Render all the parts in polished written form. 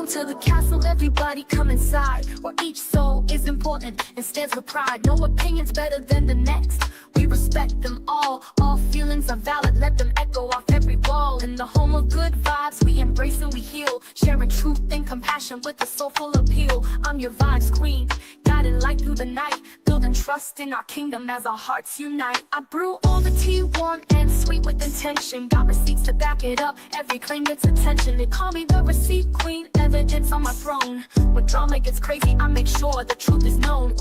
Welcome to the castle, everybody come inside, where each soul is important and stands with pride. No opinion's better than the next, we respect them all feelings are valid, let them echo off every wall. In the home of good vibes, we embrace and we heal, sharing truth and compassion with a soulful appeal. I'm your vibes queen, guiding light through the night, building trust in our kingdom as our hearts unite. I brew all the tea warm and sweet with intention, got receipts to back it up, every claim gets attention. They call me the receipt queen, evidence on my throne. When drama gets crazy, I make sure the truth is known.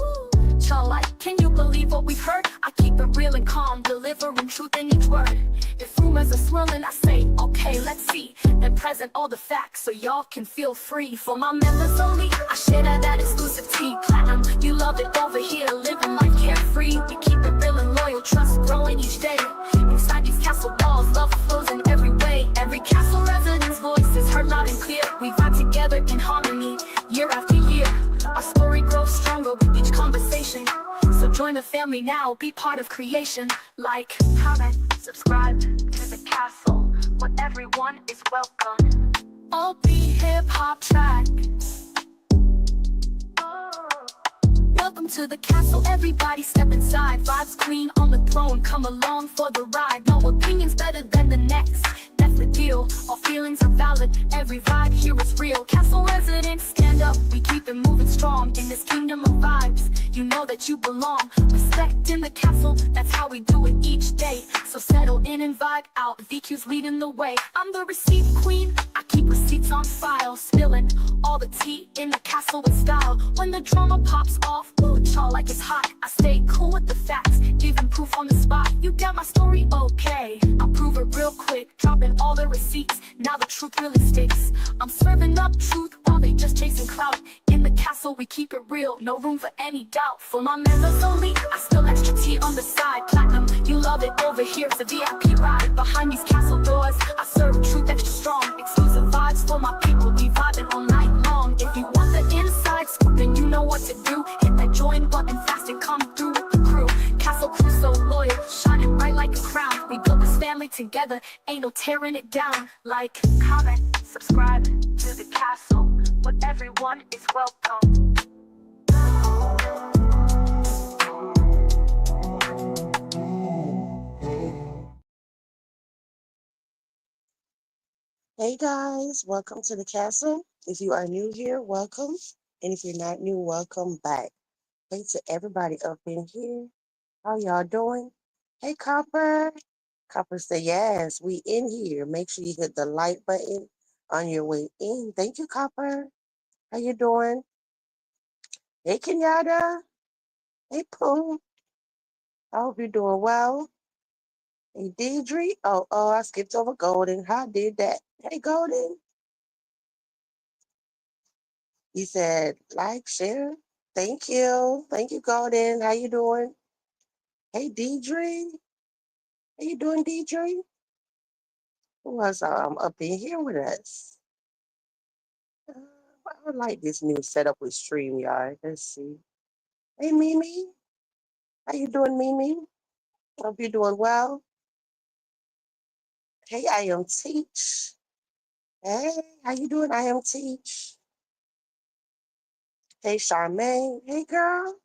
Y'all like, can you believe what we've heard? I keep it real and calm, delivering truth in each word. If rumors are swirling, I say, okay, let's see, and present all the facts so y'all can feel free. For my members only, I share that exclusive tea. Platinum, you love it over here, living life carefree. We keep it real and loyal, trust growing each day. Inside these castle walls, love flows in every way. Every castle resident's voice is heard loud and clear. We vibe together in harmony, year after year. Our story grows stronger with each conversation. So join the family now, be part of creation. Like, comment, subscribe to the castle, where everyone is welcome. All be hip-hop track. Welcome to the castle, everybody step inside. Vibes queen on the throne, come along for the ride. No opinion's better than the next, that's the deal. All feelings are valid, every vibe here is real. Castle residents, stand up, we keep it moving strong. In this kingdom of vibes, you know that you belong. Respect in the castle, that's how we do it each day. So settle in and vibe out, VQ's leading the way. I'm the receipt queen, I keep receipts on file, spilling all the tea in the castle with style. When the drama pops off, ooh, y'all like it's hot, I stay cool with the facts, giving proof on the spot. You got my story, okay, I'll prove it real quick, dropping all the receipts, now the truth really sticks. I'm serving up truth while they just chasing clout. In the castle we keep it real, no room for any doubt. For my members only, I spill extra tea on the side. Platinum, you love it over here, it's a VIP ride. Behind these castle doors, I serve truth extra strong. Exclusive vibes for my people, we vibing all night long. If you want the inside scoop, then you know what to do. Hit that join button fast and come through with the crew. Castle crew so loyal, shining bright like a crown. We built this family together, ain't no tearing it down. Like, comment, subscribe to the castle, where everyone is welcome. Hey guys, welcome to the castle. If you are new here, welcome. And if you're not new, welcome back. Hey to everybody up in here. How y'all doing? Hey Copper. Copper said, yes, we in here. Make sure you hit the like button on your way in. Thank you, Copper. How you doing? Hey Kenyatta. Hey Pooh. I hope you're doing well. Hey Deidre. Oh, I skipped over Golden. How did that? Hey Golden. He said, like, share. Thank you. Thank you, Golden. How you doing? Hey, Deidre. How you doing, Deidre? Who else up in here with us? I would like this new setup with StreamYard. Let's see. Hey, Mimi. How you doing, Mimi? Hope you're doing well. Hey, I am Teach. Hey, how you doing? I am Teach. Hey, Charmaine. Hey, girl.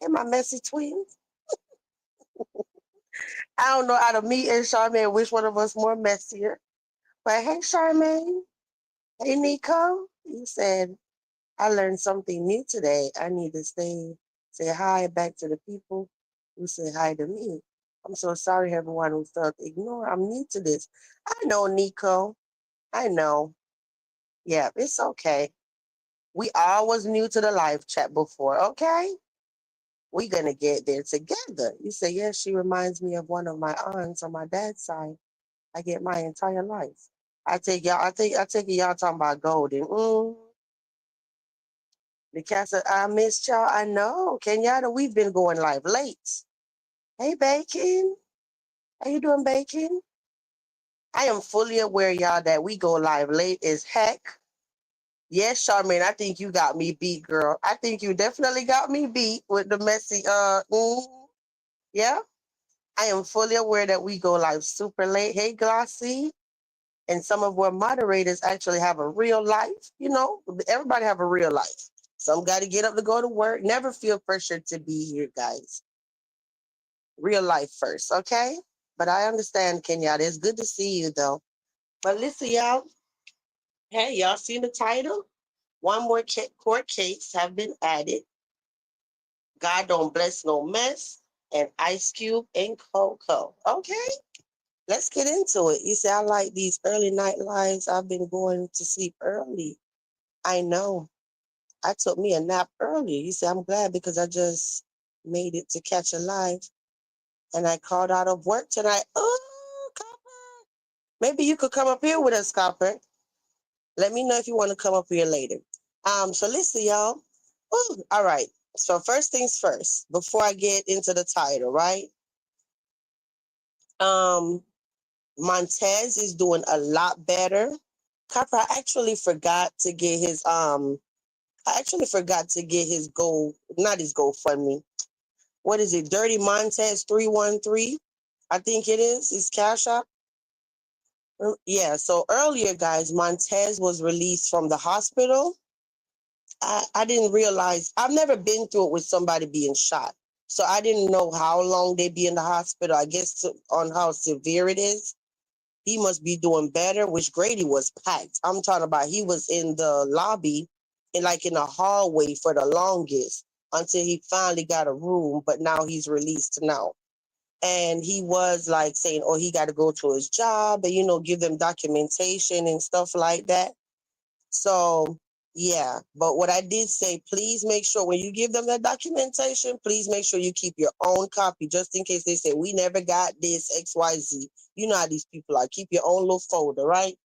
Hey, my messy twins. I don't know out of me and Charmaine which one of us more messier. But hey, Charmaine. Hey, Nico. You said, I learned something new today. I need to say hi back to the people who say hi to me. I'm so sorry, everyone who felt ignored. I'm new to this. I know, Nico. I know. Yeah, it's okay. We all was new to the live chat before, okay? We're going to get there together. You say, yes, she reminds me of one of my aunts on my dad's side. I get my entire life. I take it y'all talking about Golden. The cat said, I missed y'all. I know. Kenyatta, we've been going live late. Hey, Bacon. How you doing, Bacon? I am fully aware, y'all, that we go live late as heck. Yes, Charmaine, I think you got me beat, girl. I think you definitely got me beat with the messy, yeah. I am fully aware that we go live super late. Hey, Glossy. And some of our moderators actually have a real life. Everybody have a real life. Some got to get up to go to work. Never feel pressure to be here, guys. Real life first, okay? But I understand, Kenyatta. It's good to see you, though. But listen, y'all. Hey, y'all seen the title? One more court case have been added. God don't bless no mess. And Ice Cube and Koko. Okay, let's get into it. You see, I like these early night lives. I've been going to sleep early. I know. I took me a nap earlier. You see, I'm glad because I just made it to catch a live. And I called out of work tonight. Oh, Copper. Maybe you could come up here with us, Copper. Let me know if you want to come up here later. So listen, y'all. Ooh, all right. So first things first, before I get into the title, right? Montes is doing a lot better. Copper, I actually forgot to get his not his GoFundMe. What is it? Dirty Montes 313. I think it is. His Cash App. Yeah. So earlier, guys, Montes was released from the hospital. I didn't realize, I've never been through it with somebody being shot. So I didn't know how long they'd be in the hospital. I guess on how severe it is. He must be doing better, which Grady was packed. I'm talking about he was in the lobby and like in the hallway for the longest until he finally got a room, but now he's released now. And he was like saying, oh, he got to go to his job and, give them documentation and stuff like that. So, yeah. But what I did say, please make sure when you give them that documentation, please make sure you keep your own copy just in case they say, we never got this XYZ. You know how these people are. Keep your own little folder, right?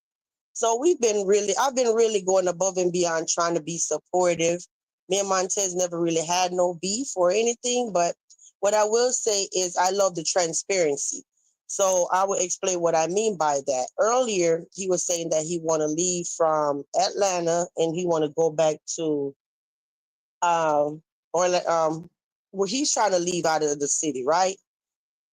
So I've been really going above and beyond trying to be supportive. Me and Montez never really had no beef or anything, but what I will say is I love the transparency. So I will explain what I mean by that. Earlier, he was saying that he want to leave from Atlanta and he want to go back to or well, he's trying to leave out of the city, right?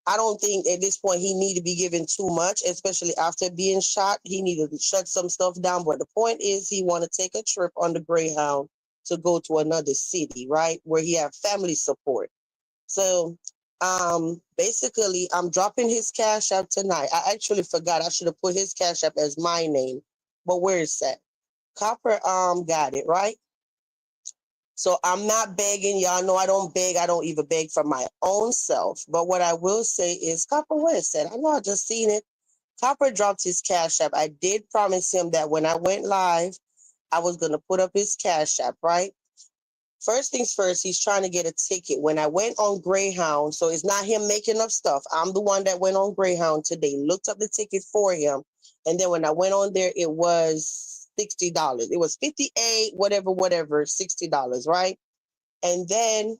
I don't think at this point he need to be given too much, especially after being shot. He needed to shut some stuff down. But the point is he want to take a trip on the Greyhound to go to another city, right? Where he have family support. So basically I'm dropping his Cash App tonight. I actually forgot. I should have put his Cash App as my name. But where is that? Copper got it, right? So I'm not begging. Y'all know I don't beg. I don't even beg for my own self. But what I will say is, Copper, where is that? I know I just seen it. Copper dropped his Cash App. I did promise him that when I went live, I was going to put up his Cash App, right? First things first, he's trying to get a ticket. When I went on Greyhound, so it's not him making up stuff. I'm the one that went on Greyhound today, looked up the ticket for him. And then when I went on there, it was $60. It was 58, whatever, $60, right? And then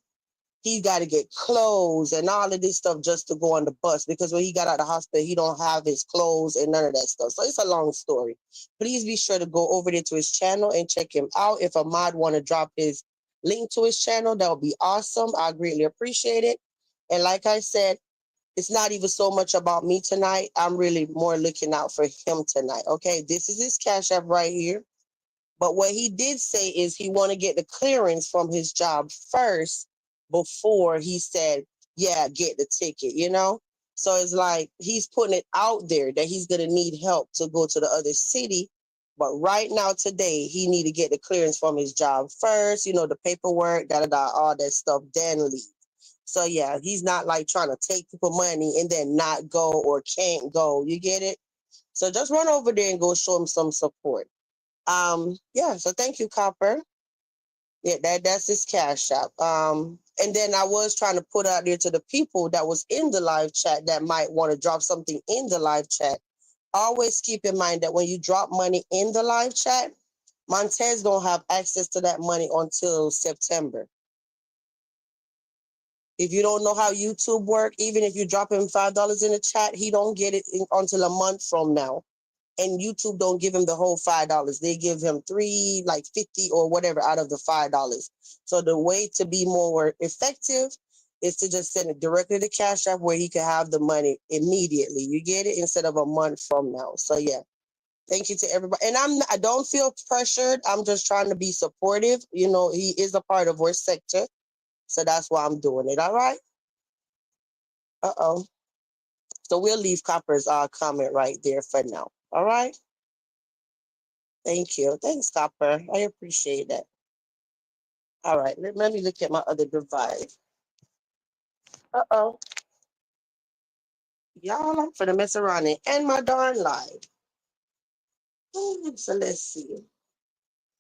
he got to get clothes and all of this stuff just to go on the bus because when he got out of the hospital, he don't have his clothes and none of that stuff. So it's a long story. Please be sure to go over there to his channel and check him out. If Ahmad want to drop his link to his channel, that would be awesome. I greatly appreciate it. And like I said, it's not even so much about me tonight. I'm really more looking out for him tonight. Okay, this is his Cash App right here. But what he did say is he want to get the clearance from his job first before he said, yeah, get the ticket, So it's like he's putting it out there that he's going to need help to go to the other city. But right now, today, he need to get the clearance from his job first, the paperwork, all that stuff, then leave. So yeah, he's not like trying to take people money and then not go or can't go. You get it? So just run over there and go show him some support. Yeah, so thank you, Copper. Yeah, that's his Cash App. And then I was trying to put out there to the people that was in the live chat that might want to drop something in the live chat. Always keep in mind that when you drop money in the live chat, Montez don't have access to that money until September. If you don't know how YouTube work, even if you drop him $5 in the chat, he don't get it until a month from now. And YouTube don't give him the whole $5. They give him $3, like 50 or whatever out of the $5. So the way to be more effective is to just send it directly to Cash App where he can have the money immediately. You get it? Instead of a month from now. So yeah, Thank you to everybody. And I don't feel pressured. I'm just trying to be supportive. You know, he is a part of our sector. So that's why I'm doing it. All right. Uh-oh. So we'll leave Copper's comment right there for now. All right. Thank you. Thanks, Copper. I appreciate that. All right. Let me look at my other device. Uh-oh. Y'all, I'm finna mess around and end my darn live. So let's see.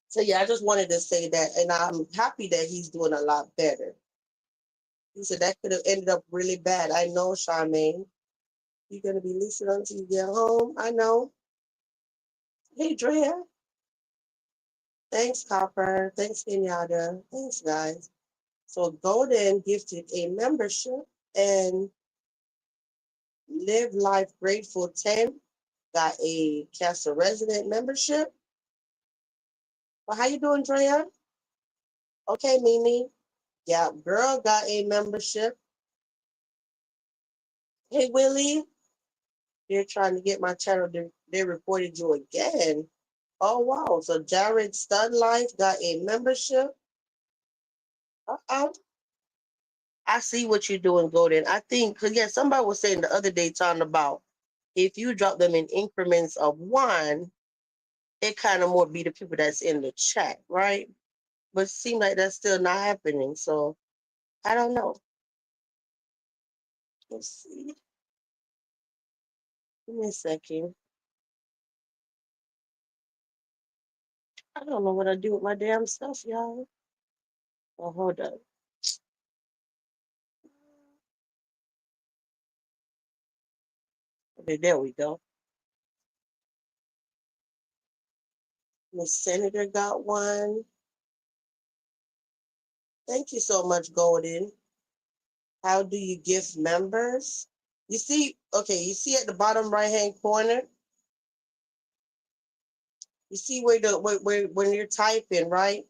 So yeah, I just wanted to say that, and I'm happy that he's doing a lot better. He said that could have ended up really bad. I know, Charmaine. You're gonna be listening until you get home. I know. Hey, Drea. Thanks, Copper. Thanks, Kenyatta. Thanks, guys. So Golden gifted a membership, and Live Life Grateful 10 got a Castle Resident membership. Well, how you doing, Drea? Okay, Mimi. Yeah, girl got a membership. Hey, Willie. They're trying to get my channel. They reported you again. Oh, wow. So Jared Stud Life got a membership. Uh-oh. I see what you're doing, Golden. I think, because, yeah, somebody was saying the other day talking about if you drop them in increments of one, it kind of more be the people that's in the chat, right? But it seems like that's still not happening. So I don't know. Let's see. Give me a second. I don't know what I do with my damn stuff, y'all. Oh, hold up. Okay, there we go. Miss Senator got one. Thank you so much, Golden. How do you gift members? You see, okay, you see at the bottom right-hand corner, you see where when you're typing, right?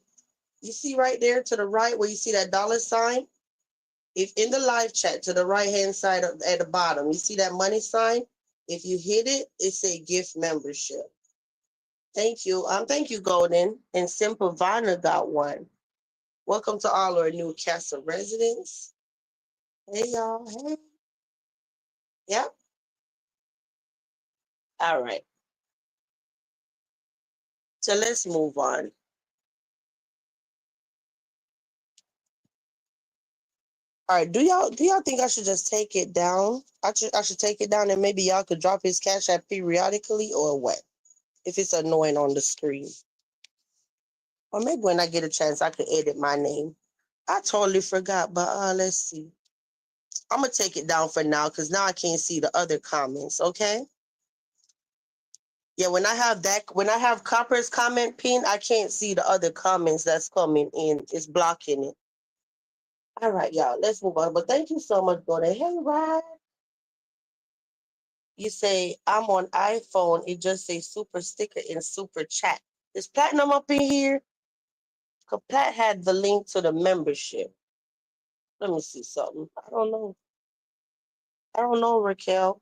You see right there to the right where you see that dollar sign? If in the live chat to the right-hand side at the bottom, you see that money sign? If you hit it, it's a gift membership. Thank you. Thank you, Golden. And Simple Vana got one. Welcome to all our new Castle residents. Hey y'all. Hey. Yep. All right. So let's move on. All right. Do y'all think I should just take it down? I should take it down and maybe y'all could drop his cash app periodically or what? If it's annoying on the screen. Or maybe when I get a chance I could edit my name. I totally forgot, but let's see. I'm gonna take it down for now because now I can't see the other comments, okay? Yeah, when I have Copper's comment pinned, I can't see the other comments that's coming in. It's blocking it. All right, y'all, let's move on. But thank you so much, Gordon. Hey, Rod. You say, I'm on iPhone. It just says super sticker and super chat. Is Platinum up in here? Because Pat had the link to the membership. Let me see something. I don't know. I don't know, Raquel.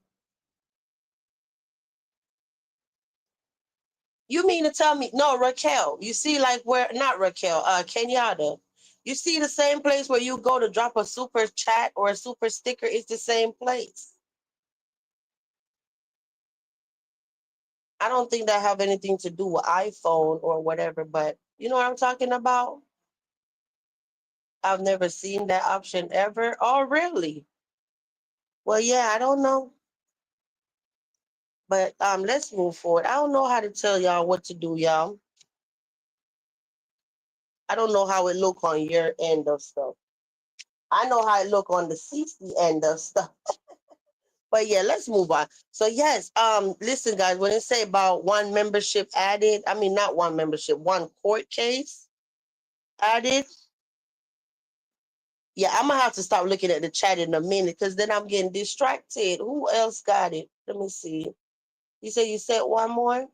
You mean to tell me, no, Raquel, you see like where, not Raquel, Kenyatta. You see the same place where you go to drop a super chat or a super sticker, it's the same place. I don't think that have anything to do with iPhone or whatever, but you know what I'm talking about? I've never seen that option ever. Oh, really? Well, yeah, I don't know. But let's move forward. I don't know how to tell y'all what to do, y'all. I don't know how it look on your end of stuff. I know how it look on the CC end of stuff. But yeah, let's move on. So yes, listen, guys, when it say about one membership added, I mean not one membership, one court case added. Yeah, I'm gonna have to start looking at the chat in a minute because then I'm getting distracted. Who else got it? Let me see. You say you said one more?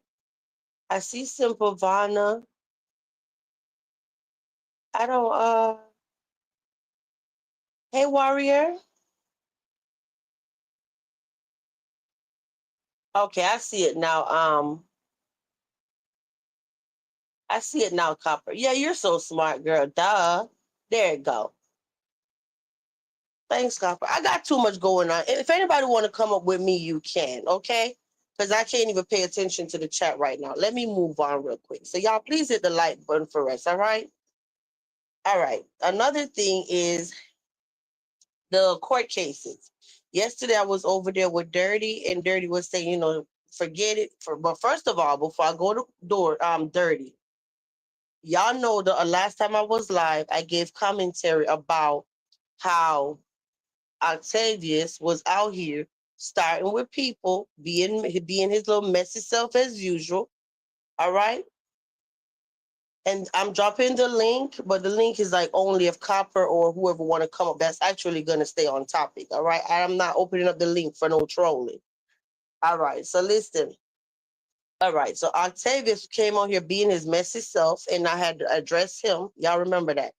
I see Simple Vana. I don't hey warrior. Okay, I see it now. I see it now, Copper. Yeah, you're so smart, girl. Duh. There it go. Thanks, Copper. I got too much going on. If anybody want to come up with me, you can, okay? Because I can't even pay attention to the chat right now. Let me move on real quick. So y'all please hit the like button for us, all right? All right. Another thing is the court cases. Yesterday I was over there with Dirty, and Dirty was saying, forget it. But first of all, before I go to door, Dirty, y'all know the last time I was live, I gave commentary about how Octavius was out here starting with people, being his little messy self as usual. All right. And I'm dropping the link, but the link is like only if Copper or whoever want to come up. That's actually gonna stay on topic. All right. I'm not opening up the link for no trolling. All right. So listen. All right. So Octavius came on here being his messy self, and I had to address him. Y'all remember that.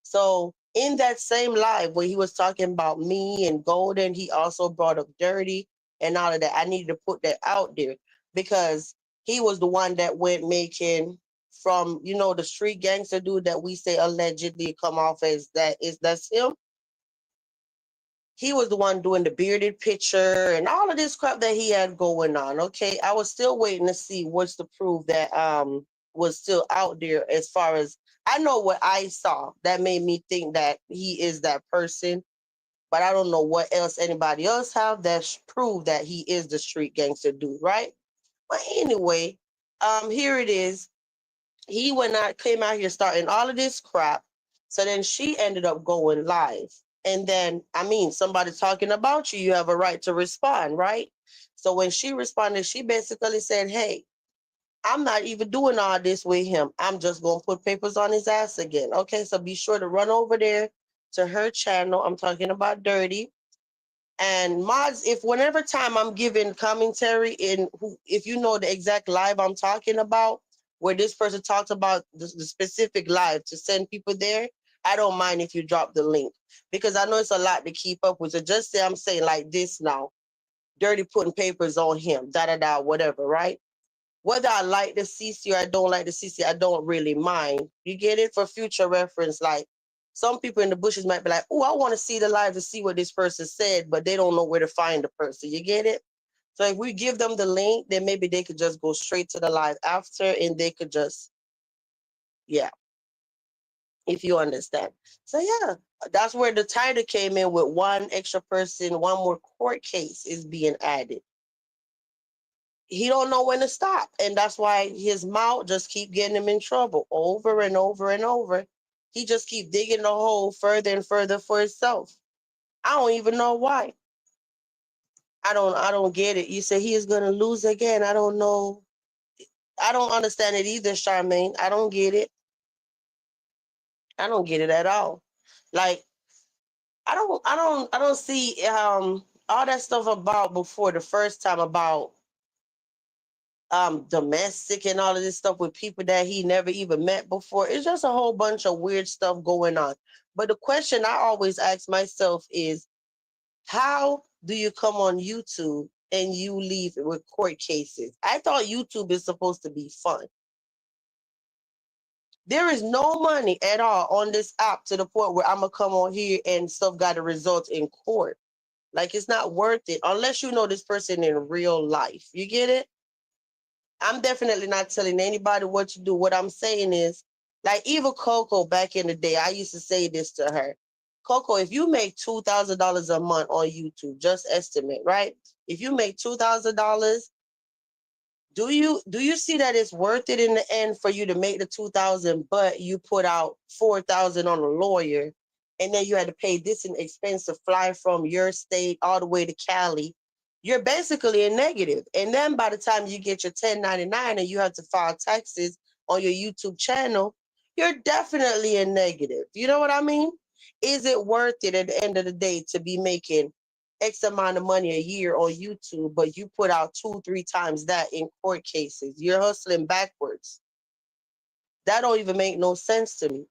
So in that same live where he was talking about me and Golden, he also brought up Dirty and all of that. I needed to put that out there because he was the one that went making from, the street gangster dude that we say allegedly come off as that's him. He was the one doing the bearded picture and all of this crap that he had going on. Okay. I was still waiting to see what's the proof that was still out there as far as I know what I saw that made me think that he is that person, but I don't know what else anybody else have that prove that he is the street gangster dude, right? But anyway, here it is. He went out, came out here starting all of this crap. So then she ended up going live. And then, somebody talking about you, you have a right to respond, right? So when she responded, she basically said, hey, I'm not even doing all this with him. I'm just going to put papers on his ass again. Okay, so be sure to run over there to her channel. I'm talking about Dirty. And mods, if whenever time I'm giving commentary if you know the exact live I'm talking about, where this person talks about the specific live to send people there, I don't mind if you drop the link because I know it's a lot to keep up with. So just say I'm saying like this now, Dirty putting papers on him, da da da, whatever, right? Whether I like the CC or I don't like the CC, I don't really mind. You get it? For future reference, like some people in the bushes might be like, oh, I want to see the live to see what this person said, but they don't know where to find the person. You get it? So if we give them the link, then maybe they could just go straight to the live after and they could just, yeah, if you understand. So yeah, that's where the title came in with one extra person, one more court case is being added. He don't know when to stop, and that's why his mouth just keep getting him in trouble over and over and over. He just keep digging the hole further and further for himself. I don't even know why. I don't get it. You say he is gonna lose again. I don't know. I don't understand it either, Charmaine. I don't get it. I don't get it at all. Like I don't see all that stuff about before the first time about domestic and all of this stuff with people that he never even met before. It's just a whole bunch of weird stuff going on. But the question I always ask myself is, how do you come on YouTube and you leave with court cases? I thought YouTube is supposed to be fun. There is no money at all on this app to the point where I'm gonna come on here and stuff got to result in court. Like it's not worth it unless you know this person in real life. You get it? I'm definitely not telling anybody what to do. What I'm saying is, like even Koko back in the day, I used to say this to her. Koko, if you make $2,000 a month on YouTube, just estimate, right? If you make $2,000, do you see that it's worth it in the end for you to make the 2,000, but you put out 4,000 on a lawyer, and then you had to pay this an expense to fly from your state all the way to Cali? You're basically in negative. And then by the time you get your 1099 and you have to file taxes on your YouTube channel, you're definitely in negative. You know what I mean? Is it worth it at the end of the day to be making X amount of money a year on YouTube, but you put out 2, 3 times that in court cases? You're hustling backwards. That don't even make no sense to me.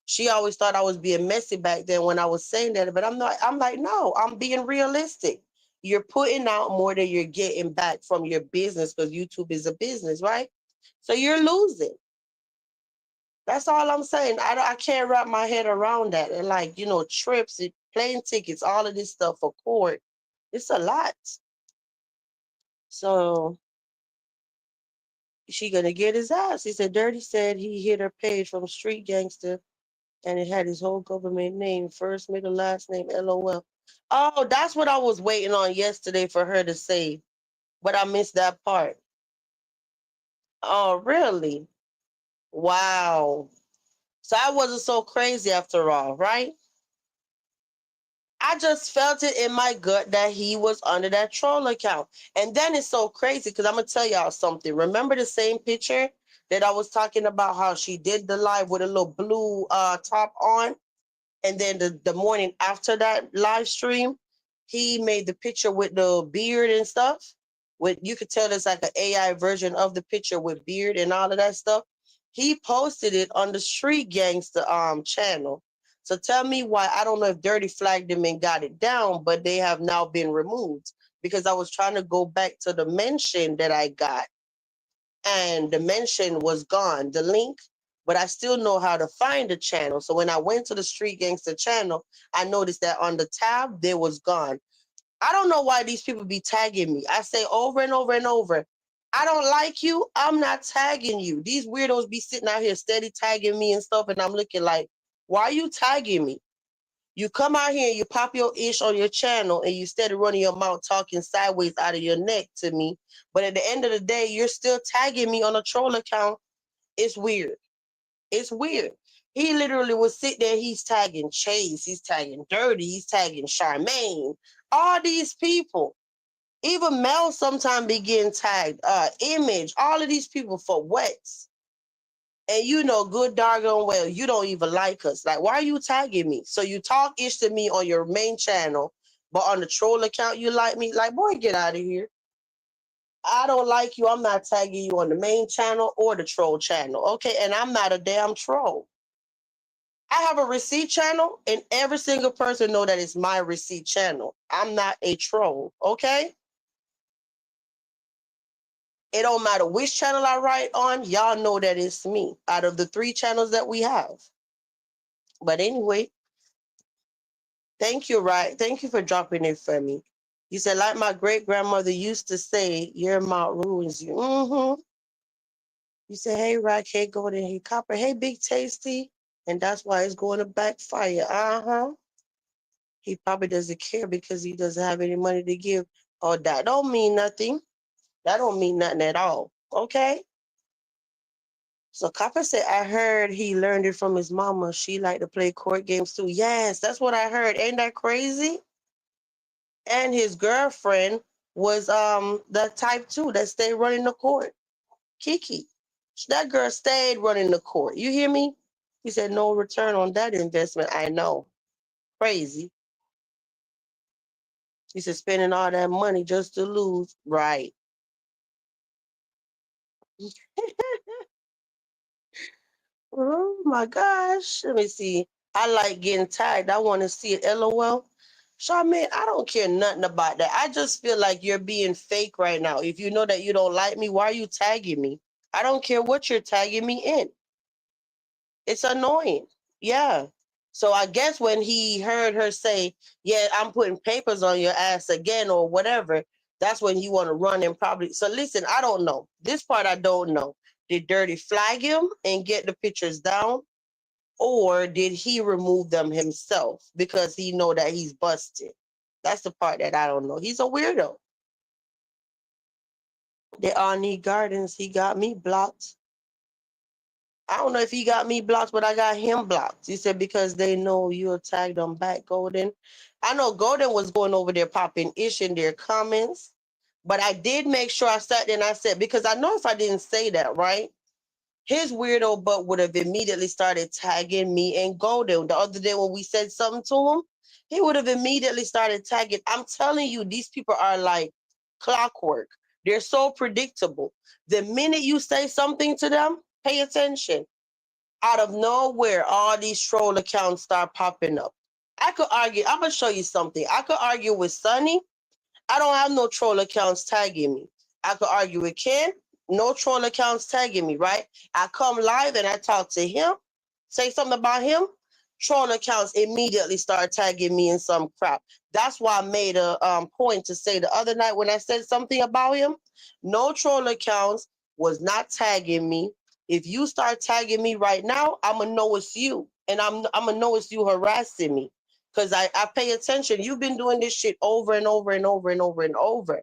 She always thought I was being messy back then when I was saying that, but I'm not. I'm like, no, I'm being realistic. You're putting out more than you're getting back from your business because YouTube is a business, right? So you're losing. That's all I'm saying. I can't wrap my head around that. And like, trips, plane tickets, all of this stuff for court. It's a lot. So she gonna get his ass. He said Dirty said he hit her page from Street Gangster and it had his whole government name, first, middle, last name, LOL. Oh, that's what I was waiting on yesterday for her to say, but I missed that part. Oh, really? Wow. So I wasn't so crazy after all, right? I just felt it in my gut that he was under that troll account. And then it's so crazy because I'm going to tell y'all something. Remember the same picture that I was talking about how she did the live with a little blue top on? And then the morning after that live stream, he made the picture with the beard and stuff. With you could tell it's like an AI version of the picture with beard and all of that stuff. He posted it on the Street Gangster channel. So tell me why I don't know if Dirty flagged him and got it down, but they have now been removed because I was trying to go back to the mention that I got and the mention was gone, the link, but I still know how to find the channel. So when I went to the Street Gangster channel, I noticed that on the tab, they was gone. I don't know why these people be tagging me. I say over and over and over, I don't like you. I'm not tagging you. These weirdos be sitting out here steady tagging me and stuff, and I'm looking like, why are you tagging me? You come out here and you pop your ish on your channel and you steady running your mouth talking sideways out of your neck to me. But at the end of the day, you're still tagging me on a troll account. It's weird. It's weird. He literally will sit there. He's tagging Chase. He's tagging Dirty. He's tagging Charmaine. All these people. Even Mel sometimes be getting tagged. Image. All of these people for what? And you know good doggone well you don't even like us. Like, why are you tagging me? So you talk ish to me on your main channel, but on the troll account you like me? Like, boy, get out of here. I don't like you. I'm not tagging you on the main channel or the troll channel. Okay, and I'm not a damn troll. I have a receipt channel, and every single person know that it's my receipt channel. I'm not a troll. Okay, it don't matter which channel I write on. Y'all know that it's me out of the 3 channels that we have. But anyway, thank you, right? Thank you for dropping it for me. You said, like my great grandmother used to say, your mouth ruins you. Mm-hmm. You said, hey, Rock, hey, Golden, hey, Copper, hey, Big Tasty. And that's why it's going to backfire. Uh-huh. He probably doesn't care because he doesn't have any money to give. Oh, that don't mean nothing. That don't mean nothing at all. Okay? So Copper said, I heard he learned it from his mama. She liked to play court games too. Yes, that's what I heard. Ain't that crazy? And his girlfriend was the type too that stayed running the court. Kiki. That girl stayed running the court. You hear me? He said no return on that investment. I know. Crazy. He said spending all that money just to lose. Right. Oh my gosh. Let me see. I like getting tagged. I want to see it. LOL. Charmaine, I don't care nothing about that. I just feel like you're being fake right now. If you know that you don't like me, why are you tagging me? I don't care what you're tagging me in. It's annoying. Yeah. So I guess when he heard her say, yeah, I'm putting papers on your ass again or whatever, that's when you want to run and probably. So listen, I don't know. This part I don't know. Did Dirty flag him and get the pictures down? Or did he remove them himself because he know that he's busted? That's the part that I don't know. He's a weirdo. They all need gardens. He got me blocked. I don't know if he got me blocked, but I got him blocked. He said because they know you're tagged on back, Golden. I know Golden was going over there popping ish in their comments, but I did make sure I sat there and I said, because I know if I didn't say that, right? His weirdo butt would have immediately started tagging me and Golden. The other day when we said something to him, he would have immediately started tagging. I'm telling you, these people are like clockwork. They're so predictable. The minute you say something to them, pay attention. Out of nowhere, all these troll accounts start popping up. I could argue, I'm gonna show you something. I could argue with Sunny. I don't have no troll accounts tagging me. I could argue with Ken. No troll accounts tagging me, right? I come live and I talk to him, say something about him. Troll accounts immediately start tagging me in some crap. That's why I made a point to say the other night when I said something about him. No troll accounts was not tagging me. If you start tagging me right now, I'm gonna know it's you, and I'm gonna know it's you harassing me because I pay attention. You've been doing this shit over and over and over and over and over.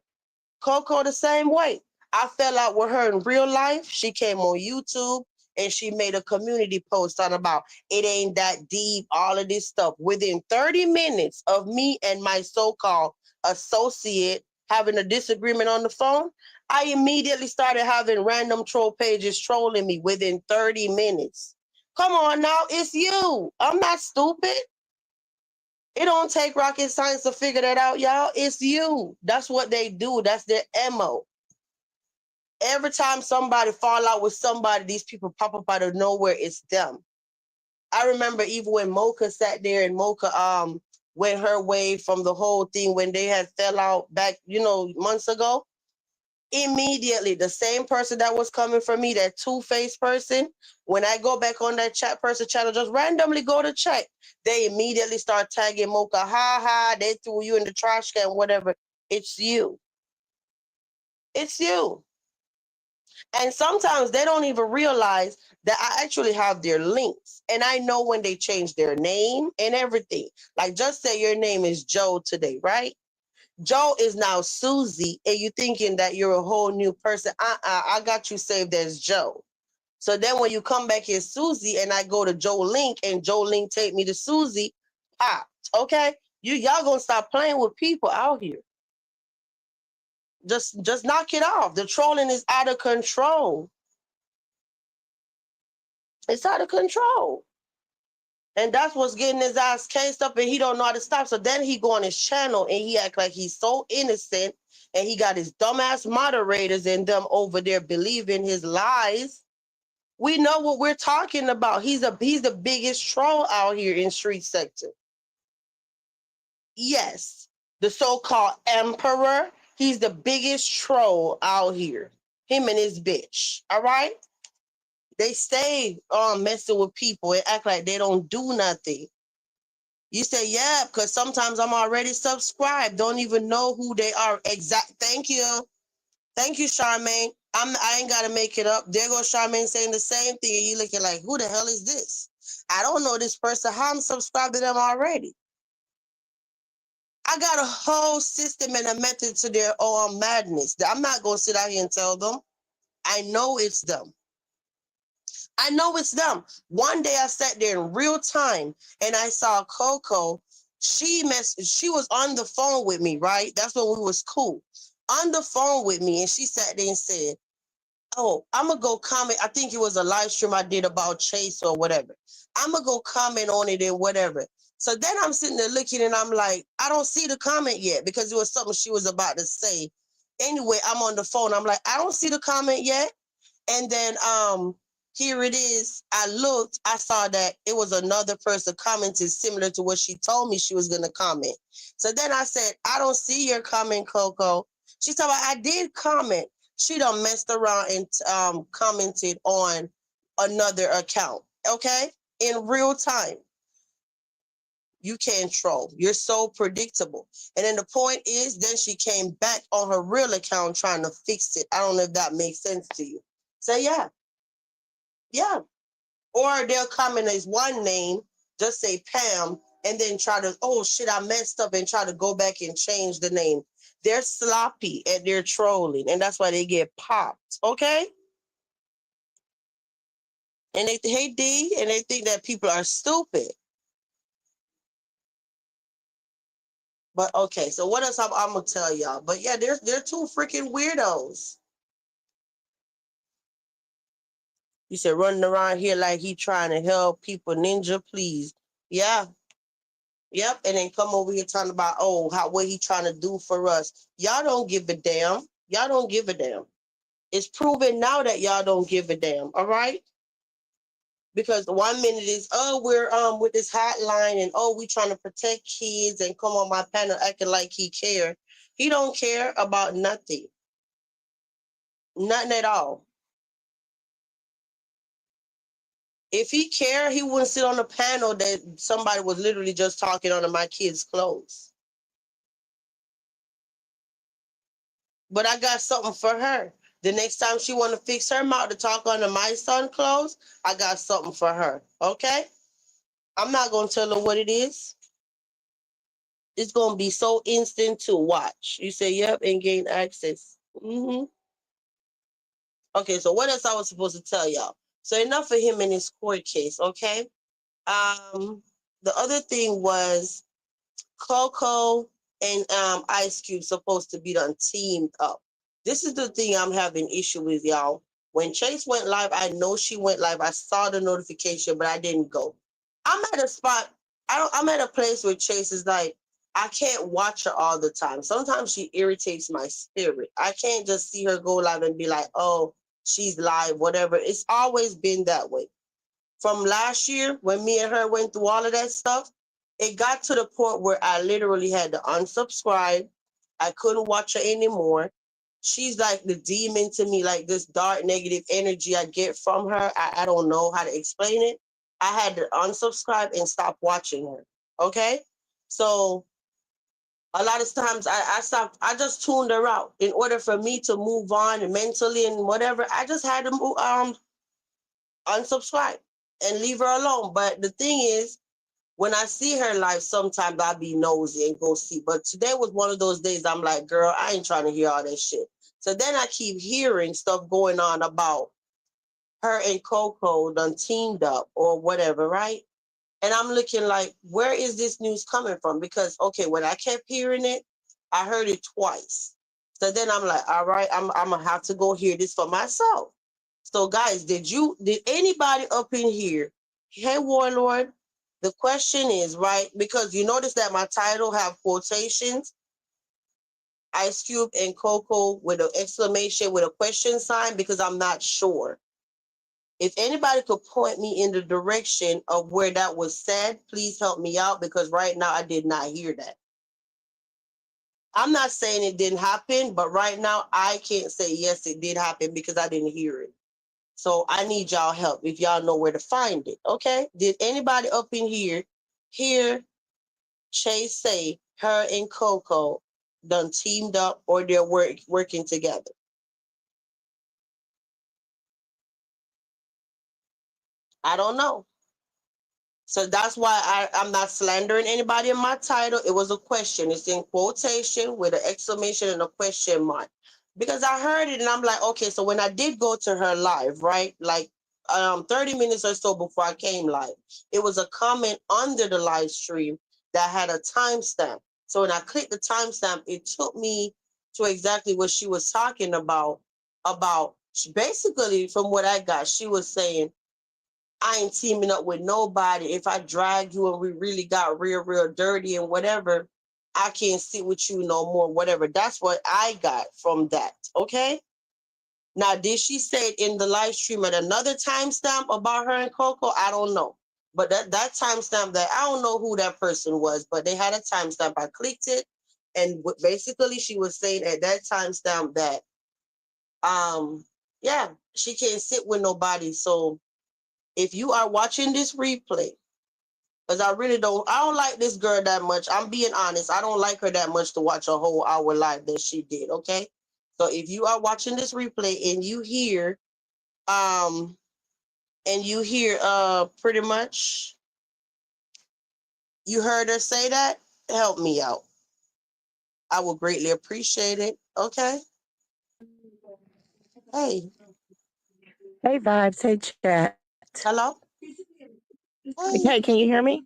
Koko the same way. I fell out with her in real life. She came on YouTube and she made a community post on about it ain't that deep, all of this stuff. Within 30 minutes of me and my so-called associate having a disagreement on the phone, I immediately started having random troll pages trolling me within 30 minutes. Come on now, it's you. I'm not stupid. It don't take rocket science to figure that out, y'all. It's you. That's what they do. That's their MO. Every time somebody fall out with somebody, these people pop up out of nowhere. It's them. I remember even when Mocha sat there and Mocha went her way from the whole thing when they had fell out back, months ago. Immediately, the same person that was coming for me, that two-faced person, when I go back on that chat person channel, just randomly go to check, they immediately start tagging Mocha, ha ha, they threw you in the trash can, whatever. It's you. It's you. And sometimes they don't even realize that I actually have their links. And I know when they change their name and everything. Like, just say your name is Joe today, right? Joe is now Susie, and you thinking that you're a whole new person. I got you saved as Joe. So then when you come back here, Susie, and I go to Joe Link, and Joe Link take me to Susie, popped. Okay, y'all gonna stop playing with people out here. Just knock it off. The trolling is out of control. It's out of control. And that's what's getting his ass cased up and he don't know how to stop. So then he go on his channel and he act like he's so innocent and he got his dumbass moderators and them over there believing his lies. We know what we're talking about. He's the biggest troll out here in street sector. Yes, the so-called emperor, he's the biggest troll out here. Him and his bitch. All right? They stay messing with people and act like they don't do nothing. You say, yeah, because sometimes I'm already subscribed. Don't even know who they are. Thank you. Thank you, Charmaine. I ain't got to make it up. There goes Charmaine saying the same thing. And you looking like, who the hell is this? I don't know this person. How I'm subscribed to them already? I got a whole system and a method to their madness. I'm not going to sit out here and tell them. I know it's them. I know it's them. One day I sat there in real time and I saw Koko. She was on the phone with me, right? That's when we was cool. On the phone with me, and she sat there and said, oh, I'm going to go comment. I think it was a live stream I did about Chase or whatever. I'm going to go comment on it and whatever. So then I'm sitting there looking and I'm like, I don't see the comment yet because it was something she was about to say. Anyway, I'm on the phone. I'm like, I don't see the comment yet. And then here it is. I looked, I saw that it was another person commented similar to what she told me she was going to comment. So then I said, I don't see your comment, Koko. She told me I did comment. She done messed around and commented on another account, okay? In real time. You can't troll. You're so predictable. And then the point is, then she came back on her real account trying to fix it. I don't know if that makes sense to you. So yeah. Yeah. Or they'll comment as one name, just say Pam, and then try to, oh shit, I messed up and try to go back and change the name. They're sloppy and they're trolling, and that's why they get popped. Okay? And they hate D and they think that people are stupid. But okay, so what else I'm gonna tell y'all? But yeah, they're two freaking weirdos. You said running around here like he trying to help people. Ninja, please. Yeah. Yep. And then come over here talking about, oh, what he trying to do for us. Y'all don't give a damn. Y'all don't give a damn. It's proven now that y'all don't give a damn. All right. Because 1 minute is, oh, we're with this hotline and oh, we trying to protect kids and come on my panel acting like he care. He don't care about nothing. Nothing at all. If he cared, he wouldn't sit on a panel that somebody was literally just talking under my kid's clothes. But I got something for her. The next time she want to fix her mouth to talk under my son's clothes, I got something for her. Okay? I'm not going to tell her what it is. It's going to be so instant to watch. You say, yep, and gain access. Okay, so what else I was supposed to tell y'all? So enough of him in his court case, okay? The other thing was Koko and Ice Cube supposed to be done teamed up. This is the thing I'm having issue with, y'all. When Chase went live, I know she went live. I saw the notification, but I didn't go. I'm at a spot. I'm at a place where Chase is like, I can't watch her all the time. Sometimes she irritates my spirit. I can't just see her go live and be like, oh, she's live, whatever. It's always been that way from last year when me and her went through all of that stuff. It got to the point where I literally had to unsubscribe. I couldn't watch her anymore. She's like the demon to me, like this dark negative energy I get from her. I don't know how to explain it. I had to unsubscribe and stop watching her. Okay? So a lot of times I stopped, I just tuned her out. In order for me to move on mentally and whatever, I just had to unsubscribe and leave her alone. But the thing is, when I see her live, sometimes I'll be nosy and go see. But today was one of those days I'm like, girl, I ain't trying to hear all that shit. So then I keep hearing stuff going on about her and Koko done teamed up or whatever, right? And I'm looking like, where is this news coming from? Because, okay, when I kept hearing it, I heard it twice. So then I'm like, all right, I'm going to have to go hear this for myself. So guys, did anybody up in here, hey Warlord, the question is, right, because you notice that my title have quotations, Ice Cube and Koko with an exclamation with a question sign, because I'm not sure. If anybody could point me in the direction of where that was said, please help me out, because right now I did not hear that. I'm not saying it didn't happen, but right now I can't say yes, it did happen because I didn't hear it. So I need y'all help if y'all know where to find it. Okay? Did anybody up in here hear Chase say her and Koko done teamed up or they're working together? I don't know. So that's why I'm not slandering anybody in my title. It was a question. It's in quotation with an exclamation and a question mark. Because I heard it and I'm like, okay, so when I did go to her live, right? Like 30 minutes or so before I came live, it was a comment under the live stream that had a timestamp. So when I clicked the timestamp, it took me to exactly what she was talking about. Basically, from what I got, she was saying, I ain't teaming up with nobody. If I drag you and we really got real dirty and whatever, I can't sit with you no more, whatever. That's what I got from that. Okay. Now, did she say it in the live stream at another timestamp about her and Coco? I don't know. But that timestamp, that I don't know who that person was, but they had a timestamp. I clicked it, and basically she was saying at that timestamp that yeah, she can't sit with nobody. So if you are watching this replay, because I don't like this girl that much. I'm being honest. I don't like her that much to watch a whole hour live that she did. Okay. So if you are watching this replay um, and you hear, pretty much you heard her say that, help me out. I would greatly appreciate it. Okay. Hey, Hey, Vibes. Hey, chat. hello. Hey, can Hey. you hear me?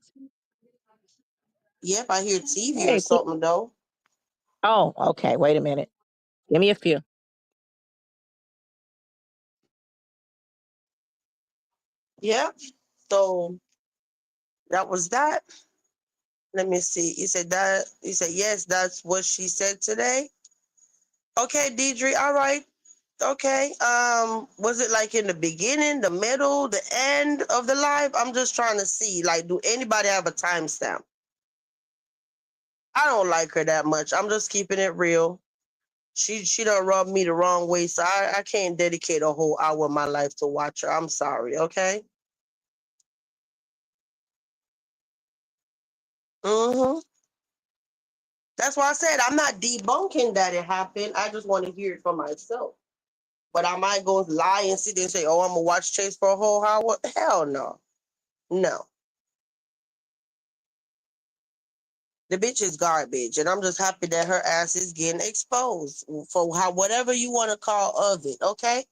Yep. I hear Hey, TV or something though. oh, okay. Wait a minute. Give me a few. Yep. So that was that. Let me see. You said that. You said yes. That's what she said today. Okay, Deidre. All right. Okay. Was it like in the beginning, the middle, the end of the live? I'm just trying to see. Like, do anybody have a timestamp? I don't like her that much. I'm just keeping it real. She done rubbed me the wrong way, so I can't dedicate a whole hour of my life to watch her. I'm sorry, okay? Mm-hmm. That's why I said I'm not debunking that it happened. I just want to hear it for myself. But I might go lie and sit there and say, "Oh, I'm gonna watch Chase for a whole hour." Hell no, no. The bitch is garbage, and I'm just happy that her ass is getting exposed for how whatever you want to call of it. Okay,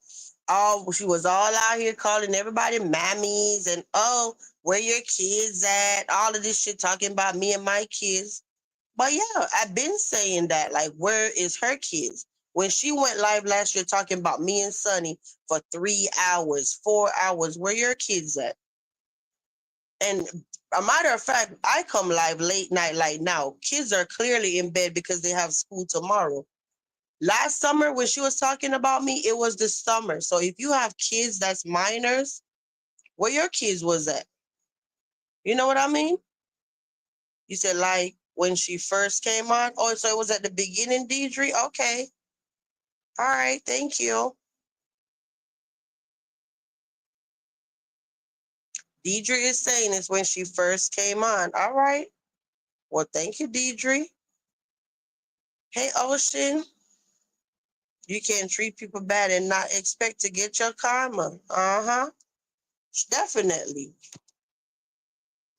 she was all out here calling everybody mammies and oh, where your kids at? All of this shit talking about me and my kids. But yeah, I've been saying that. Like, where is her kids? When she went live last year talking about me and Sonny for 3 hours, 4 hours, where your kids at? And a matter of fact, I come live late night like now. Kids are clearly in bed because they have school tomorrow. Last summer, when she was talking about me, it was the summer. So if you have kids that's minors, where your kids was at? You know what I mean? You said like when she first came on. Oh, so it was at the beginning, Deidre? Okay. All right, thank you. Deidre is saying it's when she first came on. All right. Well, thank you, Deidre. Hey, Ocean. You can't treat people bad and not expect to get your karma. Uh-huh. Definitely.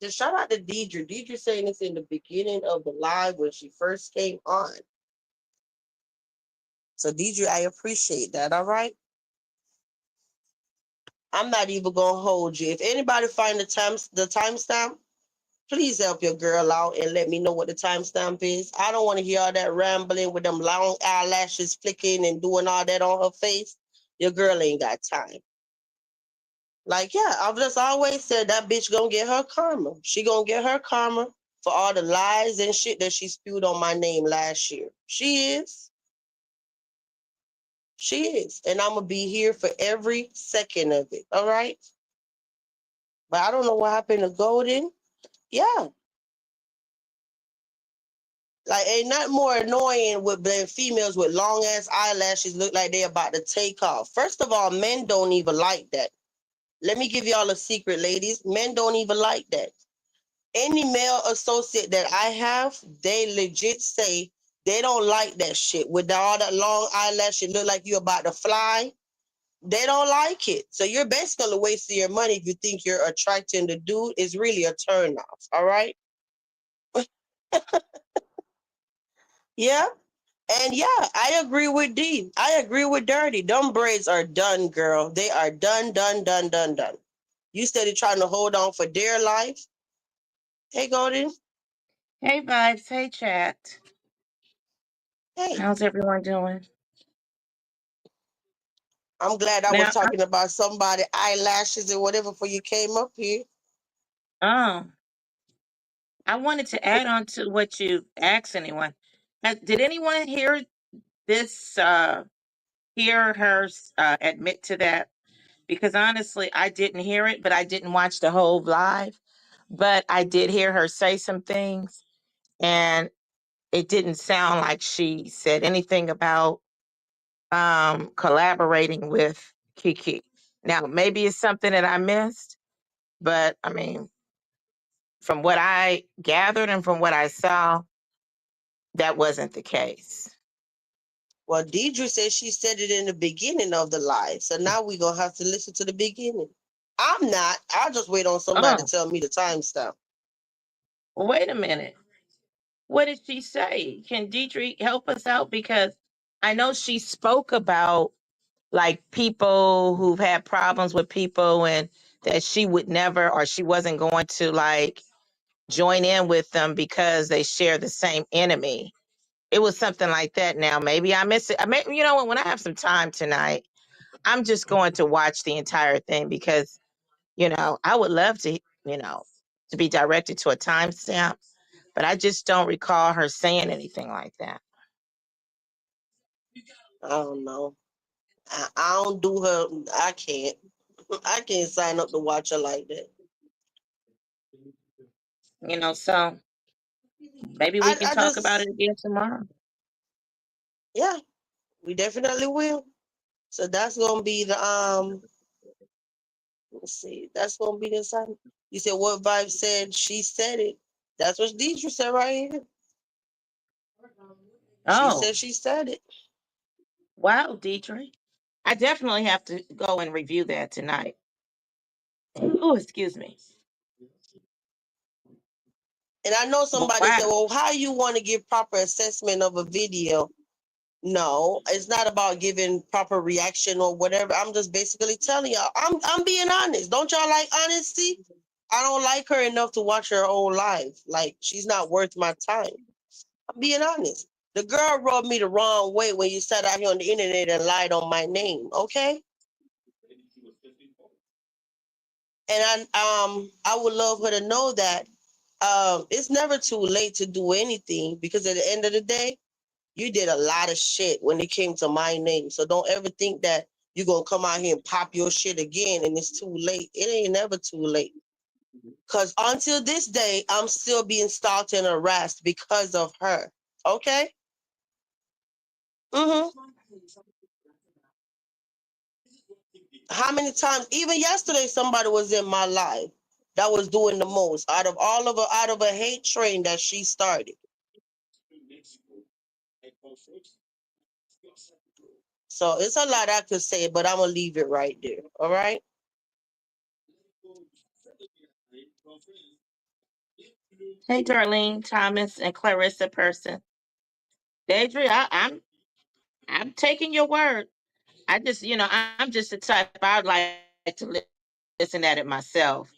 Just shout out to Deidre. Deidre saying this in the beginning of the live when she first came on. So Deidre, I appreciate that. All right. I'm not even gonna hold you. If anybody find the timestamp, please help your girl out and let me know what the timestamp is. I don't want to hear all that rambling with them long eyelashes flicking and doing all that on her face. Your girl ain't got time. Like, yeah, I've just always said that bitch gonna get her karma. She gonna get her karma for all the lies and shit that she spewed on my name last year. She is. She is. And I'm gonna be here for every second of it. All right. But I don't know what happened to Golden. Yeah. Like, ain't nothing more annoying with than females with long ass eyelashes look like they about to take off. First of all, men don't even like that. Let me give y'all a secret, ladies. Men don't even like that. Any male associate that I have, they legit say they don't like that shit. With all that long eyelash, it look like you about to fly. They don't like it. So you're basically wasting your money if you think you're attracting the dude. It's really a turn off. All right. Yeah. And yeah, I agree with D. I agree with Dirty. Them braids are done, girl. They are done, done, done, done, done. You steady trying to hold on for dear life. Hey, Golden. Hey, vibes. Hey, chat. Hey, How's everyone doing? I'm glad I was Now, talking about somebody eyelashes and whatever before you came up here. um, I wanted to add on to what you asked anyone. Did anyone hear this? Hear her admit to that? Because honestly, I didn't hear it, but I didn't watch the whole live. But I did hear her say some things, and it didn't sound like she said anything about collaborating with Kiki. Now, maybe it's something that I missed, but I mean, from what I gathered and from what I saw, that wasn't the case. Well, Deidre said she said it in the beginning of the live. So now we're going to have to listen to the beginning. I'm not. I'll just wait on somebody Oh, to tell me the timestamp. wait a minute. What did she say? Can Deidre help us out? Because I know she spoke about like people who've had problems with people and that she would never or she wasn't going to like join in with them because they share the same enemy. It was something like that. Now, maybe I miss it. I may, you know what? When I have some time tonight, I'm just going to watch the entire thing because, I would love to, to be directed to a timestamp, but I just don't recall her saying anything like that. I don't know. I don't do her. I can't. I can't sign up to watch her like that. So maybe we can I talk about it just, again tomorrow. yeah. We definitely will. So that's gonna be the let's see, that's gonna be the assignment. You said what Vibe said, she said it. That's what Deidre said right here. She Oh, said she said it. wow, Dietrich. I definitely have to go and review that tonight. Oh, excuse me. And I know somebody said, Wow. well, how you want to give proper assessment of a video? No, it's not about giving proper reaction or whatever. I'm just basically telling y'all. I'm being honest. Don't y'all like honesty? I don't like her enough to watch her whole life. Like she's not worth my time. I'm being honest. The girl rubbed me the wrong way when you sat out here on the internet and lied on my name. Okay, and I would love her to know that it's never too late to do anything because at the end of the day, you did a lot of shit when it came to my name. So don't ever think that you're gonna come out here and pop your shit again and it's too late. It ain't never too late. Cause until this day, I'm still being stalked and harassed because of her. Okay? Mm-hmm. How many times? Even yesterday, somebody was in my life that was doing the most out of a hate train that she started. So it's a lot I could say, but I'm gonna leave it right there. All right. Hey, Darlene, Thomas, and Clarissa Person. Deidre, I'm taking your word. I just, I'm just the type I'd like to listen at it myself.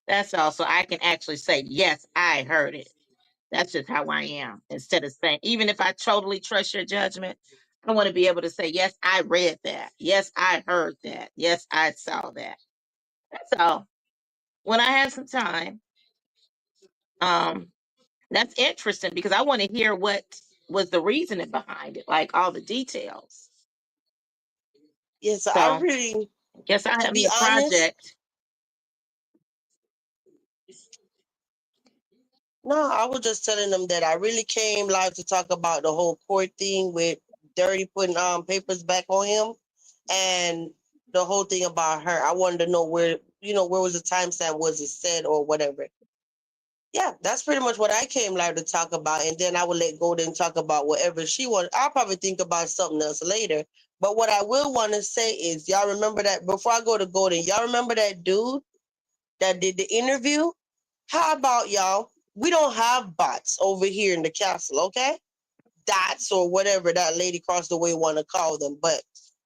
That's all. So I can actually say, yes, I heard it. That's just how I am. Instead of saying, even if I totally trust your judgment, I want to be able to say, yes, I read that. Yes, I heard that. Yes, I saw that. That's all. When I have some time, um, that's interesting because I want to hear what was the reasoning behind it, like all the details. Yes, I So really, I guess I to have be the honest, project. no, I was just telling them that I really came live to talk about the whole court thing with Dirty putting papers back on him and the whole thing about her. I wanted to know where, where was the timestamp, was it said or whatever. Yeah, that's pretty much what I came live to talk about. And then I would let Golden talk about whatever she wanted. I'll probably think about something else later. But what I will want to say is, y'all remember that before I go to Golden, y'all remember that dude that did the interview? How about y'all? We don't have bots over here in the castle, okay? Dots or whatever that lady across the way want to call them. But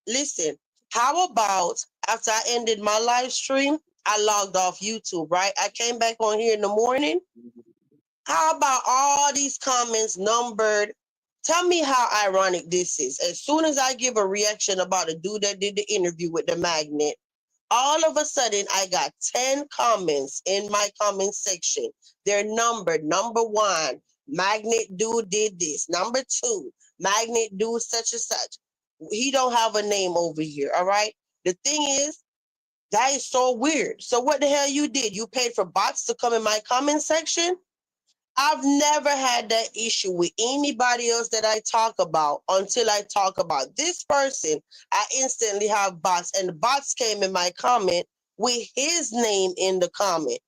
listen, how about after I ended my live stream, I logged off YouTube, right? I came back on here in the morning. How about all these comments numbered? Tell me how ironic this is. As soon as I give a reaction about the dude that did the interview with the magnet, all of a sudden I got 10 comments in my comment section. They're numbered. Number one, magnet dude did this. Number two, magnet dude such and such. He don't have a name over here. All right. The thing is, that is so weird. So what the hell you did? You paid for bots to come in my comment section? I've never had that issue with anybody else that I talk about until I talk about this person. I instantly have bots, and the bots came in my comment with his name in the comment.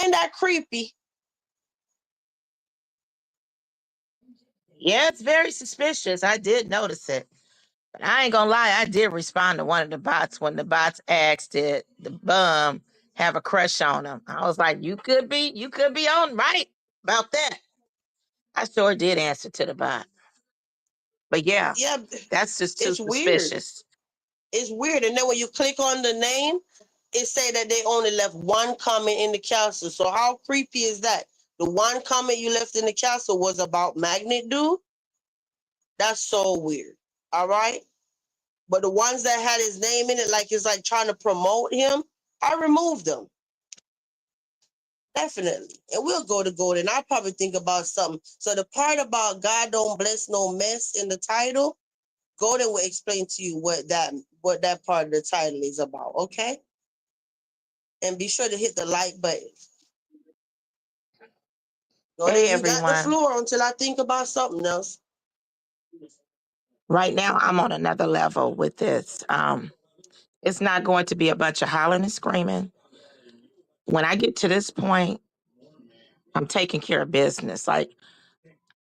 Ain't that creepy? Yeah, it's very suspicious. I did notice it. But I ain't gonna lie, I did respond to one of the bots when the bots asked did the bum have a crush on him. I was like, you could be on right about that. I sure did answer to the bot. But yeah, Yeah, that's just too it's weird. suspicious. It's weird. And then when you click on the name, it say that they only left one comment in the castle. So how creepy is that? The one comment you left in the castle was about Magnet Dude? That's so weird. All right. But the ones that had his name in it, like it's like trying to promote him, I removed them. Definitely. And we'll go to Golden. I'll probably think about something. So the part about God don't bless no mess in the title, Golden will explain to you what that part of the title is about, okay? And be sure to hit the like button. Hey Golden, you got the everyone. floor until I think about something else. Right now, I'm on another level with this. It's not going to be a bunch of hollering and screaming. When I get to this point, I'm taking care of business. Like,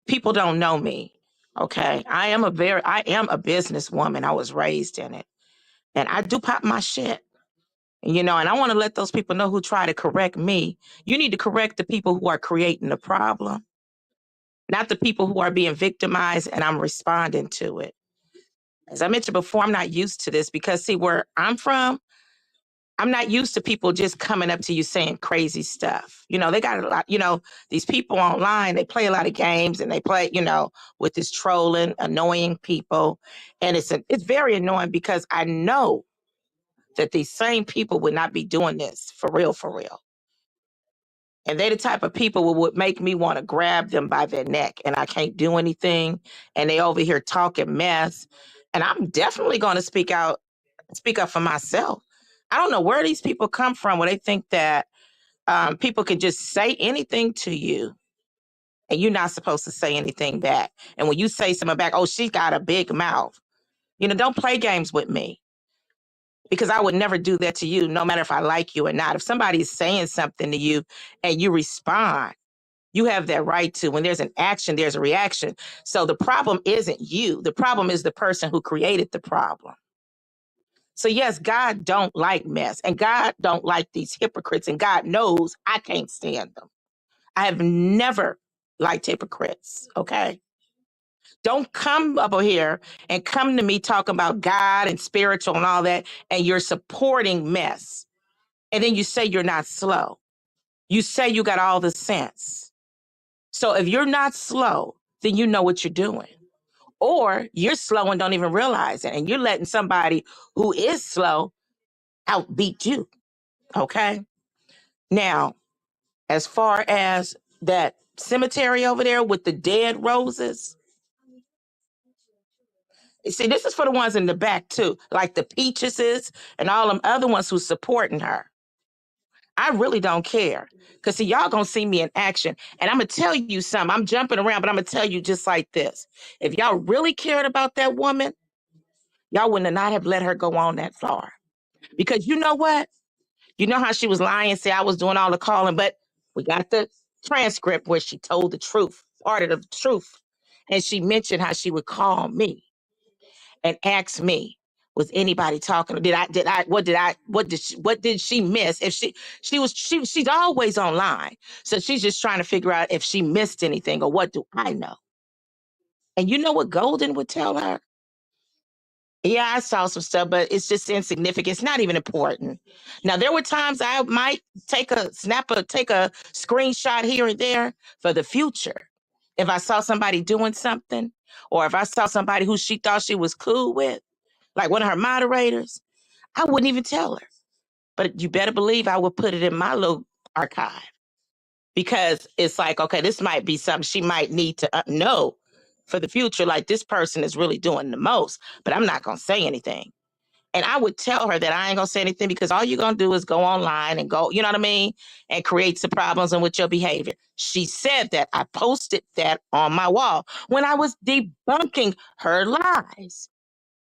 people don't know me. Okay. I am a businesswoman. I was raised in it. And I do pop my shit. And I want to let those people know who try to correct me. You need to correct the people who are creating the problem, not the people who are being victimized and I'm responding to it. As I mentioned before, I'm not used to this because, see, where I'm from, I'm not used to people just coming up to you saying crazy stuff. They got a lot, these people online, they play a lot of games and they play, with this trolling, annoying people. And it's very annoying because I know that these same people would not be doing this for real, for real. And they the type of people who would make me want to grab them by their neck and I can't do anything. And they over here talking mess. And I'm definitely going to speak up for myself. I don't know where these people come from where they think that people can just say anything to you and you're not supposed to say anything back. And when you say something back, oh, she's got a big mouth. Don't play games with me because I would never do that to you, no matter if I like you or not. If somebody's saying something to you and you respond, you have that right to. When there's an action, there's a reaction. So the problem isn't you. The problem is the person who created the problem. So yes, God don't like mess and God don't like these hypocrites and God knows I can't stand them. I have never liked hypocrites, okay? Don't come up here and come to me talking about God and spiritual and all that and you're supporting mess. And then you say you're not slow. You say you got all the sense. So if you're not slow, then you know what you're doing. Or you're slow and don't even realize it. And you're letting somebody who is slow outbeat you. Okay. Now, as far as that cemetery over there with the dead roses, you see, this is for the ones in the back too, like the Peacheses and all them other ones who's supporting her. I really don't care. Because, see, y'all going to see me in action. And I'm going to tell you something. I'm jumping around, but I'm going to tell you just like this. If y'all really cared about that woman, y'all wouldn't have not have let her go on that far. Because you know what? You know how she was lying, say I was doing all the calling, but we got the transcript where she told the truth, part of the truth. And she mentioned how she would call me and ask me, was anybody talking? What did she miss? If she's always online. So she's just trying to figure out if she missed anything or what do I know? And you know what Golden would tell her? Yeah, I saw some stuff, but it's just insignificant. It's not even important. Now, there were times I might take a screenshot here and there for the future. If I saw somebody doing something, or if I saw somebody who she thought she was cool with, like one of her moderators, I wouldn't even tell her. But you better believe I would put it in my little archive because it's like, okay, this might be something she might need to know for the future. Like, this person is really doing the most, but I'm not going to say anything. And I would tell her that I ain't going to say anything because all you're going to do is go online and go, you know what I mean? And create some problems and with your behavior. She said that. I posted that on my wall when I was debunking her lies.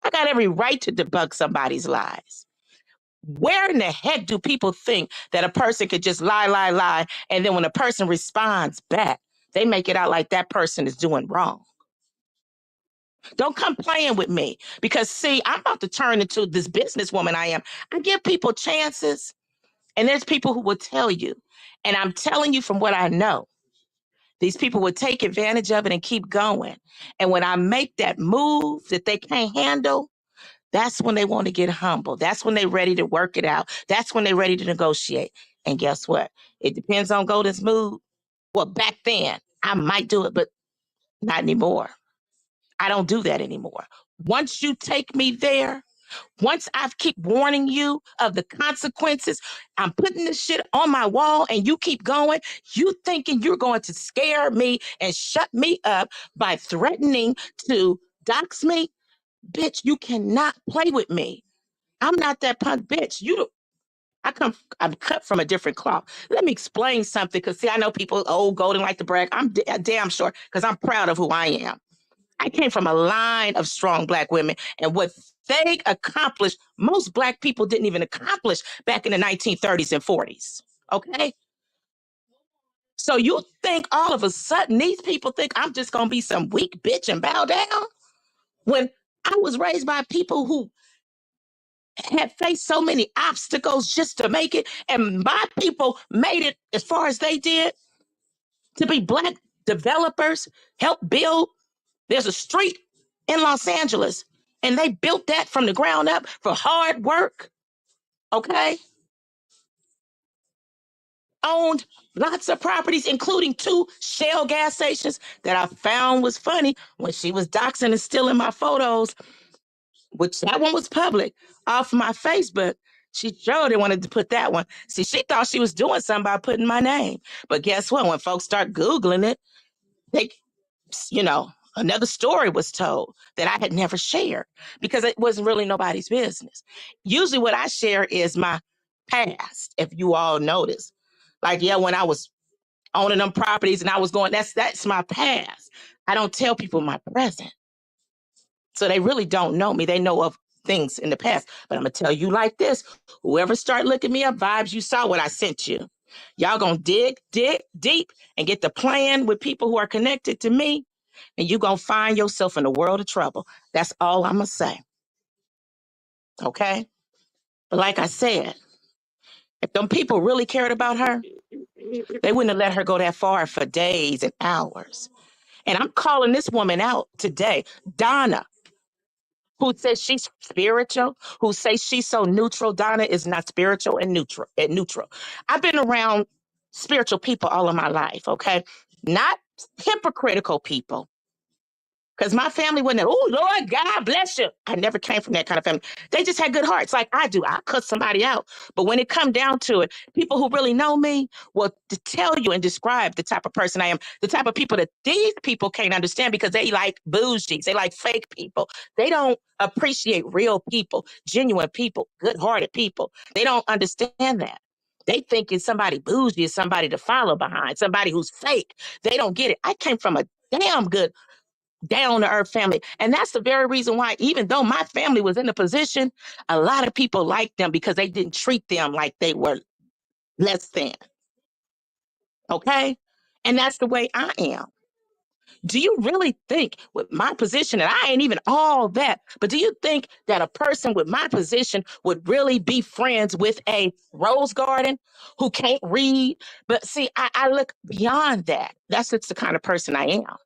I got every right to debunk somebody's lies. Where in the heck do people think that a person could just lie, lie, lie, and then when a person responds back, they make it out like that person is doing wrong? Don't come playing with me because, see, I'm about to turn into this businesswoman I am. I give people chances, and there's people who will tell you, and I'm telling you from what I know, these people would take advantage of it and keep going. And when I make that move that they can't handle, that's when they want to get humble. That's when they're ready to work it out. That's when they're ready to negotiate. And guess what? It depends on Golden's mood. Well, back then, I might do it, but not anymore. I don't do that anymore. Once you take me there, once I keep warning you of the consequences, I'm putting this shit on my wall and you keep going, you thinking you're going to scare me and shut me up by threatening to dox me? Bitch, you cannot play with me. I'm not that punk bitch. I'm cut from a different cloth. Let me explain something, because see, I know people, oh, Golden like to brag. I'm damn sure, because I'm proud of who I am. I came from a line of strong Black women, and what they accomplished, most Black people didn't even accomplish back in the 1930s and 40s. Okay? So you think all of a sudden these people think I'm just going to be some weak bitch and bow down? When I was raised by people who had faced so many obstacles just to make it, and my people made it as far as they did to be Black developers, help build. There's a street in Los Angeles, and they built that from the ground up for hard work. Okay? Owned lots of properties, including 2 Shell gas stations that I found was funny when she was doxing and stealing my photos, which that one was public, off my Facebook. She sure didn't want to put that one. See, she thought she was doing something by putting my name. But guess what? When folks start Googling it, they, another story was told that I had never shared because it wasn't really nobody's business. Usually what I share is my past, if you all notice. Like, yeah, when I was owning them properties and I was going, that's my past. I don't tell people my present. So they really don't know me. They know of things in the past. But I'm gonna tell you like this: whoever start looking me up, vibes, you saw what I sent you. Y'all gonna dig deep and get the plan with people who are connected to me, and you gonna find yourself in a world of trouble. That's all I'm gonna say. Okay? But like I said, if them people really cared about her, they wouldn't have let her go that far for days and hours. And I'm calling this woman out today, Donna, who says she's spiritual, who says she's so neutral. Donna is not spiritual and neutral. I've been around spiritual people all of my life, okay? Not hypocritical people. Because my family wasn't, oh, Lord, God bless you. I never came from that kind of family. They just had good hearts like I do. I cut somebody out. But when it come down to it, people who really know me will to tell you and describe the type of person I am, the type of people that these people can't understand because they like bougies. They like fake people. They don't appreciate real people, genuine people, good-hearted people. They don't understand that. They think it's somebody bougie is somebody to follow behind, somebody who's fake. They don't get it. I came from a damn good down to earth family. And that's the very reason why, even though my family was in a position, a lot of people liked them because they didn't treat them like they were less than. Okay? And that's the way I am. Do you really think with my position, and I ain't even all that, but do you think that a person with my position would really be friends with a rose garden who can't read? But see, I look beyond that. That's just the kind of person I am.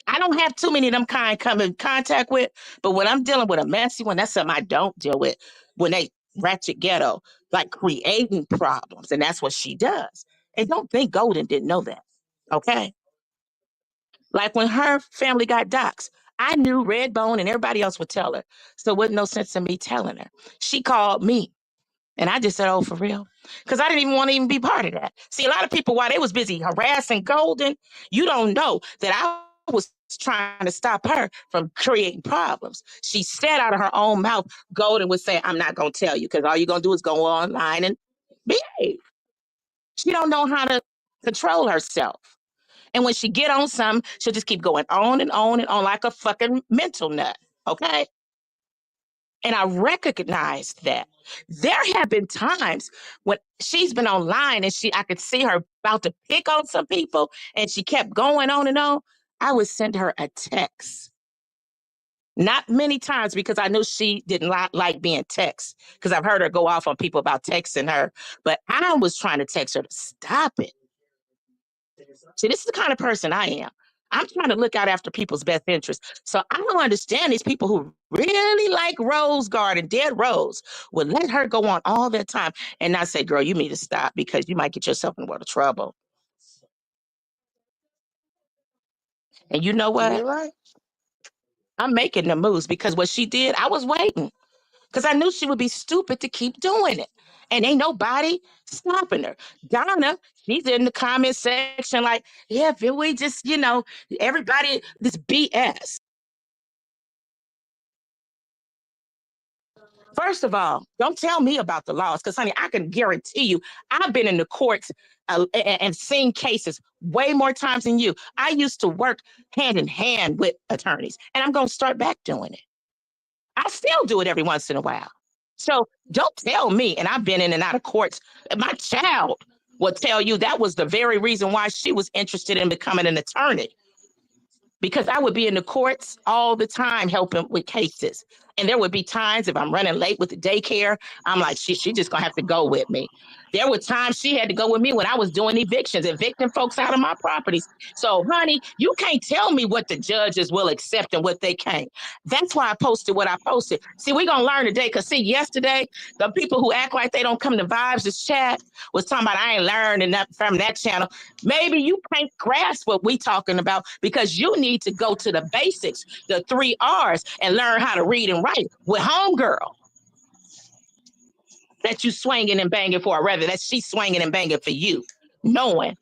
I don't have too many of them kind come in contact with, but when I'm dealing with a messy one, that's something I don't deal with. When they ratchet ghetto, like creating problems, and that's what she does. And don't think Golden didn't know that. Okay. Like when her family got doxxed, I knew Redbone and everybody else would tell her. So it wasn't no sense in me telling her. She called me. And I just said, oh, for real? Because I didn't even want to even be part of that. See, a lot of people, while they was busy harassing Golden, you don't know that I was trying to stop her from creating problems. She said out of her own mouth, Golden would say, I'm not going to tell you because all you're going to do is go online and behave. She don't know how to control herself. And when she get on something, she'll just keep going on and on and on like a fucking mental nut. Okay? And I recognized that. There have been times when she's been online and I could see her about to pick on some people and she kept going on and on. I would send her a text. Not many times because I knew she didn't like being text because I've heard her go off on people about texting her. But I was trying to text her to stop it. See, this is the kind of person I am. I'm trying to look out after people's best interests. So I don't understand these people who really like Rose Garden, Dead Rose, would let her go on all that time and not say, girl, you need to stop because you might get yourself in a world of trouble. And you know You're what? right. I'm making the moves because what she did, I was waiting because I knew she would be stupid to keep doing it. And ain't nobody stopping her. Donna, she's in the comment section like, yeah, if we just, everybody, this BS. First of all, don't tell me about the laws because, honey, I can guarantee you, I've been in the courts and seen cases way more times than you. I used to work hand in hand with attorneys, and I'm going to start back doing it. I still do it every once in a while. So don't tell me, and I've been in and out of courts. My child will tell you that was the very reason why she was interested in becoming an attorney because I would be in the courts all the time helping with cases. And there would be times if I'm running late with the daycare, I'm like, she just gonna have to go with me. There were times she had to go with me when I was doing evictions, evicting folks out of my properties. So, honey, you can't tell me what the judges will accept and what they can't. That's why I posted what I posted. See, we're gonna learn today, because see, yesterday, the people who act like they don't come to Vibes' this chat was talking about I ain't learned enough from that channel. Maybe you can't grasp what we talking about because you need to go to the basics, the 3 R's, and learn how to read and write with homegirl that you swinging and banging for, or rather that she's swinging and banging for you, knowing,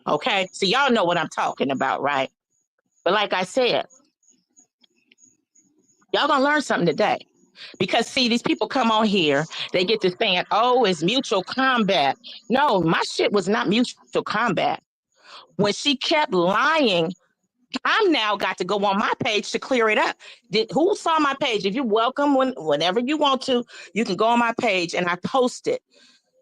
okay? So y'all know what I'm talking about, right? But like I said, y'all gonna learn something today. Because see, these people come on here, they get to saying, oh, it's mutual combat. No, my shit was not mutual combat. When she kept lying, I'm now got to go on my page to clear it up. Who saw my page? If you're welcome, whenever you want to, you can go on my page and I post it.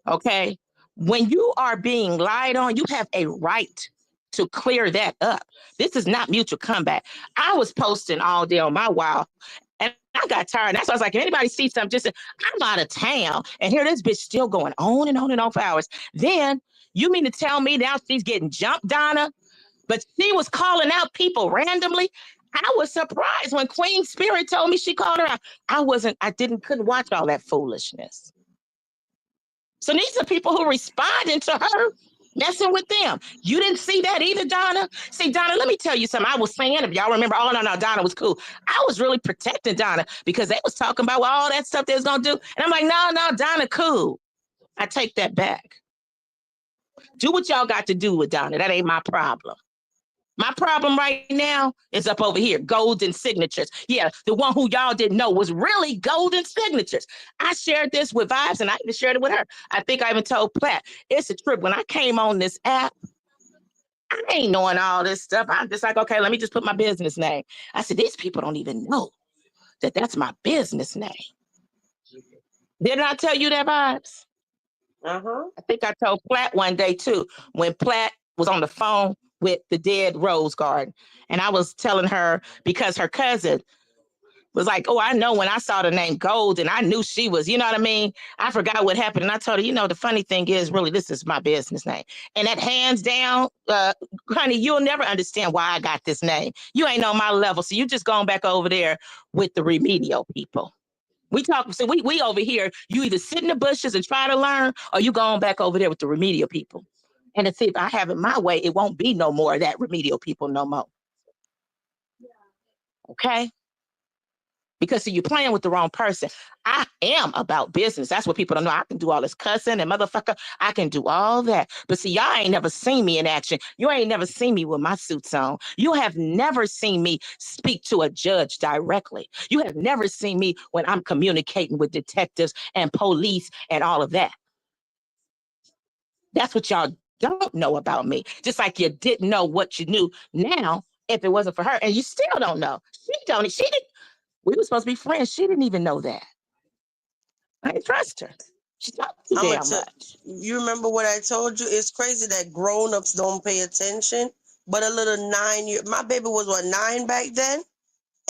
Okay. When you are being lied on, you have a right to clear that up. This is not mutual combat. I was posting all day on my wall and I got tired. That's why I was like, if anybody sees something, just say, I'm out of town. And here this bitch still going on and on and on for hours. Then you mean to tell me now she's getting jumped, Donna? But she was calling out people randomly. I was surprised when Queen Spirit told me she called her out. Couldn't watch all that foolishness. So these are people who responding to her, messing with them. You didn't see that either, Donna? See, Donna, let me tell you something. I was saying, if y'all remember, oh, no, Donna was cool. I was really protecting Donna because they was talking about all that stuff they was going to do. And I'm like, no, Donna, cool. I take that back. Do what y'all got to do with Donna. That ain't my problem. My problem right now is up over here, golden signatures. Yeah, the one who y'all didn't know was really golden signatures. I shared this with Vibes and I even shared it with her. I think I even told Platt, it's a trip. When I came on this app, I ain't knowing all this stuff. I'm just like, okay, let me just put my business name. I said, these people don't even know that that's my business name. Didn't I tell you that, Vibes? I think I told Platt one day too, when Platt was on the phone with the dead Rose Garden. And I was telling her because her cousin was like, oh, I know when I saw the name Gold and I knew she was, you know what I mean? I forgot what happened. And I told her, the funny thing is really, this is my business name. And that hands down, honey, you'll never understand why I got this name. You ain't on my level. So you just going back over there with the remedial people. We talk, so we over here, you either sit in the bushes and try to learn, or you going back over there with the remedial people. And to see if I have it my way, it won't be no more of that remedial people no more. Okay? Because see, you're playing with the wrong person. I am about business. That's what people don't know. I can do all this cussing and motherfucker. I can do all that. But see, y'all ain't never seen me in action. You ain't never seen me with my suits on. You have never seen me speak to a judge directly. You have never seen me when I'm communicating with detectives and police and all of that. That's what y'all don't know about me. Just like you didn't know what you knew now if it wasn't for her. And you still don't know. She didn't. We were supposed to be friends. She didn't even know that. I didn't trust her. She talked too damn much. You remember what I told you? It's crazy that grown-ups don't pay attention. But a little 9-year, my baby was 9 back then,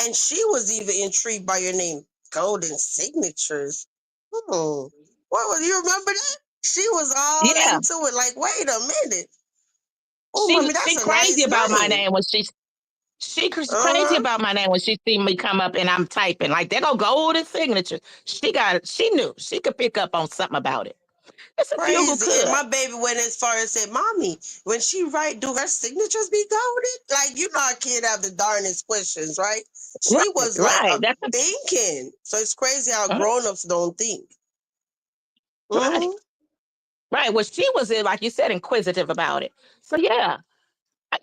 and she was even intrigued by your name, Golden Signatures. What was you remember that? She was all into it. Like, wait a minute. Oh, mommy, that's she a crazy nice about name. my name when she crazy about my name when she see me come up and I'm typing. Like, there go Golden Signature. She knew. She could pick up on something about it. It's a few who could. And my baby went as far as said, mommy, when she write, do her signatures be golden? Like, you know, our kid have the darnest questions, right? She was like, I'm thinking. So it's crazy how grown-ups don't think. Right. Well, she was, like you said, inquisitive about it. So yeah,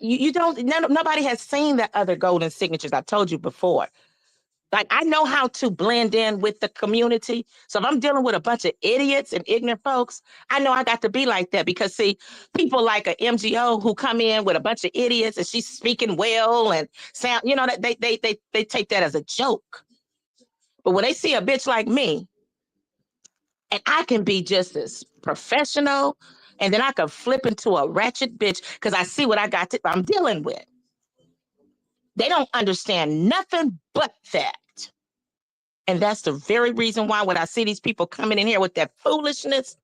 you don't. Nobody has seen the other golden signatures. I told you before. Like, I know how to blend in with the community. So if I'm dealing with a bunch of idiots and ignorant folks, I know I got to be like that because, see, people like a MGO who come in with a bunch of idiots and she's speaking well and sound, that they take that as a joke. But when they see a bitch like me, and I can be just as professional, and then I can flip into a ratchet bitch because I see what I'm dealing with. They don't understand nothing but that. And that's the very reason why when I see these people coming in here with that foolishness,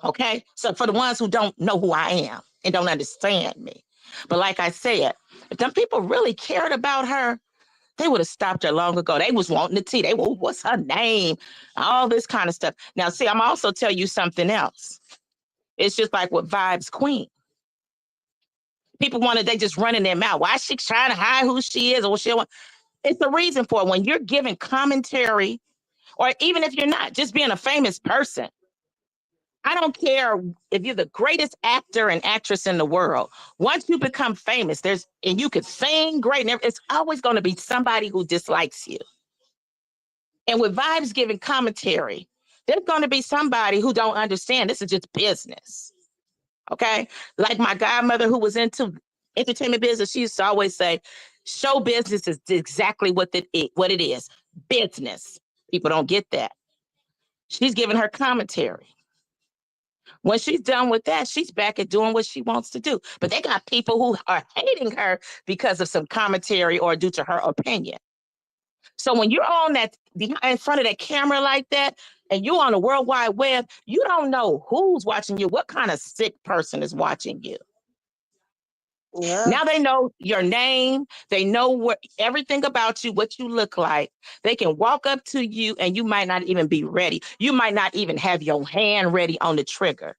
okay? So for the ones who don't know who I am and don't understand me. But like I said, if them people really cared about her, they would have stopped her long ago. They was wanting the tea. They, well, what's her name? All this kind of stuff. Now, see, I'm also tell you something else. It's just like with Vibes Queen. People wanted, they just running their mouth. Why is she trying to hide who she is or what she want? It's the reason for it. When you're giving commentary, or even if you're not, just being a famous person. I don't care if you're the greatest actor and actress in the world. Once you become famous, and you could sing great, and it's always going to be somebody who dislikes you. And with Vibes giving commentary, there's going to be somebody who don't understand this is just business. Okay? Like my godmother who was into entertainment business, she used to always say, show business is exactly what it is. Business. People don't get that. She's giving her commentary. When she's done with that, she's back at doing what she wants to do. But they got people who are hating her because of some commentary or due to her opinion. So when you're on that in front of that camera like that, and you're on the World Wide Web, you don't know who's watching you, what kind of sick person is watching you. Yeah. Now they know your name, they know everything about you, what you look like. They can walk up to you and you might not even be ready. You might not even have your hand ready on the trigger.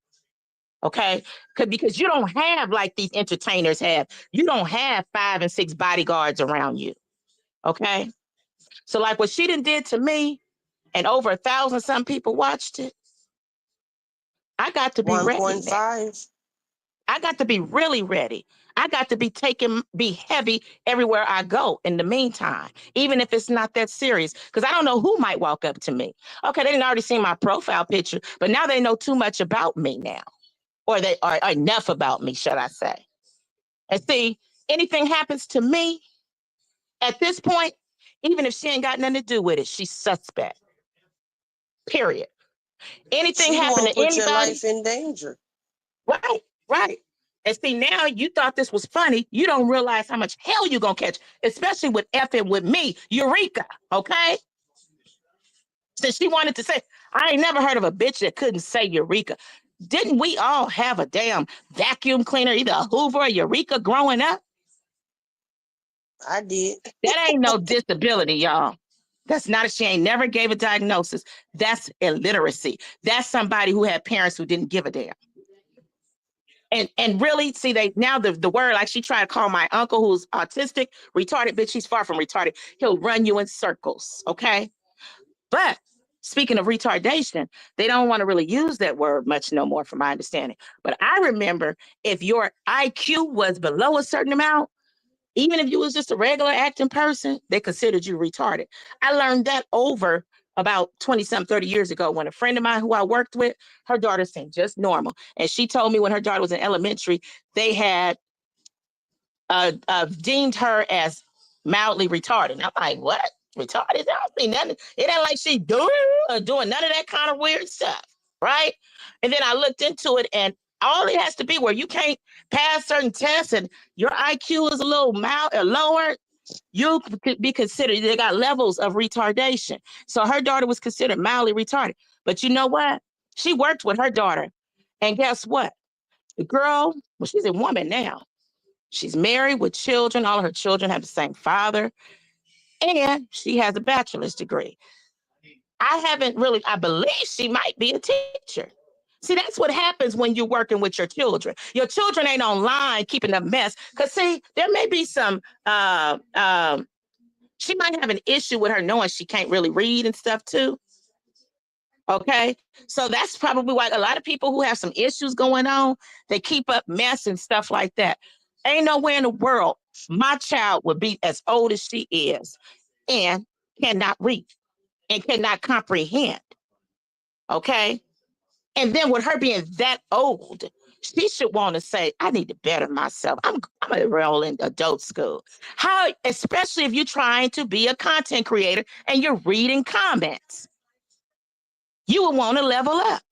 Okay? Because you don't have like these entertainers have. You don't have 5 and 6 bodyguards around you. Okay? So like what she did to me, and over 1,000 some people watched it, I got to be ready now. 1.5. I got to be really ready. I got to be heavy everywhere I go in the meantime, even if it's not that serious, because I don't know who might walk up to me. Okay, they didn't already see my profile picture, but now they know too much about me now, or they are enough about me, should I say. And see, anything happens to me at this point, even if she ain't got nothing to do with it, she's suspect. Period. Anything She the happen one to put your anybody, life in danger. right, right. And see, now you thought this was funny. You don't realize how much hell you're going to catch, especially with effing with me, Eureka, okay? Since she wanted to say, I ain't never heard of a bitch that couldn't say Eureka. Didn't we all have a damn vacuum cleaner, either a Hoover or Eureka growing up? I did. That ain't no disability, y'all. That's not she ain't never gave a diagnosis. That's illiteracy. That's somebody who had parents who didn't give a damn. And really, see, they now the word, like she tried to call my uncle who's autistic, retarded, bitch, he's far from retarded. He'll run you in circles, okay? But speaking of retardation, they don't want to really use that word much no more, from my understanding. But I remember if your IQ was below a certain amount, even if you was just a regular acting person, they considered you retarded. I learned that over about 20-some, 30 years ago when a friend of mine who I worked with, her daughter seemed just normal. And she told me when her daughter was in elementary, they had deemed her as mildly retarded. And I'm like, what? Retarded? I don't see nothing. It ain't like she doing none of that kind of weird stuff, right? And then I looked into it, and all it has to be where you can't pass certain tests and your IQ is a little mild or lower, you could be considered, they got levels of retardation. So her daughter was considered mildly retarded. But you know what? She worked with her daughter. And guess what? The girl, well, she's a woman now. She's married with children. All of her children have the same father. And she has a bachelor's degree. I believe she might be a teacher. See, that's what happens when you're working with your children. Your children ain't online keeping a mess. Because, see, there may be some, she might have an issue with her knowing she can't really read and stuff too. Okay. So that's probably why a lot of people who have some issues going on, they keep up mess and stuff like that. Ain't nowhere in the world my child would be as old as she is. and cannot read and cannot comprehend. Okay. And then with her being that old, she should want to say, I need to better myself. I'm enrolled in adult school. How, especially if you're trying to be a content creator and you're reading comments, you would want to level up.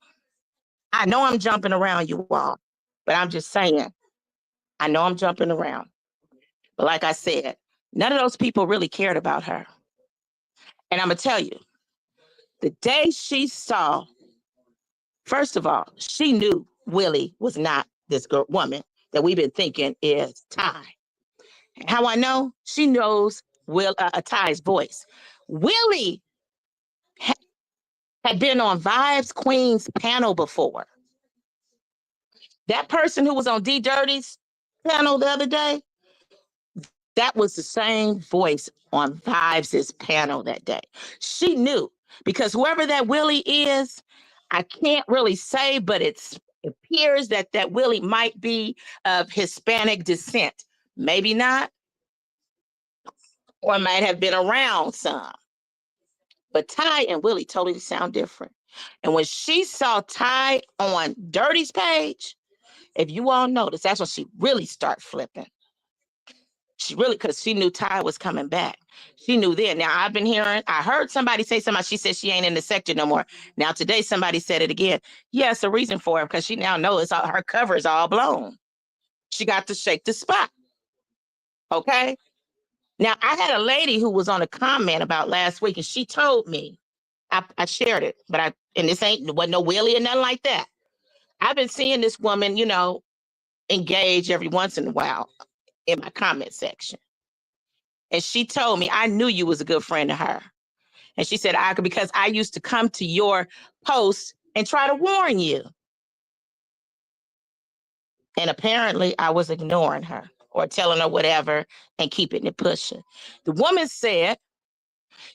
I know I'm jumping around you all, but I'm just saying, I know I'm jumping around. But like I said, none of those people really cared about her. And I'm going to tell you, the day she saw, first of all, she knew Willie was not this woman that we've been thinking is Ty. How I know? She knows Ty's voice. Willie had been on Vibes Queen's panel before. That person who was on D Dirty's panel the other day, that was the same voice on Vibes' panel that day. She knew, because whoever that Willie is, I can't really say, but it appears that that Willie might be of Hispanic descent. Maybe not, or might have been around some. But Ty and Willie totally sound different. And when she saw Ty on Dirty's page, if you all notice, that's when she really started flipping. She really, because she knew Ty was coming back. She knew then. Now, I heard somebody say something. She said she ain't in the sector no more. Now, today, somebody said it again. Yes, a reason for it, because she now knows her cover is all blown. She got to shake the spot. Okay? Now, I had a lady who was on a comment about last week, and she told me, I shared it, and this wasn't no Willie or nothing like that. I've been seeing this woman, engage every once in a while in my comment section. And she told me, I knew you was a good friend to her. And she said, because I used to come to your posts and try to warn you. And apparently I was ignoring her or telling her whatever and keeping it pushing. The woman said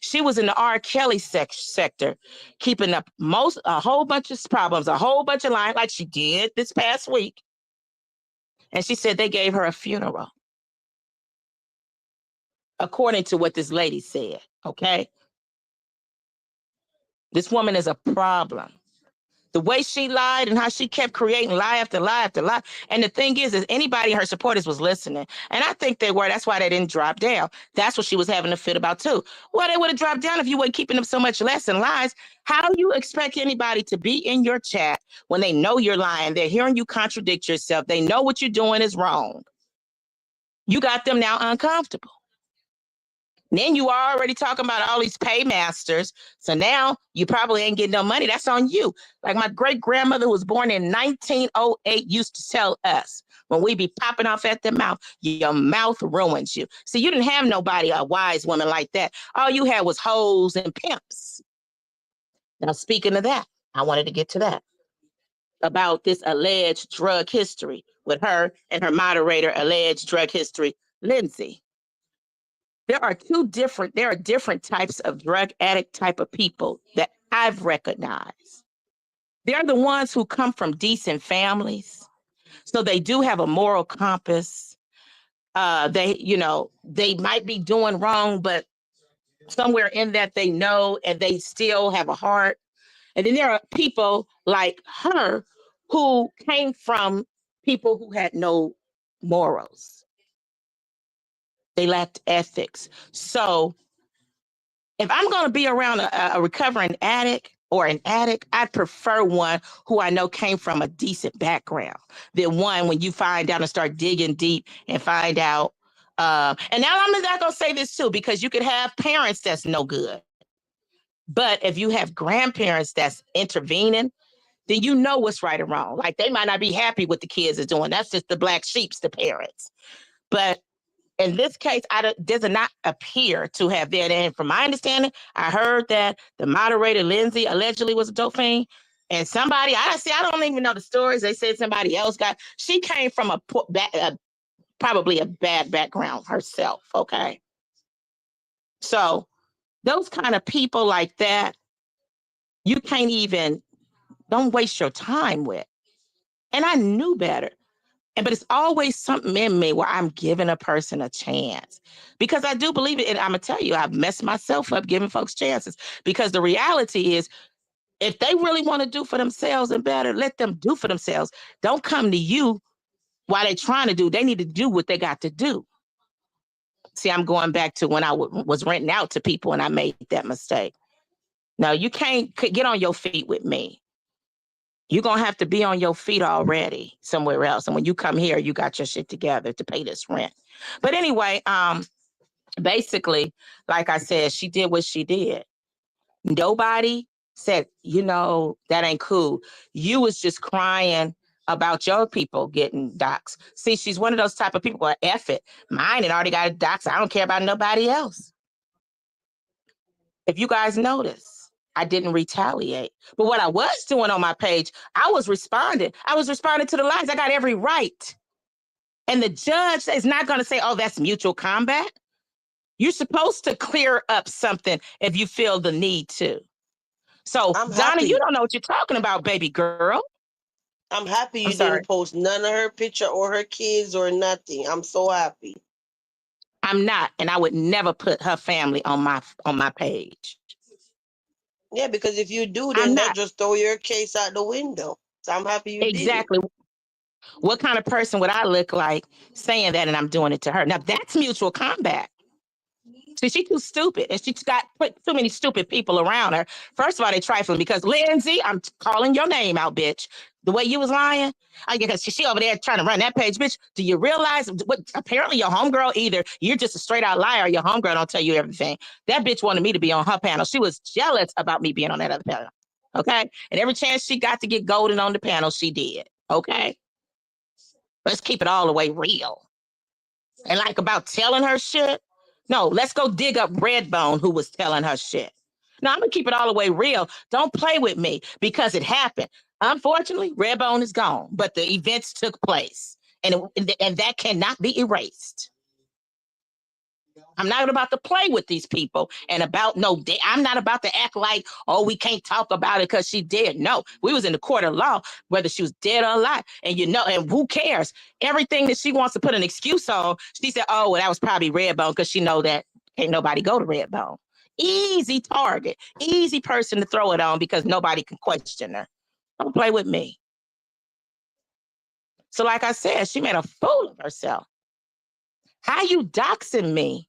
she was in the R. Kelly sector, keeping up a whole bunch of problems, a whole bunch of lying, like she did this past week. And she said they gave her a funeral, according to what this lady said, okay? This woman is a problem. The way she lied and how she kept creating lie after lie after lie. And the thing is anybody, her supporters was listening. And I think they were. That's why they didn't drop down. That's what she was having a fit about too. Well, they would have dropped down if you weren't keeping them so much less and lies. How do you expect anybody to be in your chat when they know you're lying? They're hearing you contradict yourself. They know what you're doing is wrong. You got them now uncomfortable. Then you are already talking about all these paymasters. So now you probably ain't getting no money. That's on you. Like my great grandmother, who was born in 1908, used to tell us when we be popping off at the mouth, your mouth ruins you. See, you didn't have nobody, a wise woman like that. All you had was hoes and pimps. Now, speaking of that, I wanted to get to that about this alleged drug history with her and her moderator, alleged drug history, Lindsay. There are different types of drug addict type of people that I've recognized. They're the ones who come from decent families. So they do have a moral compass. They might be doing wrong, but somewhere in that they know and they still have a heart. And then there are people like her who came from people who had no morals. They lacked ethics. So if I'm going to be around a recovering addict or an addict, I'd prefer one who I know came from a decent background than one when you find out and start digging deep and find out. And now I'm not going to say this too, because you could have parents that's no good. But if you have grandparents that's intervening, then you know what's right or wrong. Like they might not be happy with the kids are doing. That's just the black sheeps, the parents. But in this case, does not appear to have been. And from my understanding, I heard that the moderator, Lindsay, allegedly was a dope fiend. And somebody, I don't even know the stories. They said somebody else she came from probably a bad background herself, okay? So those kind of people like that, you don't waste your time with. And I knew better. But it's always something in me where I'm giving a person a chance because I do believe it. And I'm going to tell you, I've messed myself up giving folks chances because the reality is if they really want to do for themselves and better, let them do for themselves. Don't come to you while they're trying to do. They need to do what they got to do. See, I'm going back to when I was renting out to people and I made that mistake. No, you can't get on your feet with me. You're going to have to be on your feet already somewhere else. And when you come here, you got your shit together to pay this rent. But anyway, basically, like I said, she did what she did. Nobody said, that ain't cool. You was just crying about your people getting doxxed. See, she's one of those type of people who are F it. Mine had already got doxxed. I don't care about nobody else. If you guys notice, I didn't retaliate. But what I was doing on my page, I was responding. I was responding to the lines. I got every right. And the judge is not going to say, oh, that's mutual combat. You're supposed to clear up something if you feel the need to. So, I'm Donna, you happy. don't know what you're talking about, baby girl. I'm happy I'm you sorry. didn't post none of her picture or her kids or nothing. I'm so happy. I'm not, and I would never put her family on my page. Yeah, because if you do, I'm then they'll not. just throw your case out the window. So I'm happy you did it. Exactly. What kind of person would I look like saying that and I'm doing it to her? Now that's mutual combat. See, she's too stupid, and she's got put too many stupid people around her. First of all, they trifling because Lindsay, I'm calling your name out, bitch. The way you was lying, I guess she over there trying to run that page, bitch. Do you realize what? Apparently, your homegirl either you're just a straight out liar, or your homegirl don't tell you everything. That bitch wanted me to be on her panel. She was jealous about me being on that other panel. Okay, and every chance she got to get golden on the panel, she did. Okay, let's keep it all the way real. And like about telling her shit. No, let's go dig up Redbone who was telling her shit. No, I'm gonna keep it all the way real. Don't play with me because it happened. Unfortunately, Redbone is gone, but the events took place, and that cannot be erased. I'm not about to play with these people and about no. I'm not about to act like we can't talk about it because she dead. No, we was in the court of law whether she was dead or alive, and and who cares? Everything that she wants to put an excuse on, she said, "Oh, well, that was probably Redbone because she know that can't nobody go to Redbone." Easy target, easy person to throw it on because nobody can question her. Don't play with me. So, like I said, she made a fool of herself. How you doxing me?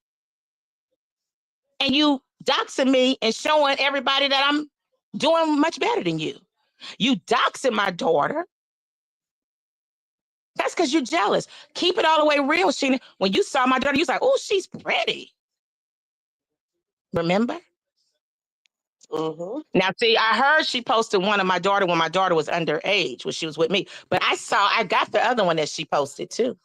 And you doxing me and showing everybody that I'm doing much better than you. You doxing my daughter. That's because you're jealous. Keep it all the way real, Sheena. When you saw my daughter, you was like, oh, she's pretty. Remember? Mm-hmm. Now, see, I heard she posted one of my daughter when my daughter was underage, when she was with me. But I got the other one that she posted too.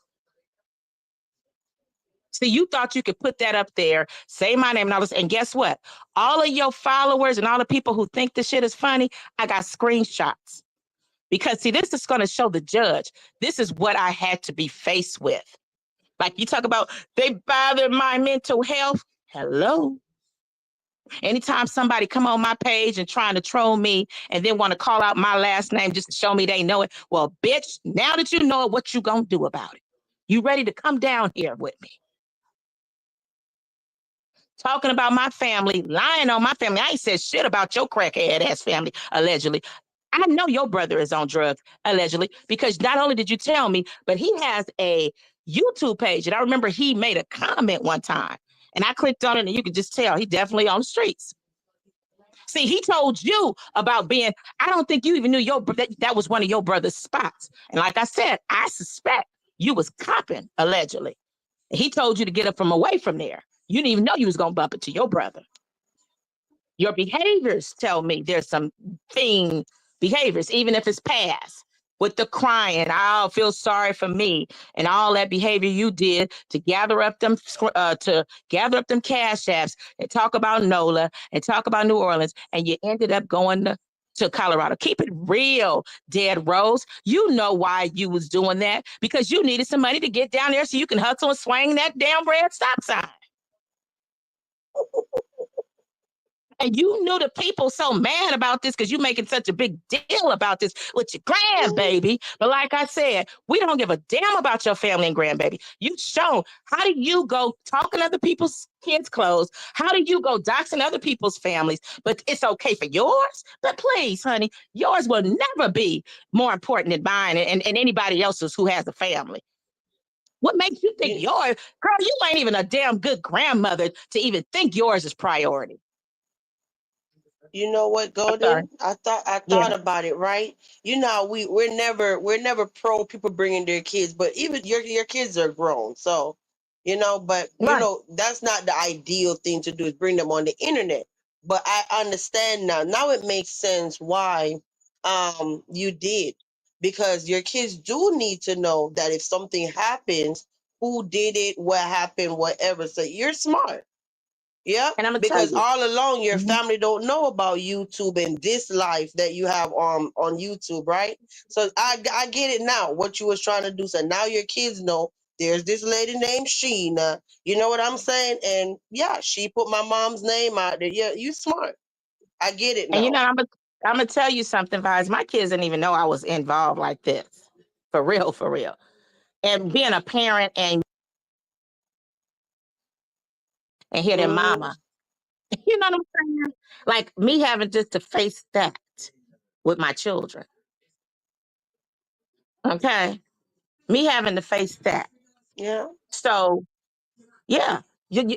See, you thought you could put that up there, say my name and all this. And guess what? All of your followers and all the people who think this shit is funny, I got screenshots. Because see, this is going to show the judge. This is what I had to be faced with. Like you talk about, they bother my mental health. Hello. Anytime somebody come on my page and trying to troll me and then want to call out my last name just to show me they know it. Well, bitch, now that you know it, what you gonna do about it? You ready to come down here with me? Talking about my family, lying on my family. I ain't said shit about your crackhead ass family, allegedly. I know your brother is on drugs, allegedly, because not only did you tell me, but he has a YouTube page. And I remember he made a comment one time. And I clicked on it, and you could just tell he definitely on the streets. See, he told you about being, I don't think you even knew that was one of your brother's spots. And like I said, I suspect you was copping, allegedly. He told you to get up from away from there. You didn't even know you was going to bump into your brother. Your behaviors tell me there's some fiend behaviors, even if it's past. With the crying, I'll feel sorry for me, and all that behavior you did to gather up them cash apps and talk about NOLA and talk about New Orleans, and you ended up going to Colorado. Keep it real, Dead Rose. You know why you was doing that, because you needed some money to get down there so you can hustle and swing that damn red stop sign. And you knew the people so mad about this because you making such a big deal about this with your grandbaby. But like I said, we don't give a damn about your family and grandbaby. You shown how do you go talking other people's kids' clothes? How do you go doxing other people's families? But it's okay for yours. But please, honey, yours will never be more important than mine and anybody else's who has a family. What makes you think You, yours, girl, you ain't even a damn good grandmother to even think yours is priority. you know what, I'm sorry. Golden? I thought Yeah. about it, right? You know, we're never pro people bringing their kids, but even your kids are grown, so but Right. that's not the ideal thing to do is bring them on the internet. But I understand now. Now it makes sense why you did, because your kids do need to know that if something happens, who did it, what happened, whatever. So you're smart. Yeah, And I'm gonna tell because you. all along your Mhm. family don't know about YouTube and this life that you have on YouTube, right? So I get it now. What you was trying to do. So now your kids know there's this lady named Sheena. You know what I'm saying? And yeah, she put my mom's name out there. Yeah, you smart. I get it And now. I'm gonna tell you something, Vibes. My kids didn't even know I was involved like this. For real, for real. And being a parent and hear their Hmm. mama, you know what I'm saying? Like me having just to face that with my children. Okay. Me having to face that. Yeah. So yeah,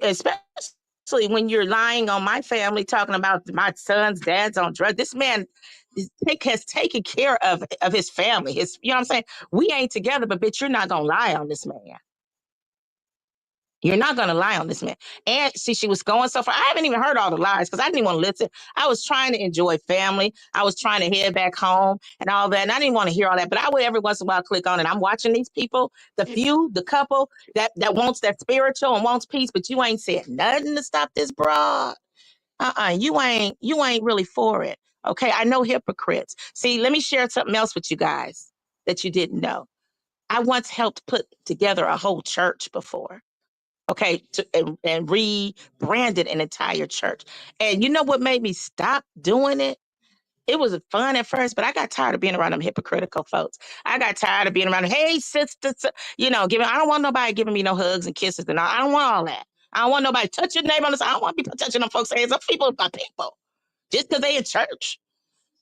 especially when you're lying on my family, talking about my son's dad's on drugs. This man has taken care of his family. His, you know what I'm saying? We ain't together, but bitch, you're not gonna lie on this man. You're not gonna lie on this man. And see, she was going so far. I haven't even heard all the lies because I didn't want to listen. I was trying to enjoy family. I was trying to head back home and all that. And I didn't want to hear all that. But I would every once in a while click on it. I'm watching these people, the couple that wants that spiritual and wants peace, but you ain't said nothing to stop this broad. You ain't really for it. Okay. I know hypocrites. See, let me share something else with you guys that you didn't know. I once helped put together a whole church before. Okay, and rebranded an entire church. And you know what made me stop doing it? It was fun at first, but I got tired of being around them hypocritical folks. I got tired of being around, hey, sister, giving, I don't want nobody giving me no hugs and kisses and all. I don't want all that. I don't want nobody touching your name on this. I don't want people touching them folks' hands. Some people are my people just because they in church.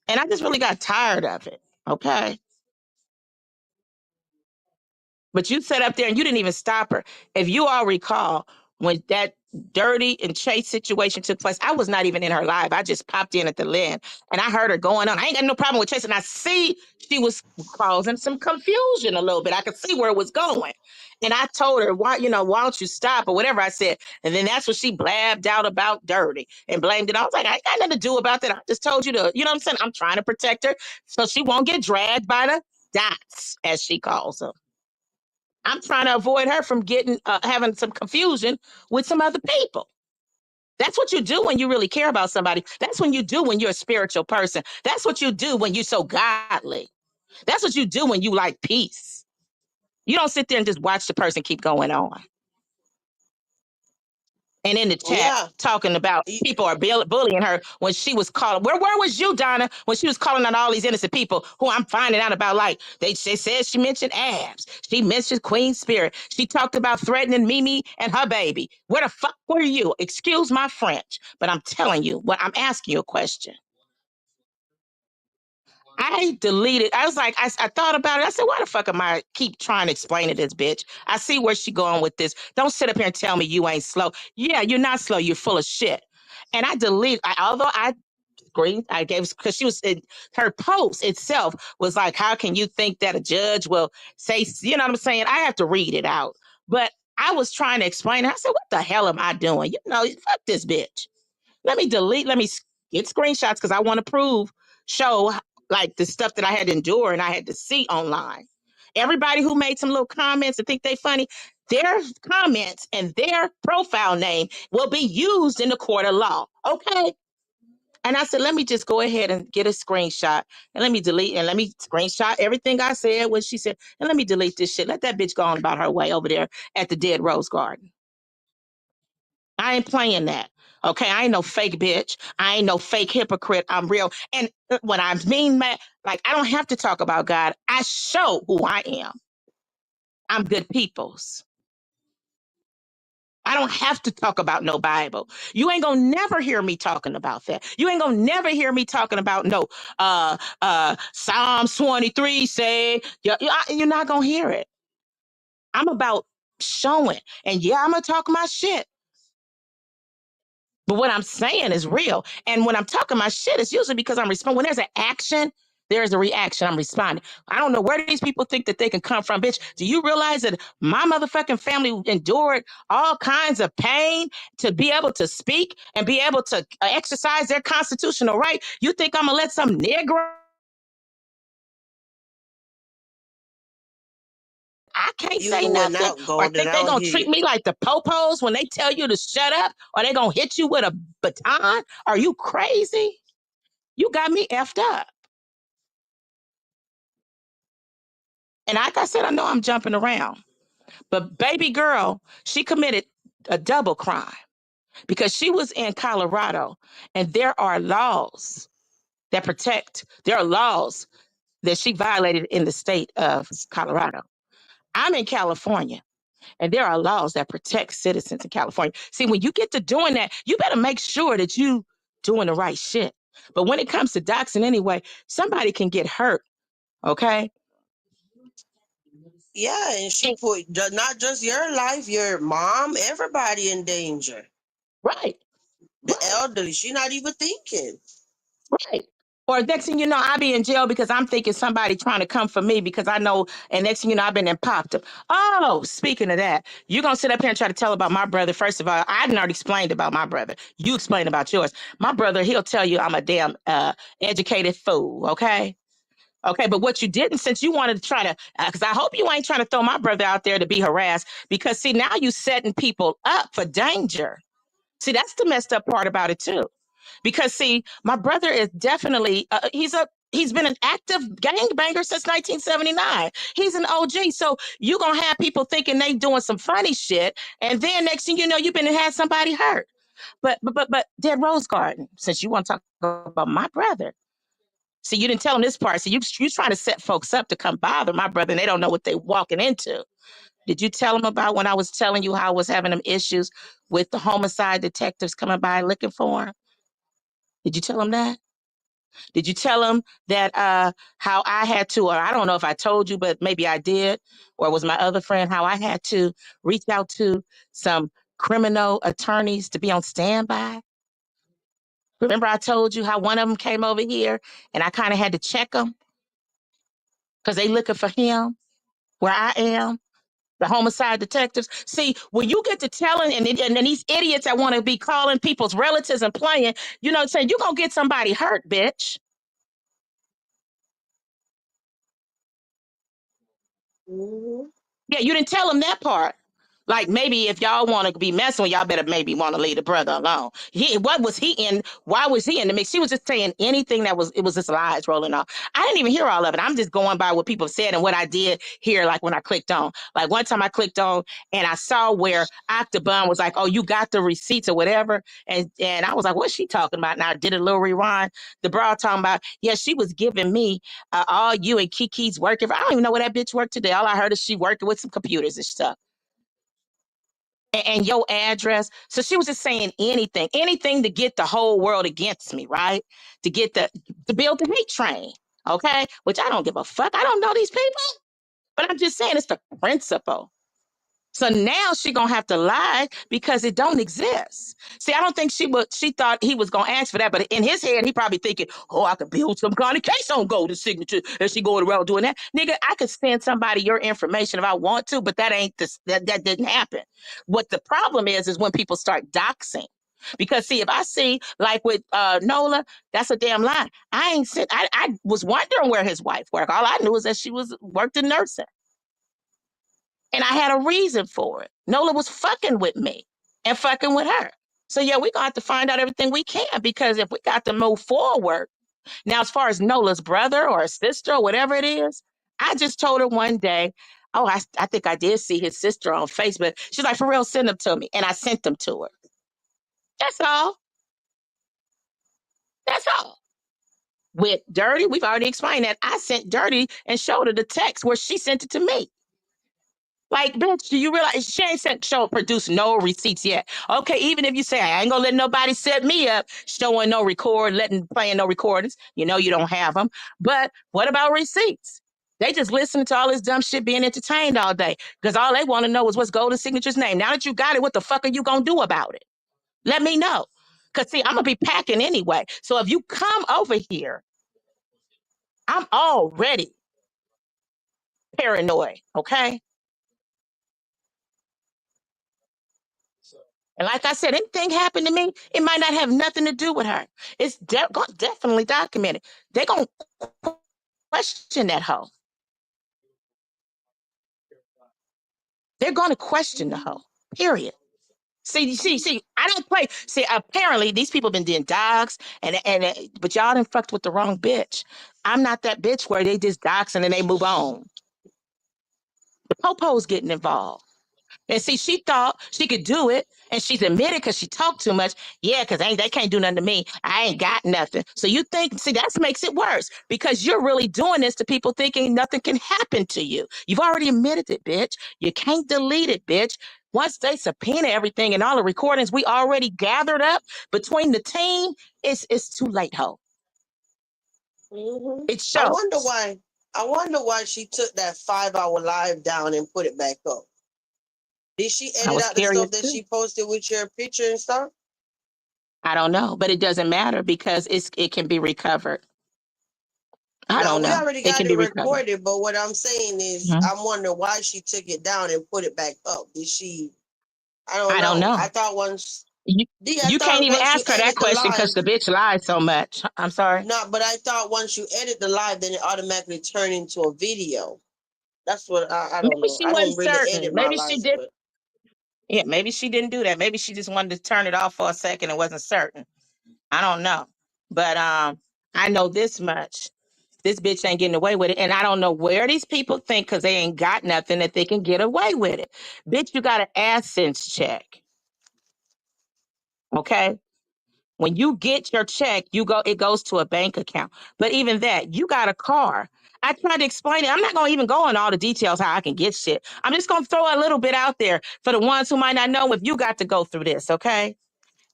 And I just really got tired of it. Okay. But you sat up there and you didn't even stop her. If you all recall, when that Dirty and Chase situation took place, I was not even in her live. I just popped in at the end and I heard her going on. I ain't got no problem with Chase. And I see she was causing some confusion a little bit. I could see where it was going. And I told her, why don't you stop or whatever I said. And then that's when she blabbed out about Dirty and blamed it. I was like, I ain't got nothing to do about that. I just told you to, you know what I'm saying? I'm trying to protect her so she won't get dragged by the dots, as she calls them. I'm trying to avoid her from getting having some confusion with some other people. That's what you do when you really care about somebody. That's when you do when you're a spiritual person. That's what you do when you're so godly. That's what you do when you like peace. You don't sit there and just watch the person keep going on. And in the chat Yeah. talking about Y- people are bullying her when she was calling. Where was you, Donna, when she was calling out all these innocent people who I'm finding out about? Like they said she mentioned abs. She mentioned Queen Spirit. She talked about threatening Mimi and her baby. Where the fuck were you? Excuse my French, but I'm telling you what I'm asking you a question. I deleted. I was like, I thought about it. I said, why the fuck am I keep trying to explain to this bitch? I see where she going with this. Don't sit up here and tell me you ain't slow. Yeah, you're not slow. You're full of shit. And I deleted. Although I screen, I gave because she was her post itself was like, how can you think that a judge will say? You know what I'm saying? I have to read it out. But I was trying to explain. I said, what the hell am I doing? Fuck this bitch. Let me get screenshots because I want to show like the stuff that I had to endure and I had to see online. Everybody who made some little comments and think they funny, their comments and their profile name will be used in the court of law. Okay. And I said, let me just go ahead and get a screenshot and let me delete and let me screenshot everything I said, what she said, and let me delete this shit. Let that bitch go on about her way over there at the Dead Rose Garden. I ain't playing that. Okay, I ain't no fake bitch. I ain't no fake hypocrite. I'm real. And when I mean that, like, I don't have to talk about God. I show who I am. I'm good peoples. I don't have to talk about no Bible. You ain't gonna never hear me talking about that. You ain't gonna never hear me talking about no Psalms 23 say you're not gonna hear it. I'm about showing. And yeah, I'm gonna talk my shit. But what I'm saying is real. And when I'm talking my shit, it's usually because I'm responding. When there's an action, there's a reaction. I'm responding. I don't know where these people think that they can come from, bitch. Do you realize that my motherfucking family endured all kinds of pain to be able to speak and be able to exercise their constitutional right? You think I'm gonna let some Negro? I can't You say going nothing, out, or golden. think I they don't gonna hear treat you. me like the popos when they tell you to shut up, or they gonna hit you with a baton? Are you crazy? You got me effed up. And like I said, I know I'm jumping around, but baby girl, she committed a double crime because she was in Colorado, and there are laws that protect, there are laws that she violated in the state of Colorado. I'm in California, and there are laws that protect citizens in California. See, when you get to doing that, you better make sure that you doing the right shit. But when it comes to doxing anyway, somebody can get hurt, okay? Yeah, and she And- put not just your life, your mom, everybody in danger. right, The right. elderly, she not even thinking. Right. Or next thing you know, I be in jail because I'm thinking somebody trying to come for me because I know, and next thing you know, I've been in popped up. Oh, speaking of that, you're gonna sit up here and try to tell about my brother. First of all, I didn't already explained about my brother. You explained about yours. My brother, he'll tell you I'm a damn educated fool, okay? Okay, but what you didn't, since you wanted to try to, because I hope you ain't trying to throw my brother out there to be harassed, because see, now you setting people up for danger. See, that's the messed up part about it too. Because see, my brother is definitely he's been an active gangbanger since 1979. He's an OG. So you're gonna have people thinking they doing some funny shit, and then next thing you know, you've been and had somebody hurt. But Dead Rose Garden, since you want to talk about my brother. See, you didn't tell him this part. So you trying to set folks up to come bother my brother, and they don't know what they walking into. Did you tell him about when I was telling you how I was having them issues with the homicide detectives coming by looking for him? Did you tell him that? Did you tell him that how I had to, or I don't know if I told you, but maybe I did, or it was my other friend, how I had to reach out to some criminal attorneys to be on standby? Remember I told you how one of them came over here and I kind of had to check them because they looking for him where I am? The homicide detectives. See, when you get to telling, and then these idiots that want to be calling people's relatives and playing, you know what I'm saying? You're going to get somebody hurt, bitch. Hmm. Yeah, you didn't tell him that part. Like maybe if y'all want to be messing with, y'all better maybe want to leave the brother alone. What was he in? Why was he in the mix? She was just saying anything that was, it was just lies rolling off. I didn't even hear all of it. I'm just going by what people said and what I did hear, like when I clicked on. Like one time I clicked on and I saw where Octobun was like, oh, you got the receipts or whatever. And I was like, what's she talking about? And I did a little rewind. The broad talking about, yeah, she was giving me all you and Kiki's working. I don't even know where that bitch worked today. All I heard is she working with some computers and stuff. And your address. So she was just saying anything, anything to get the whole world against me, right? To get to build the hate train. Okay. Which I don't give a fuck. I don't know these people, but I'm just saying it's the principle. So now she gonna have to lie because it don't exist. See, I don't think she thought he was gonna ask for that, but in his head, he probably thinking, oh, I could build some kind of case on golden signature. And she going around doing that. Nigga, I could send somebody your information if I want to, but that ain't this that didn't happen. What the problem is when people start doxing. Because see, if I see like with Nola, that's a damn lie. I ain't sent I was wondering where his wife worked. All I knew is that she was worked in nursing. And I had a reason for it. Nola was fucking with me and fucking with her. So yeah, we gonna have to find out everything we can because if we got to move forward. Now, as far as Nola's brother or sister or whatever it is, I just told her one day, oh, I think I did see his sister on Facebook. She's like, for real, send them to me. And I sent them to her. That's all. That's all. With Dirty, we've already explained that. I sent Dirty and showed her the text where she sent it to me. Like, bitch, do you realize she ain't sent show produce no receipts yet? Okay, even if you say I ain't gonna let nobody set me up, showing no record, playing no recordings, you know you don't have them. But what about receipts? They just listening to all this dumb shit being entertained all day because all they want to know is what's Golden Signature's name. Now that you got it, what the fuck are you gonna do about it? Let me know. Cause see, I'm gonna be packing anyway. So if you come over here, I'm already paranoid. Okay. And like I said, anything happened to me, it might not have nothing to do with her. It's definitely documented. They're going to question that hoe. They're going to question the hoe, period. See, I don't play. See, apparently these people been doing dogs, but y'all done fucked with the wrong bitch. I'm not that bitch where they just dox and then they move on. The popo's getting involved. And see, she thought she could do it, and she's admitted because she talked too much. Yeah, because they can't do nothing to me. I ain't got nothing. So you think, see, that makes it worse because you're really doing this to people thinking nothing can happen to you. You've already admitted it, bitch. You can't delete it, bitch. Once they subpoena everything and all the recordings we already gathered up between the team, it's too late, ho. Hmm. It I shows. wonder why. I wonder why she took that 5 hour live down and put it back up. Did she I edit was out the stuff curious that too. she posted with your picture and stuff? I don't know, but it doesn't matter because it can be recovered. I No, don't we know. already It got can it be recovered. recorded, but what I'm saying is, Mhm. I'm wondering why she took it down and put it back up. Did she? I don't I don't know. know. I thought once, You, D, I you can't thought even once you ask her that edit the question because live, the bitch lies so much. I'm sorry. no, but I thought once you edit the live, then it automatically turned into a video. That's what I don't Maybe know. she I don't wasn't really edit certain. my Maybe she lives, did. but Yeah, maybe she didn't do that. Maybe she just wanted to turn it off for a second and wasn't certain. I don't know. But I know this much. This bitch ain't getting away with it. And I don't know where these people think because they ain't got nothing that they can get away with it. Bitch, you got an AdSense check. Okay. When you get your check, it goes to a bank account. But even that, you got a car. I tried to explain it. I'm not gonna even go into all the details how I can get shit. I'm just gonna throw a little bit out there for the ones who might not know if you got to go through this, okay?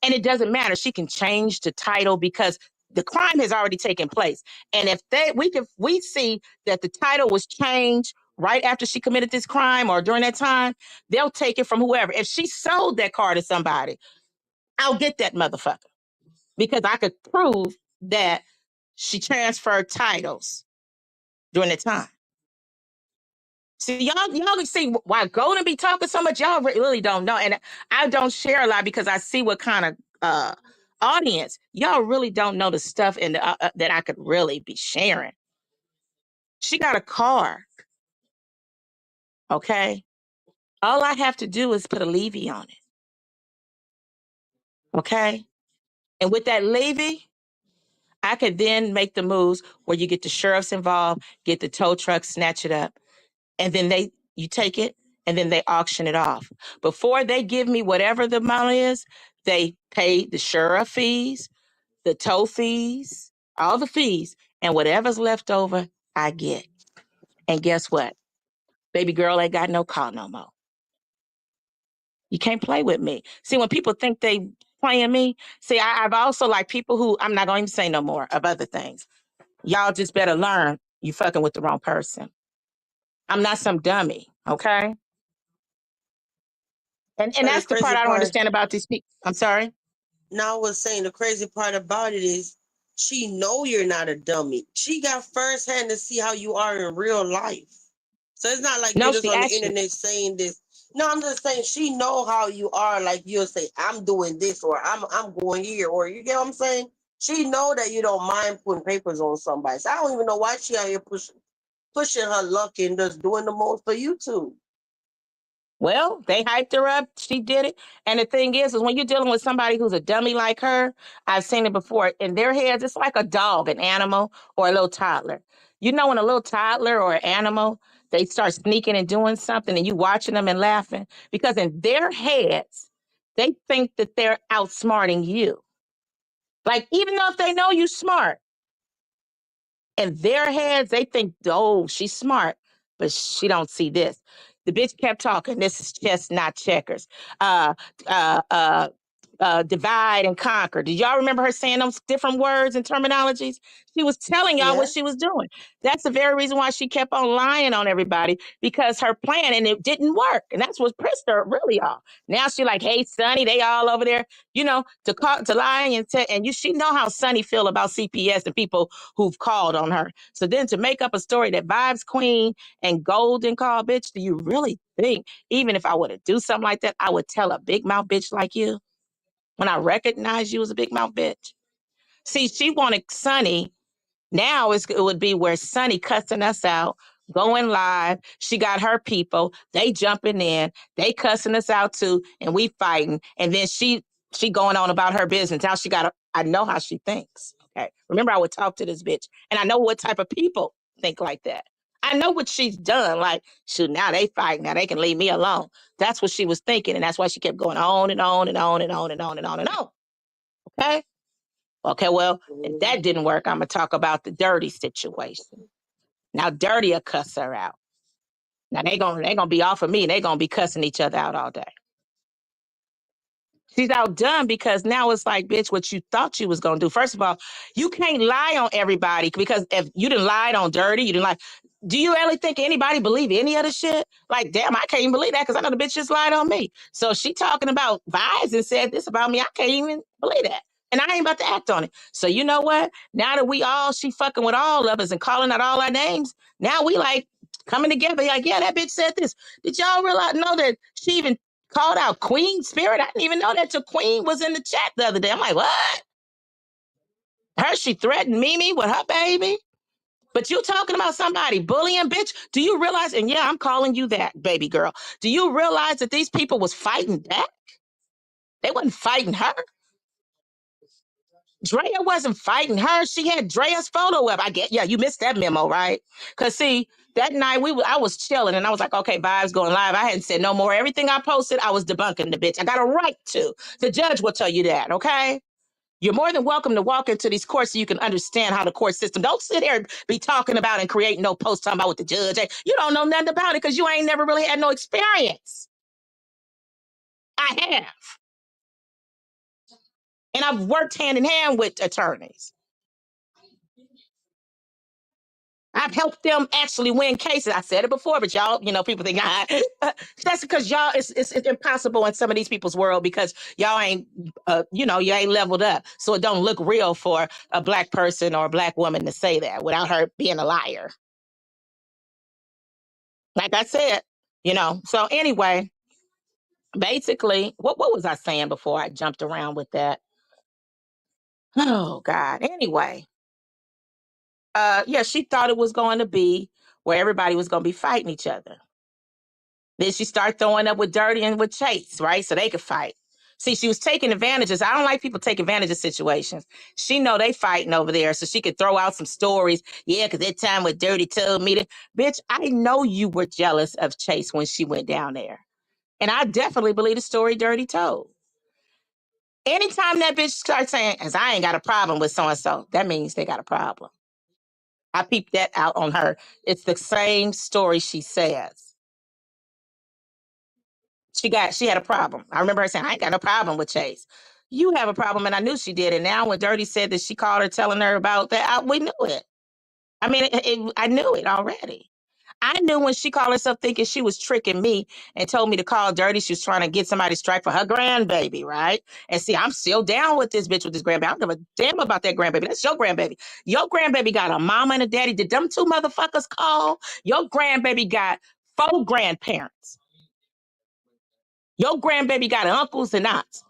And it doesn't matter. She can change the title because the crime has already taken place. And if we see that the title was changed right after she committed this crime or during that time, they'll take it from whoever. If she sold that car to somebody, I'll get that motherfucker because I could prove that she transferred titles during the time. See, y'all can see why Golden be talking so much. Y'all really don't know, and I don't share a lot because I see what kind of audience y'all really don't know the stuff that I could really be sharing. She got a car, okay. All I have to do is put a levy on it, okay. And with that levy, I could then make the moves where you get the sheriffs involved, get the tow truck, snatch it up, and then you take it and then they auction it off. Before they give me whatever the amount is, they pay the sheriff fees, the tow fees, all the fees, and whatever's left over, I get. And guess what? Baby girl ain't got no call no more. You can't play with me. See, when people think they playing me, see, I've also like people who I'm not going to say no more of other things. Y'all just better learn you fucking with the wrong person. I'm not some dummy, okay? And but the that's the part crazy I don't part, understand about these people. I'm sorry. now I was saying the crazy part about it is she know you're not a dummy. She got firsthand to see how you are in real life. So it's not like you're No, just she on the actually. internet saying this. No, I'm just saying she know how you are. Like you'll say, I'm doing this or I'm going here or you get what I'm saying. She know that you don't mind putting papers on somebody. So I don't even know why she out here pushing her luck and just doing the most for you two. Well, they hyped her up. She did it. And the thing is when you're dealing with somebody who's a dummy like her, I've seen it before. In their heads, it's like a dog, an animal, or a little toddler. You know, when a little toddler or an animal, they start sneaking and doing something, and you watching them and laughing because in their heads, They think that they're outsmarting you. Like, even though if they know you smart, in their heads, they think, oh, she's smart, but she don't see this. The bitch kept talking. This is just not checkers. Uh, uh, uh, divide and conquer. Did y'all remember her saying those different words and terminologies? She was telling y'all what Yeah. she was doing. That's the very reason why she kept on lying on everybody, because her plan, and it didn't work. And that's what pissed her really off. Now she like, hey, Sonny, they all over there, to lie and she know how Sonny feel about CPS and people who've called on her. So then to make up a story that Vibes Queen and Golden call, bitch, do you really think even if I were to do something like that, I would tell a big mouth bitch like you when I recognized you as a big mouth bitch? See, she wanted Sonny. Now it would be where Sonny cussing us out, going live. She got her people. They jumping in. They cussing us out too, and we fighting. And then she going on about her business. Now she got. I know how she thinks. Okay, remember I would talk to this bitch, and I know what type of people think like that. I know what she's done. Like, shoot, now they fighting. Now they can leave me alone. That's what she was thinking, and that's why she kept going on and on and on and on and on and on and on. Okay. Okay, well, if that Mhm. didn't work, I'm gonna talk about the dirty situation. Now, dirty will cuss her out. Now they gonna be off of me and they gonna be cussing each other out all day. She's outdone because now it's like, bitch, what you thought you was gonna do. First of all, you can't lie on everybody, because if you didn't lie on dirty, you didn't lie. Do you really think anybody believe any of the shit? Like, damn, I can't even believe that because I know the bitch just lied on me. So she talking about vibes and said this about me. I can't even believe that. And I ain't about to act on it. So you know what? Now that she fucking with all of us and calling out all our names, now we like coming together. Like, yeah, that bitch said this. Did y'all know that she even called out Queen Spirit? I didn't even know that till Queen was in the chat the other day. I'm like, what? She threatened Mimi with her baby? But you talking about somebody bullying, bitch? Do you realize? And yeah, I'm calling you that, baby girl. Do you realize that these people was fighting back? They wasn't fighting her. Drea wasn't fighting her. She had Drea's photo up. I get, yeah, you missed that memo, right? Because see, that night I was chilling and I was like, okay, vibes going live. I hadn't said no more. Everything I posted, I was debunking the bitch. I got a right to. The judge will tell you that, okay? You're more than welcome to walk into these courts so you can understand how the court system. Don't sit here and be talking about and creating no post talking about what the judge. You don't know nothing about it because you ain't never really had no experience. I have. And I've worked hand in hand with attorneys. I've helped them actually win cases. I said it before, but y'all, people think that's because y'all, it's impossible in some of these people's world because y'all ain't, you ain't leveled up. So it don't look real for a Black person or a Black woman to say that without her being a liar. Like I said, So anyway, basically, what was I saying before I jumped around with that? Oh God. Anyway, yeah, she thought it was going to be where everybody was going to be fighting each other. Then she started throwing up with Dirty and with Chase, right? So they could fight. See, she was taking advantages. I don't like people taking advantage of situations. She know they fighting over there, so she could throw out some stories. Yeah, because that time with Dirty told me that, bitch, I know you were jealous of Chase when she went down there. And I definitely believe the story Dirty told. Anytime that bitch starts saying, as I ain't got a problem with so-and-so, that means they got a problem. I peeped that out on her. It's the same story she says. She had a problem. I remember her saying, I ain't got no problem with Chase. You have a problem, and I knew she did. And now when Dirty said that she called her telling her about that, we knew it. I mean, I knew it already. I knew when she called herself thinking she was tricking me and told me to call Dirty, she was trying to get somebody to strike for her grandbaby, right? And see, I'm still down with this bitch with this grandbaby. I don't give a damn about that grandbaby. That's your grandbaby. Your grandbaby got a mama and a daddy. Did them two motherfuckers call? Your grandbaby got 4 grandparents. Your grandbaby got uncles and aunts.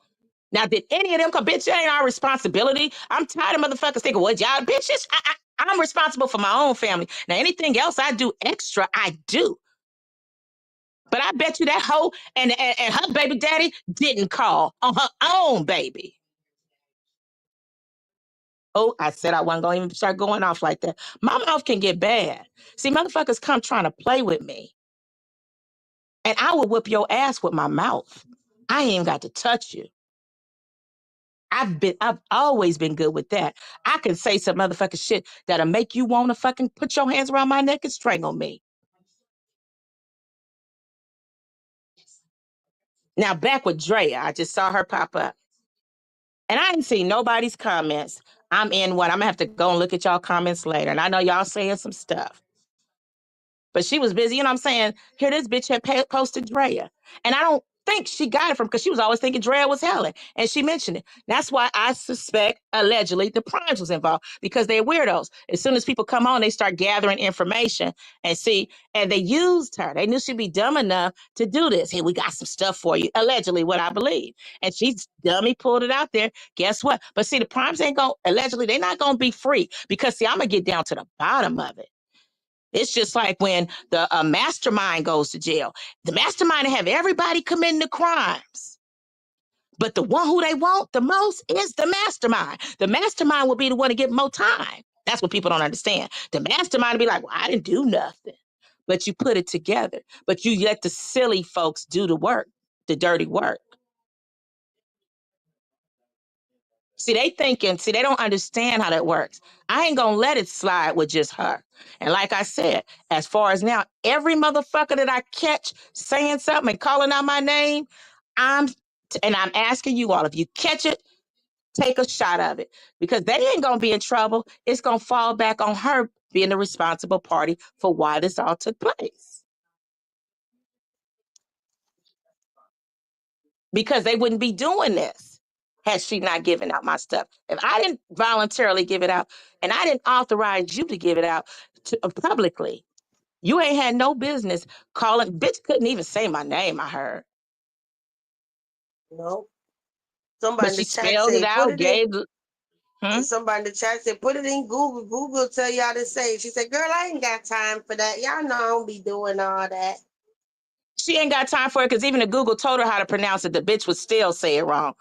Now, did any of them come? Bitch, it ain't our responsibility. I'm tired of motherfuckers thinking, well, y'all, bitches, I'm responsible for my own family. Now, anything else I do extra, I do. But I bet you that hoe and her baby daddy didn't call on her own baby. Oh, I said I wasn't going to even start going off like that. My mouth can get bad. See, motherfuckers come trying to play with me, and I will whip your ass with my mouth. I ain't even got to touch you. I've always been good with that. I can say some motherfucking shit that'll make you want to fucking put your hands around my neck and strangle me. Now back with Drea, I just saw her pop up. And I didn't see nobody's comments. I'm in one. I'm gonna have to go and look at y'all comments later. And I know y'all saying some stuff. But she was busy, you know what I'm saying? Here, this bitch had posted Drea. And I don't think she got it from because she was always thinking Drea was Helen. And she mentioned it. That's why I suspect, allegedly, the Primes was involved because they're weirdos. As soon as people come on, they start gathering information and see, and they used her. They knew she'd be dumb enough to do this. Hey, we got some stuff for you, allegedly, what I believe. And she's dummy pulled it out there. Guess what? But see, the Primes ain't going, allegedly, they're not going to be free because, see, I'm going to get down to the bottom of it. It's just like when the mastermind goes to jail. The mastermind have everybody committing the crimes. But the one who they want the most is the mastermind. The mastermind will be the one to get more time. That's what people don't understand. The mastermind will be like, well, I didn't do nothing. But you put it together. But you let the silly folks do the work, the dirty work. See, they don't understand how that works. I ain't gonna let it slide with just her. And like I said, as far as now, every motherfucker that I catch saying something and calling out my name, I'm and I'm asking you all, if you catch it, take a shot of it. Because they ain't gonna be in trouble. It's gonna fall back on her being the responsible party for why this all took place. Because they wouldn't be doing this had she not given out my stuff. If I didn't voluntarily give it out and I didn't authorize you to give it out publicly, you ain't had no business calling. Bitch couldn't even say my name, I heard. No. Somebody But in she the chat spelled it say, put out, it in. gave, Somebody in the chat said, put it in Google. Google tell y'all to say it. She said, girl, I ain't got time for that. Y'all know I don't be doing all that. she ain't got time for it because even if Google told her how to pronounce it, the bitch would still say it wrong.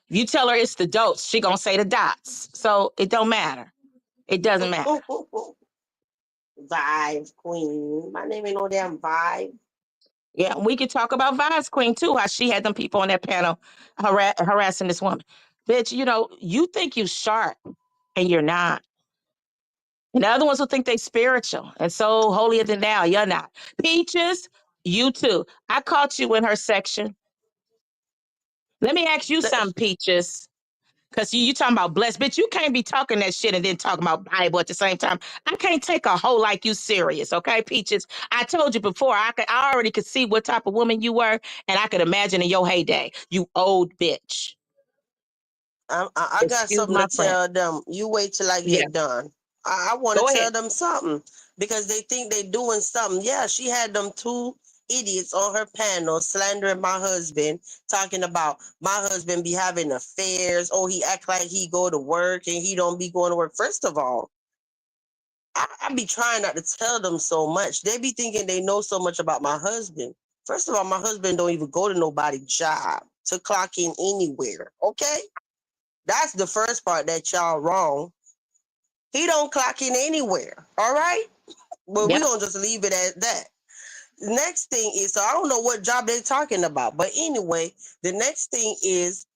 If you tell her it's the dots, she gonna say the dots. So it don't matter. It doesn't matter. Vibe queen. My name ain't no damn vibe. Yeah, we could talk about Vibes Queen too, how she had them people on that panel harassing this woman. Bitch, you think you sharp and you're not. And the other ones will think they spiritual and so holier than thou. You're not. Peaches, you too. I caught you in her section. Let me ask you something, Peaches. Because you talking about blessed. Bitch, you can't be talking that shit and then talking about Bible at the same time. I can't take a hoe like you serious, okay, Peaches? I told you before, I already could see what type of woman you were, and I could imagine in your heyday. You old bitch. I got Excuse something to my French. tell them. You wait till I Yeah, get done. I want go to ahead. tell them something because they think they doing something. Yeah, she had them two idiots on her panel slandering my husband, talking about my husband be having affairs. Oh, he act like he go to work and he don't be going to work. First of all, I be trying not to tell them so much. They be thinking they know so much about my husband. First of all, my husband don't even go to nobody's job to clock in anywhere. Okay? That's the first part that y'all wrong. He don't clock in anywhere. All right? But we Yep. gonna just leave it at that. Next thing is, so I don't know what job they're talking about, but anyway, the next thing is,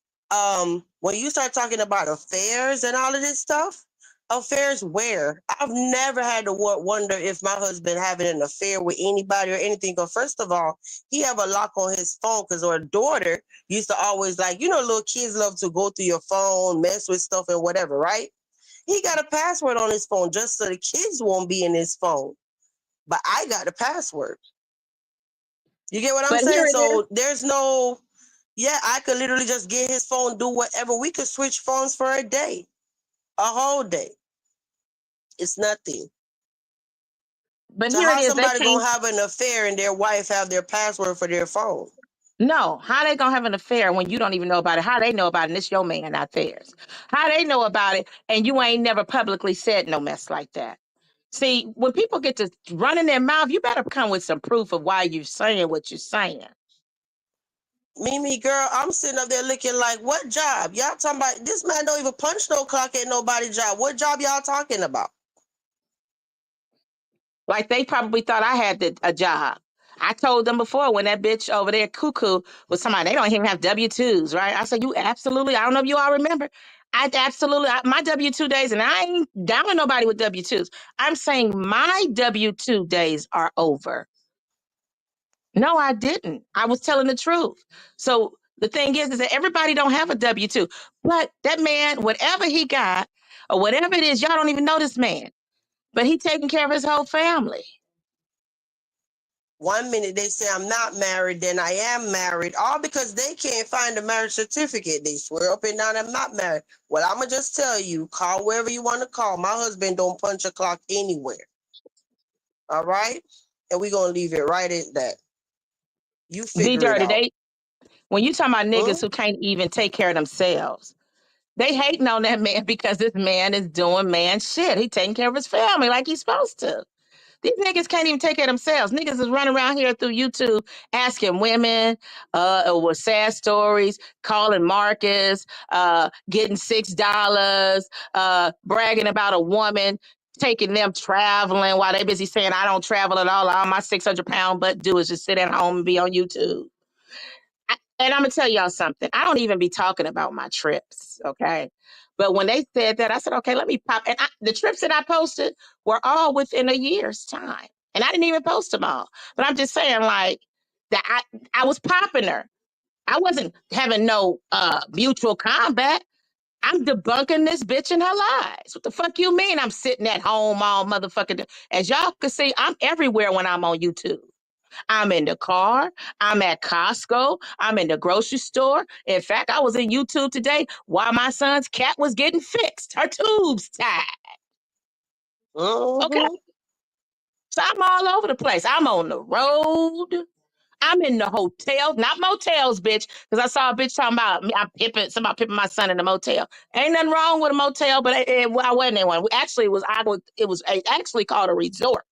when you start talking about affairs and all of this stuff, affairs where? I've never had to wonder if my husband having an affair with anybody or anything. Because first of all, he have a lock on his phone because our daughter used to always like, little kids love to go through your phone, mess with stuff and whatever, right? He got a password on his phone just so the kids won't be in his phone. But I got the password. You get what I'm But here saying? it is. So there's no, yeah, I could literally just get his phone, do whatever. We could switch phones for a day, a whole day. It's nothing. But So here it how is. They somebody can't. gonna have an affair and their wife have their password for their phone? No, how they gonna have an affair when you don't even know about it? How they know about it and it's your man, not theirs? How they know about it and you ain't never publicly said no mess like that? See, when people get to running their mouth, you better come with some proof of why you're saying what you're saying. Mimi, girl, I'm sitting up there looking like, what job? Y'all talking about, this man don't even punch no clock at nobody's job. What job y'all talking about? Like they probably thought I had a job. I told them before when that bitch over there, Cuckoo, was somebody, they don't even have W-2s, right? I said, you absolutely, I don't know if you all remember. My W-2 days, and I ain't down with nobody with W-2s. I'm saying my W-2 days are over. No, I didn't. I was telling the truth. So the thing is that everybody don't have a W-2. But that man, whatever he got, or whatever it is, y'all don't even know this man. But he taking care of his whole family. One minute they say I'm not married, then I am married, all because they can't find a marriage certificate. They swear up and down I'm not married. Well, I'm going to just tell you, call wherever you want to call. My husband don't punch a clock anywhere. All right? And we're going to leave it right at that. You D figure it Dirty, out. when you talking about niggas Hmm? who can't even take care of themselves, they hating on that man because this man is doing man shit. He taking care of his family like he's supposed to. These niggas can't even take care of themselves. Niggas is running around here through YouTube asking women with sad stories, calling Marcus, getting $6, bragging about a woman taking them traveling while they busy saying, I don't travel at all my 600-pound butt do is just sit at home and be on YouTube. And I'm gonna tell y'all something. I don't even be talking about my trips, okay? But when they said that, I said, okay, let me pop. And the trips that I posted were all within a year's time, and I didn't even post them all. But I'm just saying, like that, I was popping her. I wasn't having no mutual combat. I'm debunking this bitch and her lies. What the fuck you mean? I'm sitting at home all motherfucking day. As y'all can see, I'm everywhere when I'm on YouTube. I'm in the car. I'm at Costco. I'm in the grocery store. In fact, I was in YouTube today while my son's cat was getting fixed. Her tubes tied. Okay. Mm-hmm. So I'm all over the place. I'm on the road. I'm in the hotel, not motels, bitch. Because I saw a bitch talking about me. Somebody pimping my son in the motel. Ain't nothing wrong with a motel, but I wasn't in one. Actually, it was actually called a resort.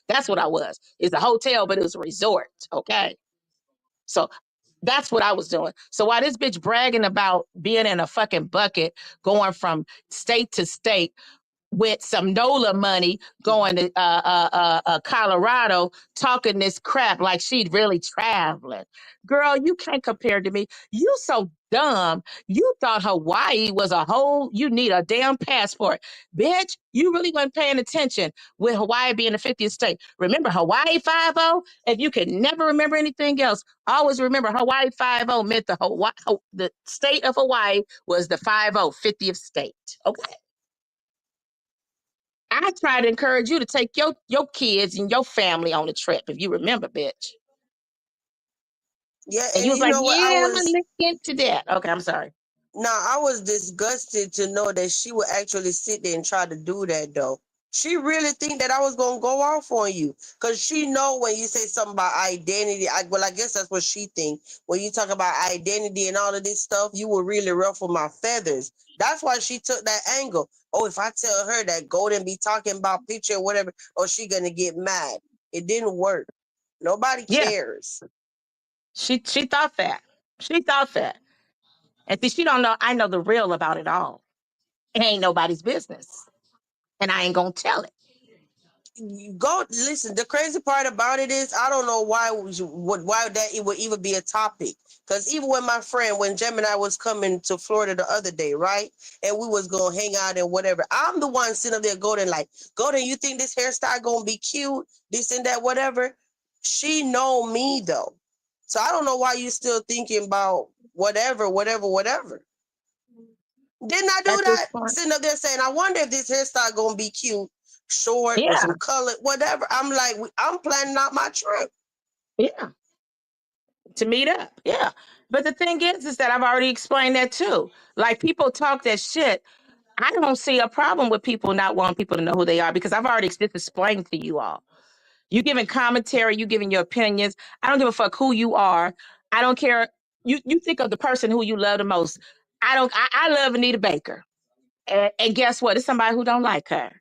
That's what I was. It's a hotel, but it was a resort. Okay. So that's what I was doing. So while this bitch bragging about being in a fucking bucket, going from state to state, with some NOLA money going to Colorado, talking this crap like she'd really traveling. Girl, you can't compare to me. You so dumb. You thought Hawaii was you need a damn passport. Bitch, you really wasn't paying attention with Hawaii being the 50th state. Remember Hawaii 50? If you could never remember anything else, always remember Hawaii 50 meant the state of Hawaii was the 50th state. Okay. I try to encourage you to take your kids and your family on a trip, if you remember, bitch. Yeah, And you and was you like, know what? yeah, I'm gonna look into that. Okay, I'm sorry. I was disgusted to know that she would actually sit there and try to do that, though. She really think that I was gonna go off on you, cause she know when you say something about identity. I guess that's what she think. When you talk about identity and all of this stuff, you will really ruffle my feathers. That's why she took that angle. Oh, if I tell her that Golden be talking about picture or whatever, or she gonna get mad. It didn't work. Nobody Yeah, cares. she thought that. She thought that. And see, she don't know I know the real about it all. It ain't nobody's business. And I ain't gonna tell it. You go listen. The crazy part about it is I don't know why that it would even be a topic. Because even when Gemini was coming to Florida the other day, right, and we was gonna hang out and whatever, I'm the one sitting up there going like, Golden, you think this hairstyle gonna be cute? This and that, whatever. She know me though, so I don't know why you still thinking about whatever. Didn't I do At this that? point. Sitting up there saying, I wonder if this hairstyle gonna be cute, short with Yeah, some color, whatever. I'm like, I'm planning out my trip. yeah. To meet up. Yeah. But the thing is that I've already explained that too. Like people talk that shit. I don't see a problem with people not wanting people to know who they are because I've already just explained to you all. You giving commentary, you giving your opinions. I don't give a fuck who you are. I don't care. You think of the person who you love the most. I love Anita Baker. And guess what? It's somebody who don't like her.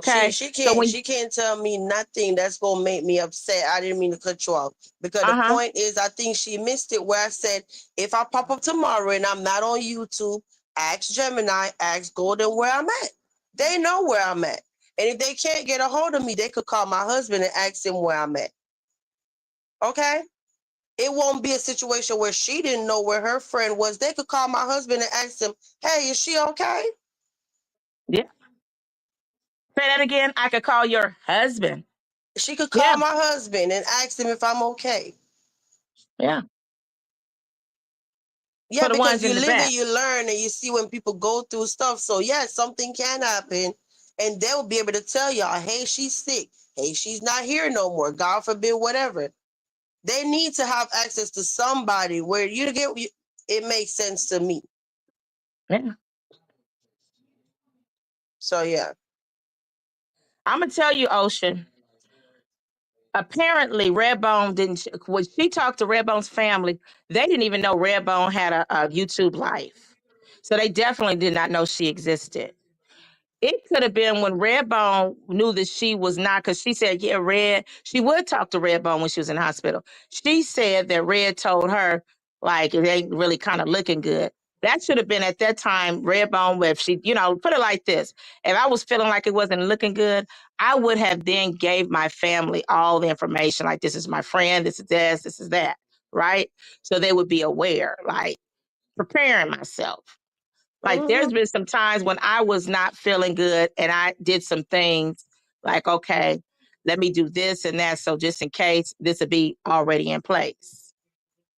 She Okay. she So can't when she can't tell me nothing that's gonna make me upset. I didn't mean to cut you off because the uh-huh. point is, I think she missed it where I said if I pop up tomorrow and I'm not on YouTube, ask Gemini, ask Golden where I'm at. They know where I'm at, and if they can't get a hold of me, they could call my husband and ask him where I'm at. Okay? It won't be a situation where she didn't know where her friend was. They could call my husband and ask him, hey, is she okay? Yeah. Say that again. I could call your husband. She could call Yeah. my husband and ask him if I'm okay. Yeah. Yeah, For the because ones you in the live and back. you learn and you see when people go through stuff. So, yeah, something can happen. And they'll be able to tell y'all, hey, she's sick. Hey, she's not here no more. God forbid, whatever. They need to have access to somebody where you get it makes sense to me. Yeah. So, yeah. I'm gonna tell you, Ocean. Apparently, Redbone didn't. When she talked to Redbone's family, they didn't even know Redbone had a YouTube life, so they definitely did not know she existed. It could have been when Redbone knew that she was not, because she said, yeah, Red, she would talk to Redbone when she was in the hospital. She said that Red told her, like, it ain't really kind of looking good. That should have been at that time, Redbone, if she, put it like this. If I was feeling like it wasn't looking good, I would have then gave my family all the information, like, this is my friend, this is that, right? So they would be aware, like, preparing myself. Like Hmm. there's been some times when I was not feeling good and I did some things like, okay, let me do this and that. So just in case this will be already in place.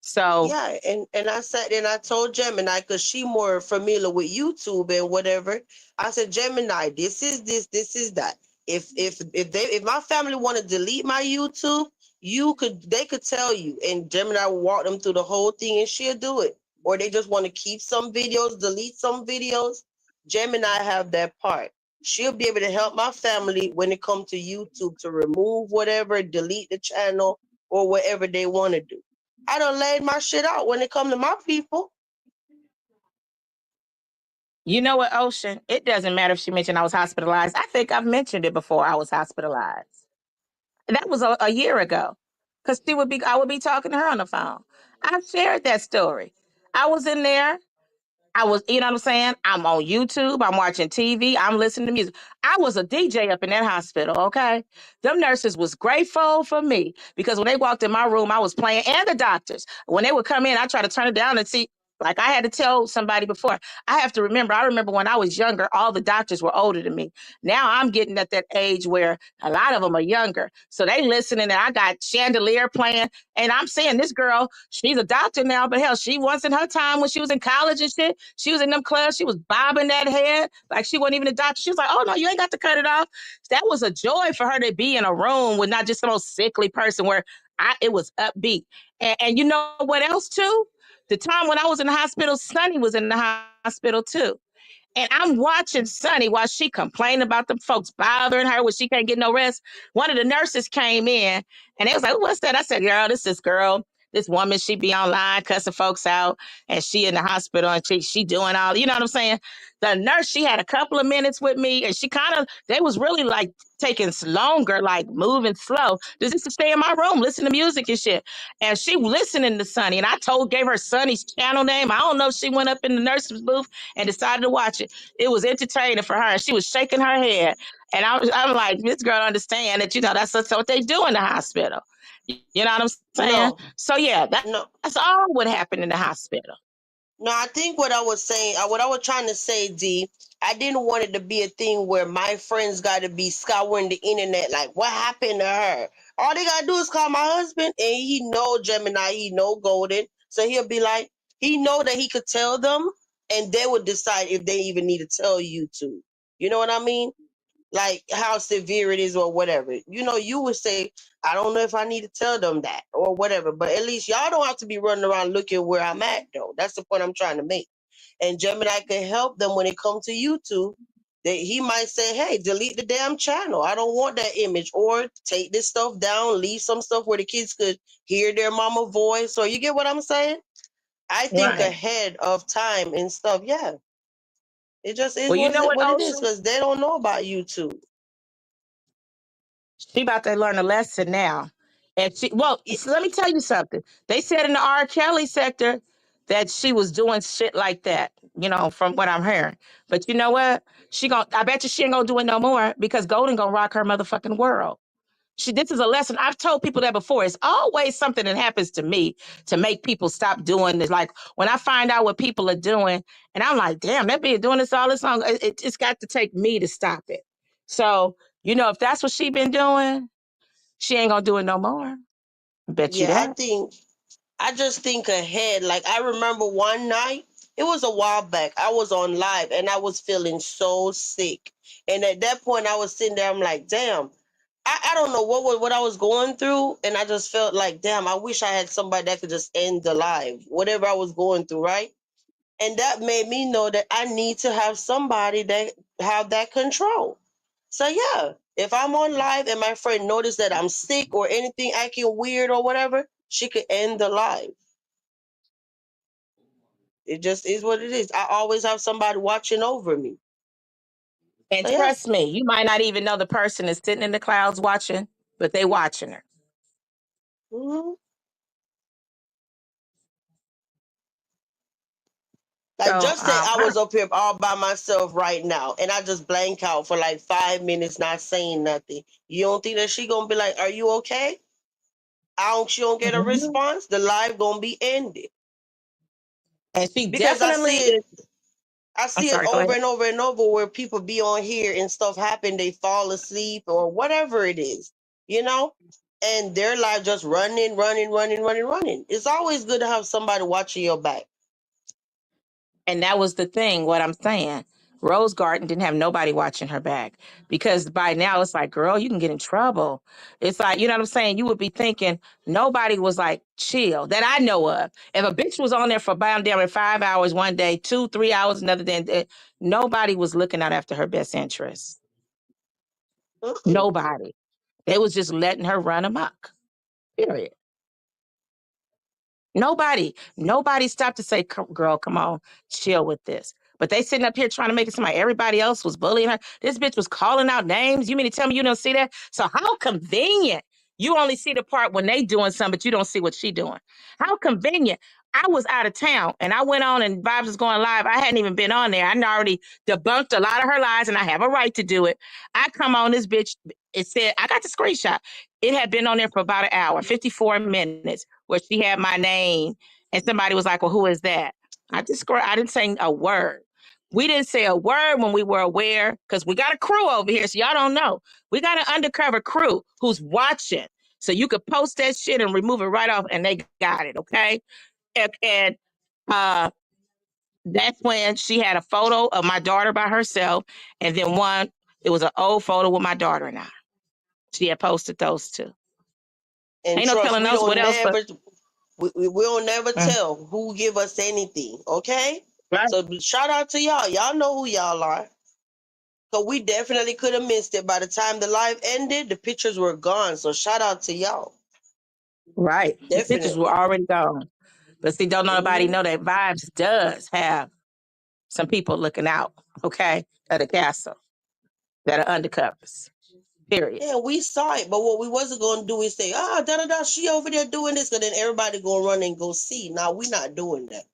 So Yeah, and I sat there and I told Gemini because she more familiar with YouTube and whatever. I said, Gemini, this is that. If my family want to delete my YouTube, they could tell you, and Gemini will walk them through the whole thing, and she'll do it. Or they just want to keep some videos, delete some videos. Gemini have that part. She'll be able to help my family when it comes to YouTube to remove whatever, delete the channel, or whatever they want to do. I done laid my shit out when it come to my people. you know what, Ocean? It doesn't matter if she mentioned I was hospitalized. I think I've mentioned it before. I was hospitalized. That was a year ago. Because I would be talking to her on the phone. I've shared that story. I was in there. I was, you know what I'm saying? I'm on YouTube. I'm watching TV. I'm listening to music. I was a DJ up in that hospital, okay? Them nurses was grateful for me because when they walked in my room, I was playing, and the doctors. When they would come in, I try to turn it down and see. Like I had to tell somebody before. I remember when I was younger, all the doctors were older than me. Now I'm getting at that age where a lot of them are younger. So they listening and I got Chandelier playing. And I'm saying this girl, she's a doctor now, but hell, she was in her time when she was in college and shit. She was in them clubs. She was bobbing that head like she wasn't even a doctor. She was like, "Oh no, you ain't got to cut it off." That was a joy for her to be in a room with not just some old sickly person where it was upbeat. And you know what else too? The time when I was in the hospital, Sonny was in the hospital too. And I'm watching Sunny while she complained about them folks bothering her when she can't get no rest. One of the nurses came in and they was like, "What's that?" I said, "Girl, this girl, this woman, she be online cussing folks out and she in the hospital and she doing all, you know what I'm saying?" The nurse, she had a couple of minutes with me and they was really like taking longer, like moving slow. Just to stay in my room, listen to music and shit. And she listening to Sunny. And gave her Sunny's channel name. I don't know if she went up in the nurse's booth and decided to watch it. It was entertaining for her. She was shaking her head. And I'm like, this girl understand that, that's what they do in the hospital. You know what I'm saying? No, So yeah, no, that's all what happened in the hospital. no. I think what I was saying, what I was trying to say, D, I didn't want it to be a thing where my friends got to be scouring the internet like, what happened to her? All they gotta do is call my husband, and he know Gemini, he know Golden, so he'll be like, he know that he could tell them, and they would decide if they even need to tell you to. You know what I mean? Like how severe it is or whatever. You would say, I don't know if I need to tell them that or whatever, but at least y'all don't have to be running around looking where I'm at though. That's the point I'm trying to make. And Gemini can help them when it comes to YouTube. That he might say, hey, delete the damn channel. I don't want that image. Or take this stuff down, leave some stuff where the kids could hear their mama voice. Or you get what I'm saying? I think Right. ahead of time and stuff. Yeah. It just is Well, you know what, what it is Ocean? because they don't know about YouTube. She about to learn a lesson now. And so let me tell you something. They said in the R. Kelly sector that she was doing shit like that, from what I'm hearing. But you know what? I bet you she ain't gonna do it no more because Golden gonna rock her motherfucking world. This is a lesson. I've told people that before. It's always something that happens to me to make people stop doing this. Like when I find out what people are doing, and I'm like, damn, they've been doing this all this long. It's got to take me to stop it. So, if that's what she been doing, she ain't gonna do it no more. Bet you Yeah, that. I just think ahead. Like I remember one night, it was a while back. I was on live and I was feeling so sick. And at that point I was sitting there, I'm like, damn, I don't know what I was going through. And I just felt like, damn, I wish I had somebody that could just end the live, whatever I was going through, right? And that made me know that I need to have somebody that have that control. So yeah, if I'm on live and my friend noticed that I'm sick or anything acting weird or whatever, she could end the live. It just is what it is. I always have somebody watching over me. And So yeah. trust me, you might not even know the person is sitting in the clouds watching, but they watching her. hmm Like So, just say I was up here all by myself right now and I just blank out for like 5 minutes not saying nothing. You don't think that she gonna be like, "Are you okay?" She don't get a Mhm. response, the live gonna be ended. And she Because definitely is. I I'm see it sorry, go over ahead. and over and over where people be on here and stuff happen, they fall asleep or whatever it is, you know? And their life just running, running, running, running, running. It's always good to have somebody watching your back. And that was the thing, what I'm saying. Rose Garden didn't have nobody watching her back because by now it's like, girl, you can get in trouble. It's like, you know what I'm saying? You would be thinking nobody was like chill that I know of. If a bitch was on there for bound down in 5 hours one day, 2, 3 hours another day, nobody was looking out after her best interests. Mm-mm. Nobody. They was just letting her run amok. Period. Nobody stopped to say, Girl, come on, chill with this." But they sitting up here trying to make it seem like everybody else was bullying her. This bitch was calling out names. You mean to tell me you don't see that? So how convenient. You only see the part when they doing something, but you don't see what she doing. How convenient. I was out of town and I went on and Vibes was going live. I hadn't even been on there. I already debunked a lot of her lies and I have a right to do it. I come on this bitch. It said, I got the screenshot. It had been on there for about an hour, 54 minutes, where she had my name and somebody was like, "Well, who is that?" I didn't say a word. We didn't say a word when we were aware because we got a crew over here, so y'all don't know. We got an undercover crew who's watching. So you could post that shit and remove it right off, and they got it, okay? And uh, that's when she had a photo of my daughter by herself, and then it was an old photo with my daughter and I. She had posted those two. And Ain't no trust, telling we us what don't else, but never we'll never mm, tell who give us anything, okay? right, So shout out to y'all. Y'all know who y'all are. So we definitely could have missed it. By the time the live ended, the pictures were gone. So shout out to y'all. right. The pictures were Definitely. already gone. But see, don't nobody hmm know that Vibes does have some people looking out, okay, at the castle that are undercovers. Period. Yeah, we saw it, but what we wasn't gonna do is say, da da da, she over there doing this, and then everybody gonna run and go see. Now we not doing that.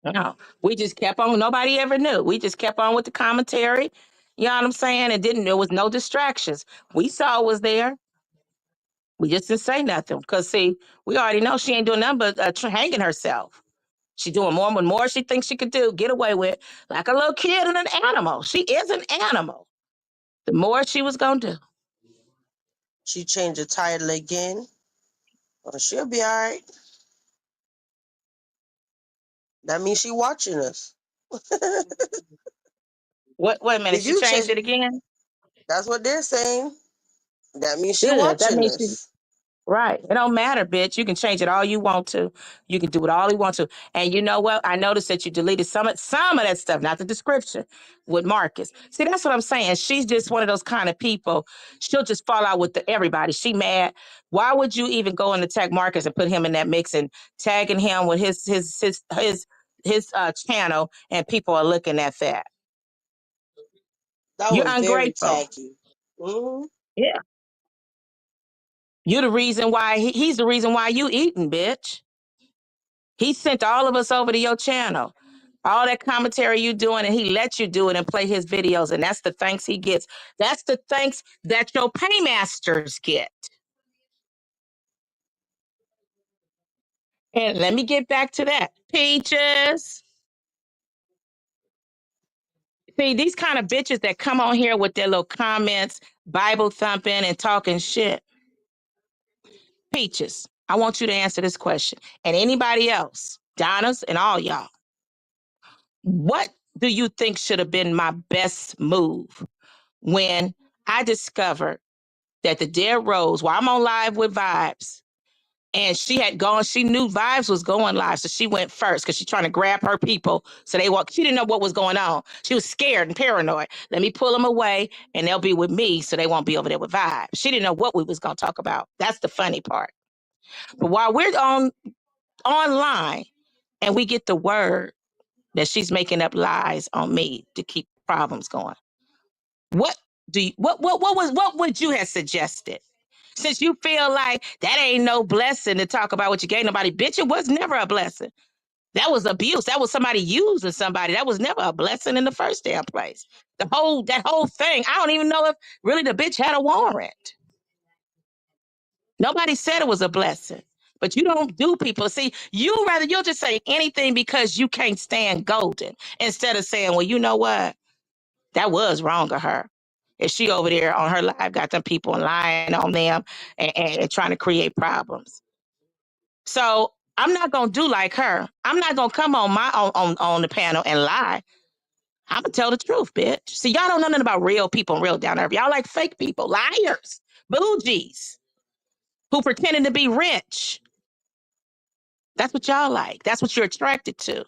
No, we just kept on. Nobody ever knew. We just kept on with the commentary. You know what I'm saying? There was no distractions. We saw it was there. We just didn't say nothing because, see, we already know she ain't doing nothing but hanging herself. She doing more when more she thinks she could do, get away with, like a little kid and an animal. She is an animal. The more she was going to do. She changed the title again. Oh, she'll be all right. That means she watching us. Wait a minute. If She you changed change, it again? that's what they're saying. That means she Good. That watching means she, us. right. It don't matter, bitch. You can change it all you want to. You can do it all you want to. And you know what? I noticed that you deleted some of that stuff, not the description with Marcus. See, that's what I'm saying. She's just one of those kind of people. She'll just fall out with everybody. She mad. Why would you even go and attack Marcus and put him in that mix and tagging him with his channel and people are looking at that? That You're was very ungrateful. tacky. hmm Yeah. You're the reason why he's the reason why you eating, bitch. He sent all of us over to your channel. All that commentary you doing, and he let you do it and play his videos, and that's the thanks he gets. That's the thanks that your paymasters get. And let me get back to that. Peaches. See, these kind of bitches that come on here with their little comments, Bible thumping and talking shit. Peaches, I want you to answer this question. And anybody else, Donna's and all y'all, what do you think should have been my best move when I discovered that the Dead Rose, while I'm on live with Vibes, and she had gone, she knew Vibes was going live, so she went first because she's trying to grab her people. So they walk. She didn't know what was going on. She was scared and paranoid. Let me pull them away, and they'll be with me, so they won't be over there with Vibes. She didn't know what we was gonna talk about. That's the funny part. But while we're online, and we get the word that she's making up lies on me to keep problems going, what do you, what would you have suggested? Since you feel like that ain't no blessing to talk about what you gave nobody, bitch, it was never a blessing. That was abuse. That was somebody using somebody. That was never a blessing in the first damn place. That whole thing, I don't even know if really the bitch had a warrant. Nobody said it was a blessing. But you don't do people. See, you'll just say anything because you can't stand golden instead of saying, well, you know what? That was wrong of her. If she over there on her live got them people lying on them and trying to create problems. So I'm not gonna do like her. I'm not gonna come on my on the panel and lie. I'm gonna tell the truth, bitch. See, y'all don't know nothing about real people and real down there. Y'all like fake people, liars, bougies, who pretending to be rich. That's what y'all like. That's what you're attracted to.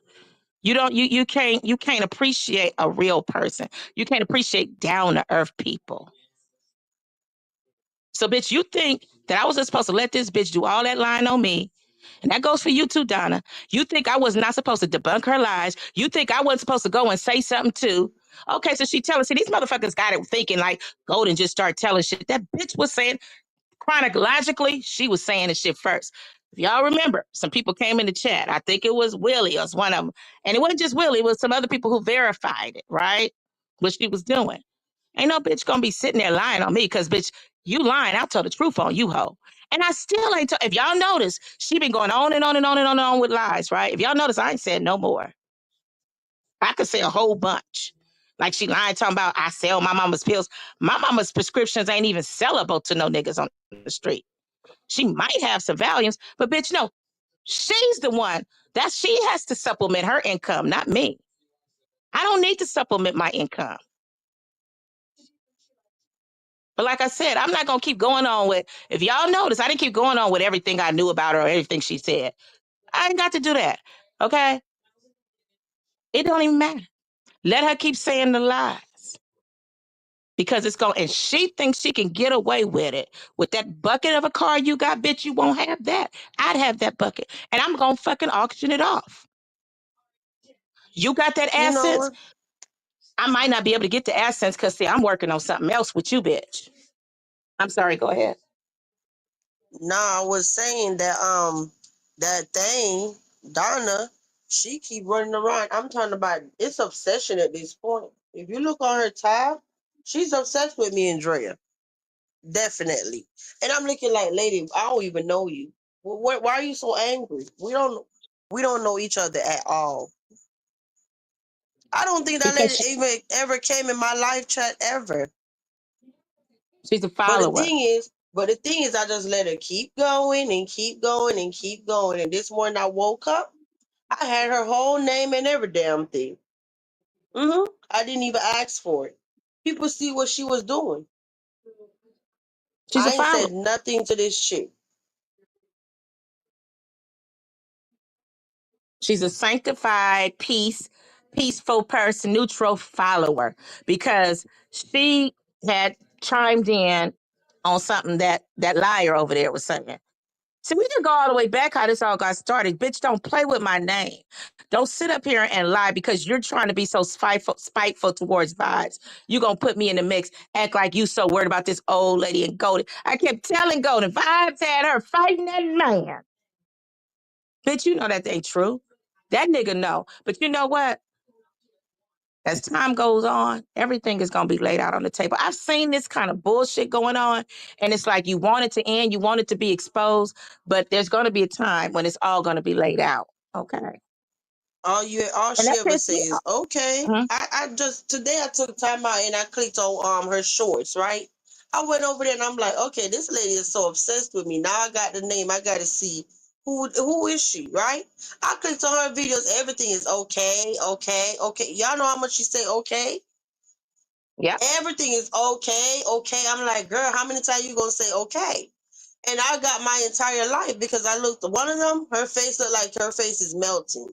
You can't appreciate a real person. You can't appreciate down to earth people. So, bitch, you think that I was just supposed to let this bitch do all that lying on me? And that goes for you too, Donna. You think I was not supposed to debunk her lies? You think I wasn't supposed to go and say something too? Okay, so she telling, see, these motherfuckers got it thinking like Golden just started telling shit. That bitch was saying chronologically, she was saying the shit first. If y'all remember, some people came in the chat. I think it was Willie or one of them. And it wasn't just Willie, it was some other people who verified it, right? What she was doing. Ain't no bitch gonna be sitting there lying on me because, bitch, you lying. I'll tell the truth on you, ho. And I still ain't. If y'all notice, she been going on and on and on and on and on with lies, right? If y'all notice, I ain't said no more. I could say a whole bunch. Like she lying, talking about I sell my mama's pills. My mama's prescriptions ain't even sellable to no niggas on the street. She might have some Valiums, but bitch, no, she's the one that she has to supplement her income, not me. I don't need to supplement my income. But like I said, I'm not gonna keep going on with. If y'all notice, I didn't keep going on with everything I knew about her or everything she said. I ain't got to do that. Okay, it don't even matter. Let her keep saying the lies because it's going. And she thinks she can get away with it with that bucket of a car you got, bitch. You won't have that. I'd have that bucket, and I'm gonna fucking auction it off. You got that You know assets. what? I might not be able to get the assets because see, I'm working on something else with you, bitch. I'm sorry. Go ahead. No, I was saying that that thing, Donna, she keep running around. I'm talking about it's obsession at this point. If you look on her tab, she's obsessed with me and Drea. Definitely. And I'm looking like, lady, I don't even know you. Why are you so angry? We don't know each other at all. I don't think that Because lady even ever came in my live chat ever. she's a But the follower. thing is, I just let her keep going and keep going and keep going. And this morning I woke up, I had her whole name and every damn thing. I didn't even ask for it. People see what she was doing. She's a I ain't follower. said nothing to this chick. She's a sanctified, peaceful person, neutral follower, because she had chimed in on something that liar over there was saying. See, we can go all the way back how this all got started. Bitch, don't play with my name. Don't sit up here and lie because you're trying to be so spiteful towards Vibes. You gonna put me in the mix, act like you so worried about this old lady and Golden. I kept telling Golden, Vibes had her fighting that man. Bitch, you know that ain't true. That nigga know. But you know what? As time goes on, everything is going to be laid out on the table. I've seen this kind of bullshit going on, and it's like you want it to end, you want it to be exposed, but there's going to be a time when it's all going to be laid out. Okay. All And she that ever pissed say me is off. okay. Mhm. I just today I took time out and I clicked on her shorts, right? I went over there and I'm like, okay, this lady is so obsessed with me. Now I got the name. I got to see who is she, right? I clicked on her videos. Everything is okay, okay, okay. Y'all know how much she say okay? Yeah. Everything is okay, okay. I'm like, girl, how many times you gonna say okay? And I got my entire life because I looked. One of them, her face looked like her face is melting.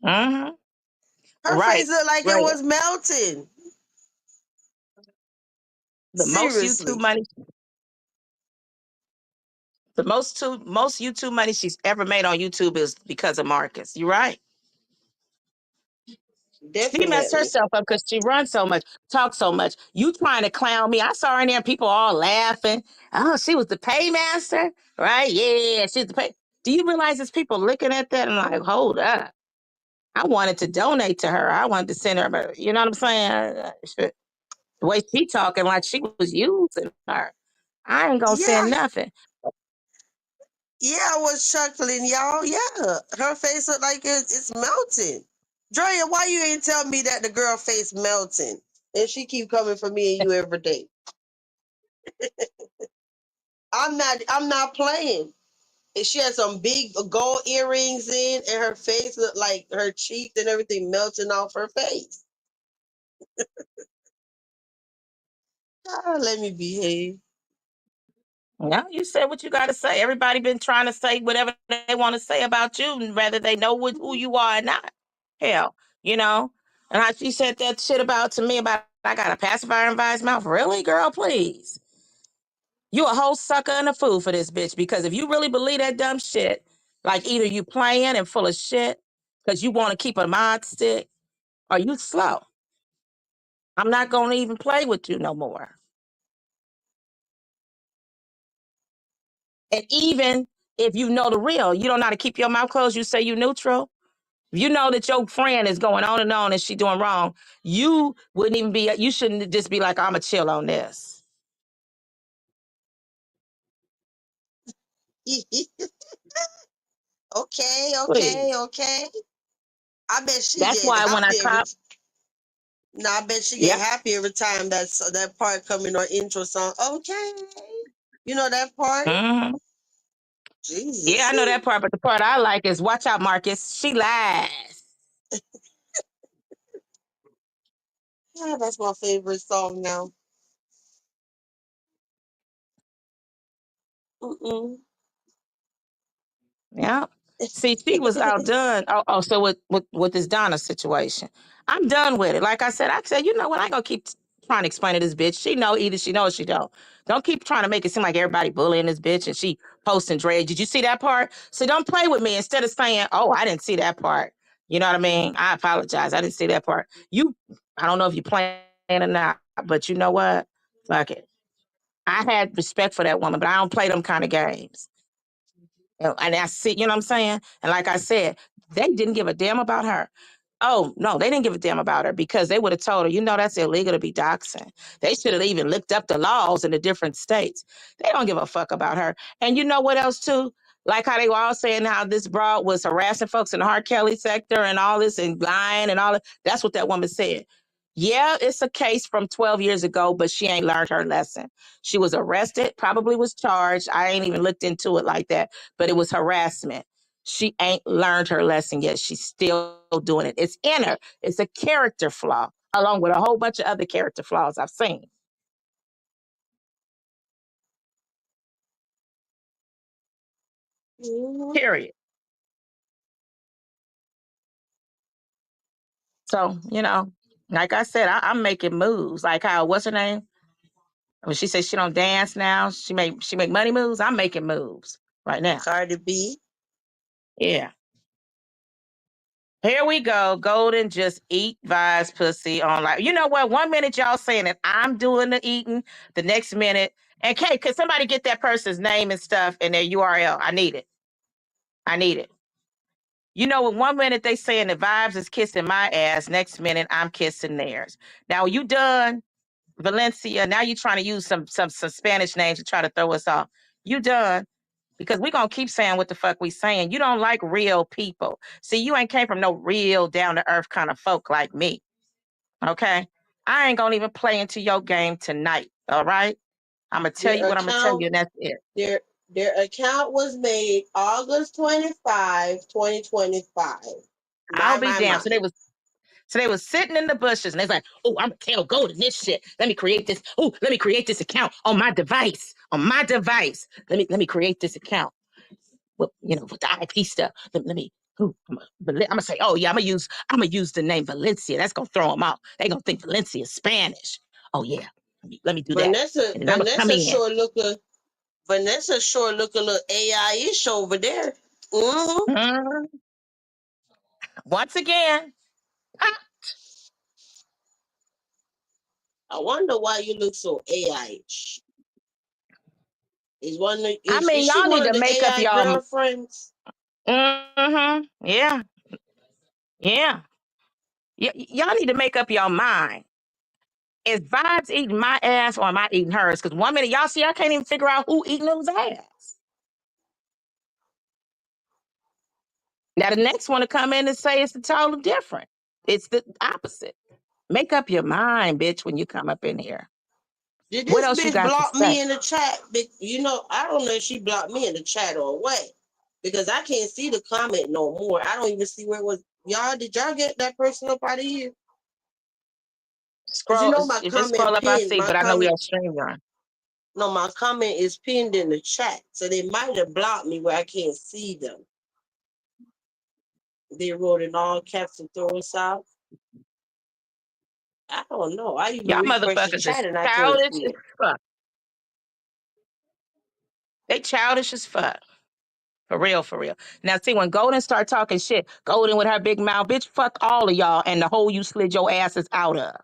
Hmm. Her face Right. looked like it Right. was melting. The most YouTube Seriously. money, most YouTube money she's ever made on YouTube is because of Marcus. You're right. She messed Definitely. herself up because she runs so much, talks so much. You trying to clown me. I saw her in there, people all laughing. Oh, she was the paymaster, right? Yeah, she's the pay. Do you realize there's people looking at that and like, hold up. I wanted to donate to her. I wanted to send her, but you know what I'm saying? The way she talking like she was using her. I ain't gonna Yeah. send nothing. Yeah, I was chuckling, y'all. Yeah. Her face looked like it's melting. Drea, why you ain't tell me that the girl face melting? And she keep coming for me and you every day. I'm not playing. And she had some big gold earrings in, and her face looked like her cheeks and everything melting off her face. Ah, let me behave. No, you said what you got to say. Everybody been trying to say whatever they want to say about you, whether they know who you are or not. Hell, you know. And how she said that shit about to me about I got a pacifier in Vi's mouth. Really, girl? Please. You a whole sucker and a fool for this bitch. Because if you really believe that dumb shit, like either you playing and full of shit because you want to keep a mod stick, or you slow. I'm not going to even play with you no more. And even if you know the real, you don't know how to keep your mouth closed. You say you neutral. If you know that your friend is going on and she doing wrong, you wouldn't even be. You shouldn't just be like, "I'ma chill on this." Okay, okay, Please. okay. I bet she That's get why when I happy every. cop, No, I bet she get yep. happy every time that part come in her intro song. Okay, you know that part. Mhm. Yeah, Jesus, I know that part, but the part I like is "Watch out, Marcus. She lies." yeah, that's my favorite song now. Mm-mm. Yeah. See, she was outdone. So with this Donna situation, I'm done with it. Like I said, you know what? I ain't gonna keep trying to explain to this bitch. She know either she knows or she don't. Don't keep trying to make it seem like everybody bullying this bitch and she posting Dre. Did you see that part? So don't play with me instead of saying, "Oh, I didn't see that part." You know what I mean? I apologize. I didn't see that part. I don't know if you playing or not, but you know what? Fuck it. I had respect for that woman, but I don't play them kind of games. And I see, you know what I'm saying? And like I said, they didn't give a damn about her. Oh, no, they didn't give a damn about her because they would have told her, you know, that's illegal to be doxxing. They should have even looked up the laws in the different states. They don't give a fuck about her. And you know what else, too? Like how they were all saying how this broad was harassing folks in the R. Kelly sector and all this and lying and all that. That's what that woman said. Yeah, it's a case from 12 years ago, but she ain't learned her lesson. She was arrested, probably was charged. I ain't even looked into it like that, but it was harassment. She ain't learned her lesson yet. She's still doing it. It's in her. It's a character flaw, along with a whole bunch of other character flaws I've seen. Mhm. Period. So, like I said, I'm making moves. Like how what's her name? When she says she don't dance now, she make money moves. I'm making moves right now. Cardi B. Yeah. Here we go. Golden just eat vibes pussy on like you know what? 1 minute y'all saying that I'm doing the eating, the next minute And Kate, could somebody get that person's name and stuff and their URL? I need it. I need it. You know, one minute they saying the vibes is kissing my ass, next minute I'm kissing theirs. Now you done, Valencia? Now you trying to use some Spanish names to try to throw us off. You done? Because we gonna keep saying what the fuck we saying. You don't like real people. See, you ain't came from no real down to earth kind of folk like me. Okay, I ain't gonna even play into your game tonight. All right, I'm gonna tell Their you what I'm gonna tell account, you, and that's it. their account was made August 25, 2025. I'll My, be my, damned. my. So they was sitting in the bushes and they was like, oh, I'm gonna tell Golden this shit. Let me create this. Oh, let me create this account on my device. On my device. Let me create this account. With the IP stuff. Let me. I'm gonna say, oh yeah, I'm gonna use the name Valencia. That's gonna throw them out. They gonna think Valencia is Spanish. Oh yeah, let me do that, Vanessa, and then I'm gonna come Vanessa in. sure look a Vanessa sure look a little AI-ish over there. Mm-hmm. Mhm. Once again, ah, I wonder why you look so AI-ish. I Is mean, she y'all one need of to the make up AI y'all. girlfriends? Yeah, yeah. Y'all need to make up your mind. Is Vibes eating my ass or am I eating hers? Because one minute y'all see I can't even figure out who eating whose ass. Now the next one to come in and say it's totally different. It's the opposite. Make up your mind, bitch, when you come up in here. Did What this else you bitch got to block say? me in the chat? I don't know if she blocked me in the chat or what. Because I can't see the comment no more. I don't even see where it was. Did y'all get that person up out of here? Because Scroll, my if it comment scroll up, I pinned. see, but I know we on StreamYard. No, my comment is pinned in the chat. So they might have blocked me where I can't see them. They wrote in all caps and throw us out. I don't know. I even Y'all refresh the motherfuckers chat is and I can't childish see as it. fuck. They childish as fuck. For real, for real. Now, see, when Golden start talking shit, Golden with her big mouth, bitch, fuck all of y'all and the hole you slid your asses out of.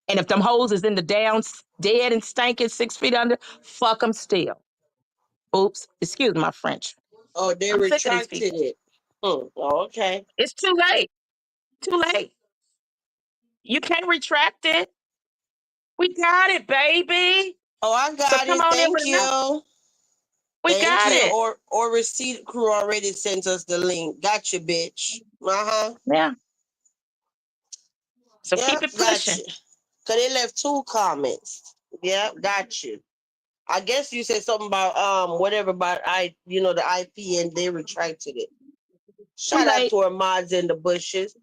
And if them hoes is in the down, dead and stinking 6 feet under, fuck them still. Oops, excuse my French. Oh, they I'm sick of these retracted people. it. Oh, okay. It's too late. Too late. You can't retract it. We got it, baby. Oh, I So got come it. on in Thank with another. you. We Thank got you. it. Or receipt crew already sent us the link. Gotcha, bitch. Uh-huh. Yeah. So keep Yep, it pushing. gotcha. Cause they left 2 comments. Yep, got you. I guess you said something about whatever about the IP and they retracted it. Too Shout out late. to our mods in the bushes.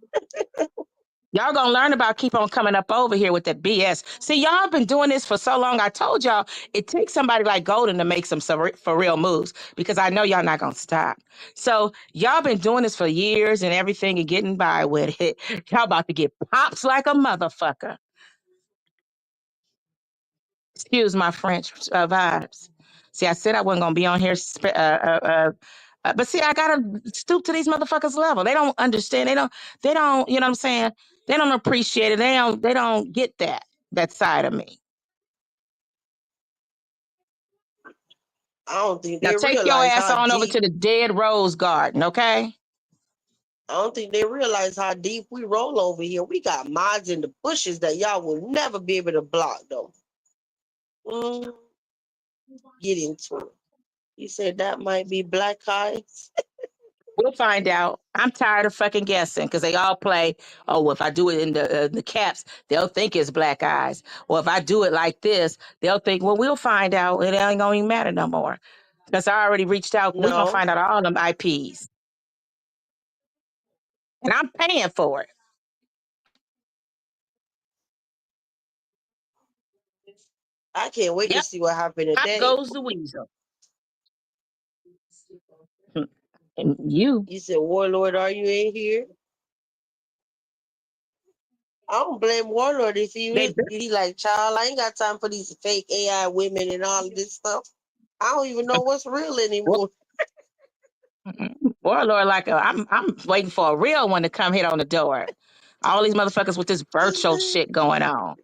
Y'all gonna learn about keep on coming up over here with that BS. See, y'all been doing this for so long. I told y'all it takes somebody like Golden to make some for real moves because I know y'all not gonna stop. So y'all been doing this for years and everything and getting by with it. Y'all about to get pops like a motherfucker. Excuse my French vibes. See, I said I wasn't gonna be on here. But see, I gotta stoop to these motherfuckers' level. They don't understand. They don't. You know what I'm saying? They don't appreciate it. They don't get that side of me. I don't think Now they take your realize ass how on over to deep. the dead rose garden, okay? I don't think they realize how deep we roll over here. We got mods in the bushes that y'all will never be able to block them. Mm, get into it. You said that might be black eyes. We'll find out. I'm tired of fucking guessing because they all play. Oh, well, if I do it in the caps, they'll think it's black eyes. Or if I do it like this, they'll think, well, we'll find out. It ain't gonna even matter no more because I already reached out. We're gonna No, find out all them IPs, and I'm paying for it. I can't wait to Yep, see what happened up today. goes the weasel. Hmm. And you, You said, Warlord, are you in here? I don't blame Warlord if they he like, child, I ain't got time for these fake AI women and all of this stuff. I don't even know what's real anymore. Warlord, like I'm waiting for a real one to come hit on the door. All these motherfuckers with this virtual shit going on.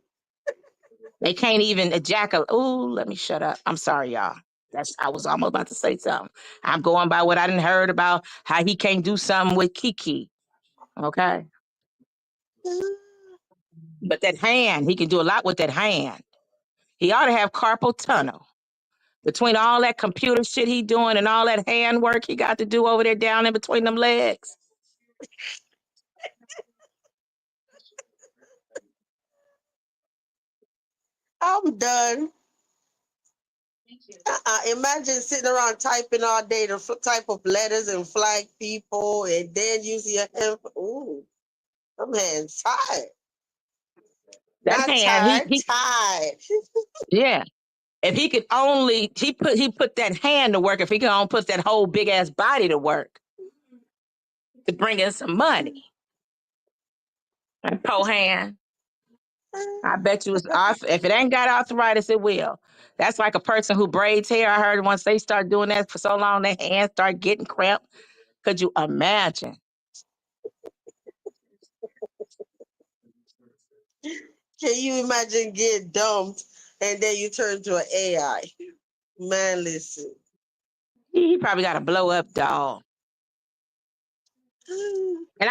They can't even ejaculate. Ooh, let me shut up. I'm sorry, y'all. I was almost about to say something. I'm going by what I didn't heard about how he can't do something with Kiki. Okay. But that hand, he can do a lot with that hand. He ought to have carpal tunnel. Between all that computer shit he doing and all that hand work he got to do over there down in between them legs. I'm done. Imagine sitting around typing all day the type of letters and flag people, and then using your hand. Ooh, I'm hands tired. That Not hand, tired, he tired. yeah. If he could only he put that hand to work, if he could only put that whole big ass body to work to bring in some money. And poor hand. I bet you it's off. If it ain't got arthritis, it will. That's like a person who braids hair. I heard once they start doing that for so long, their hands start getting cramped. Could you imagine? Can you imagine getting dumped and then you turn to an AI? Man, listen. He probably got a blow up doll. And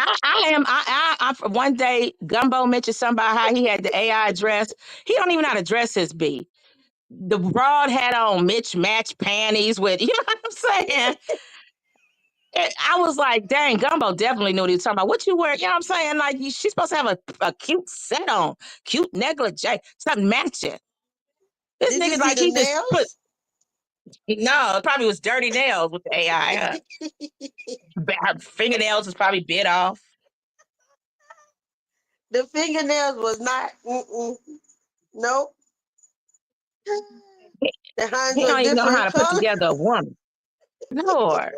one day Gumbo mentioned something about how he had the AI address. He don't even know how to dress his B. The broad had on mismatched panties with, you know what I'm saying? I was like, dang, Gumbo definitely knew what he was talking about. What you wear? You know what I'm saying? Like, she's supposed to have a cute set on, cute negligee, something matching. This Did you nigga, see like, the he just put, nails? no, it probably was dirty nails with the AI. Her fingernails was probably bit off. The fingernails was not. Nope. The hands He were don't even know how different to put color. together a woman. Lord.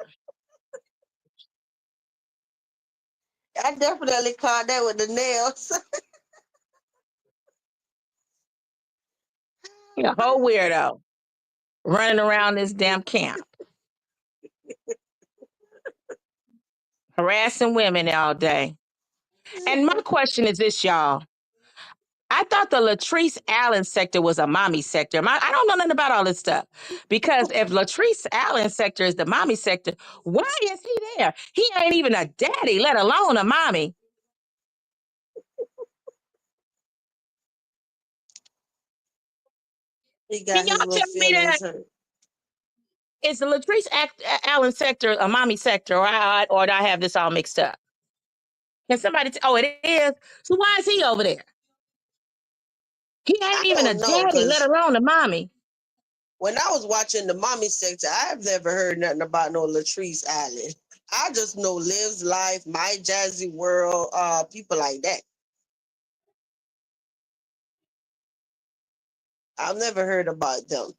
I definitely caught that with the nails. He a whole weirdo running around this damn camp, harassing women all day. And my question is this, y'all. I thought the Latrice Allen sector was a mommy sector. I don't know nothing about all this stuff. Because if Latrice Allen sector is the mommy sector, why is he there? He ain't even a daddy, let alone a mommy. He Can got y'all his little tell me that? feelings hurt. Is the Allen sector a mommy sector, or do I have this all mixed up? Can somebody oh, it is? So why is he over there? He I ain't even a don't know, daddy, let because alone a mommy. when I was watching the mommy sector, I've never heard nothing about no Latrice Allen. I just know Liv's Life, My Jazzy World, people like that. I've never heard about them.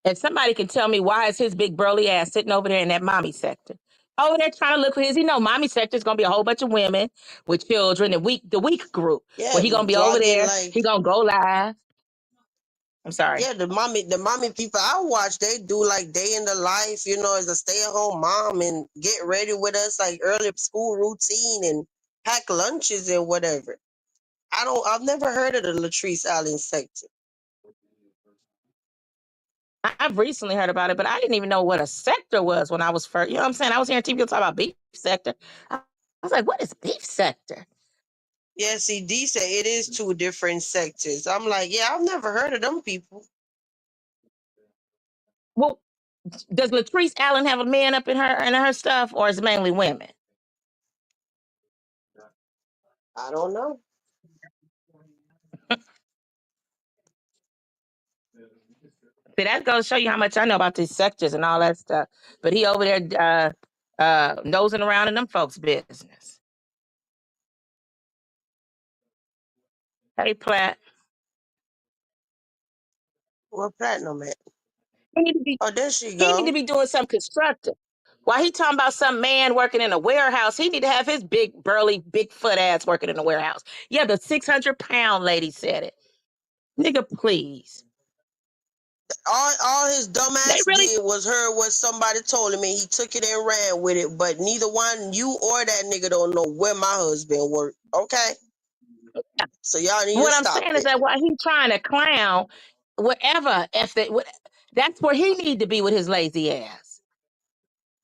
If somebody can tell me why is his big burly ass sitting over there in that mommy sector? Over there trying to look for his, mommy sector is gonna be a whole bunch of women with children, and the weak group where Yeah, he gonna be over vlogging there. like He gonna go live. I'm sorry. yeah, the mommy people I watch, they do like day in the life, as a stay-at-home mom and get ready with us like early school routine and pack lunches and whatever. I've never heard of the Latrice Allen sector. I've recently heard about it, but I didn't even know what a sector was when I was first. You know what I'm saying? I was hearing people talk about beef sector. I was like, what is beef sector? Yeah, see, D said it is two different sectors. I'm like, yeah, I've never heard of them people. Well, does Latrice Allen have a man up in her stuff, or is it mainly women? I don't know. See, that goes to show you how much I know about these sectors and all that stuff. But he over there nosing around in them folks' business. Hey, Platt, What platinum at? he need to be Oh, there she he need to go. be doing something constructive. While he talking about some man working in a warehouse, he need to have his big burly Bigfoot ass working in a warehouse. Yeah, the 600-pound lady said it. Nigga, please. All his They dumbass really did was heard what somebody told him and he took it and ran with it. But neither one, you or that nigga, don't know where my husband worked. Okay? So y'all need to What I'm stop saying is it. that while he's trying to clown, whatever, if they, that's where he need to be with his lazy ass.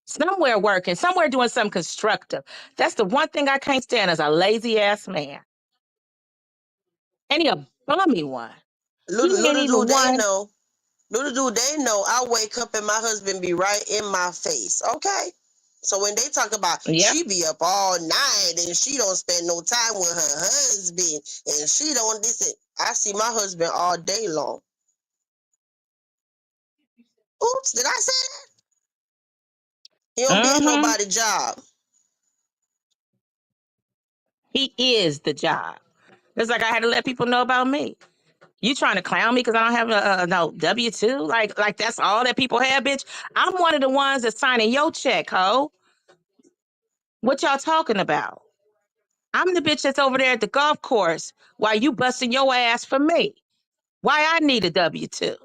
Somewhere working, somewhere doing something constructive. That's the one thing I can't stand is a lazy ass man. And he a bummy one. He ain't Little do even they one. know. Little do they know, I wake up and my husband be right in my face. Okay. So when they talk about Yep. she be up all night and she don't spend no time with her husband and she don't listen, I see my husband all day long. Oops, did I say that? He don't be at Mm-hmm. nobody's job. He is the job. It's like I had to let people know about me. You trying to clown me because I don't have a no W-2? Like that's all that people have, bitch. I'm one of the ones that's signing your check, ho. What y'all talking about? I'm the bitch that's over there at the golf course while you busting your ass for me. Why I need a W-2?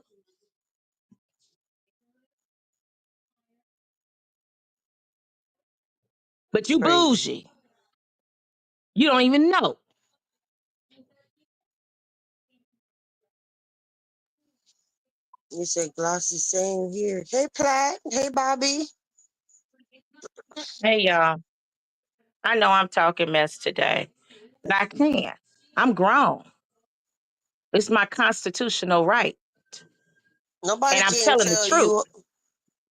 But you Crazy. bougie. You don't even know. You said Glossy saying here. Hey Platt. Hey Bobby. Hey y'all. I know I'm talking mess today, but I can't. I'm grown. It's my constitutional right. Nobody And I'm can telling the tell truth. you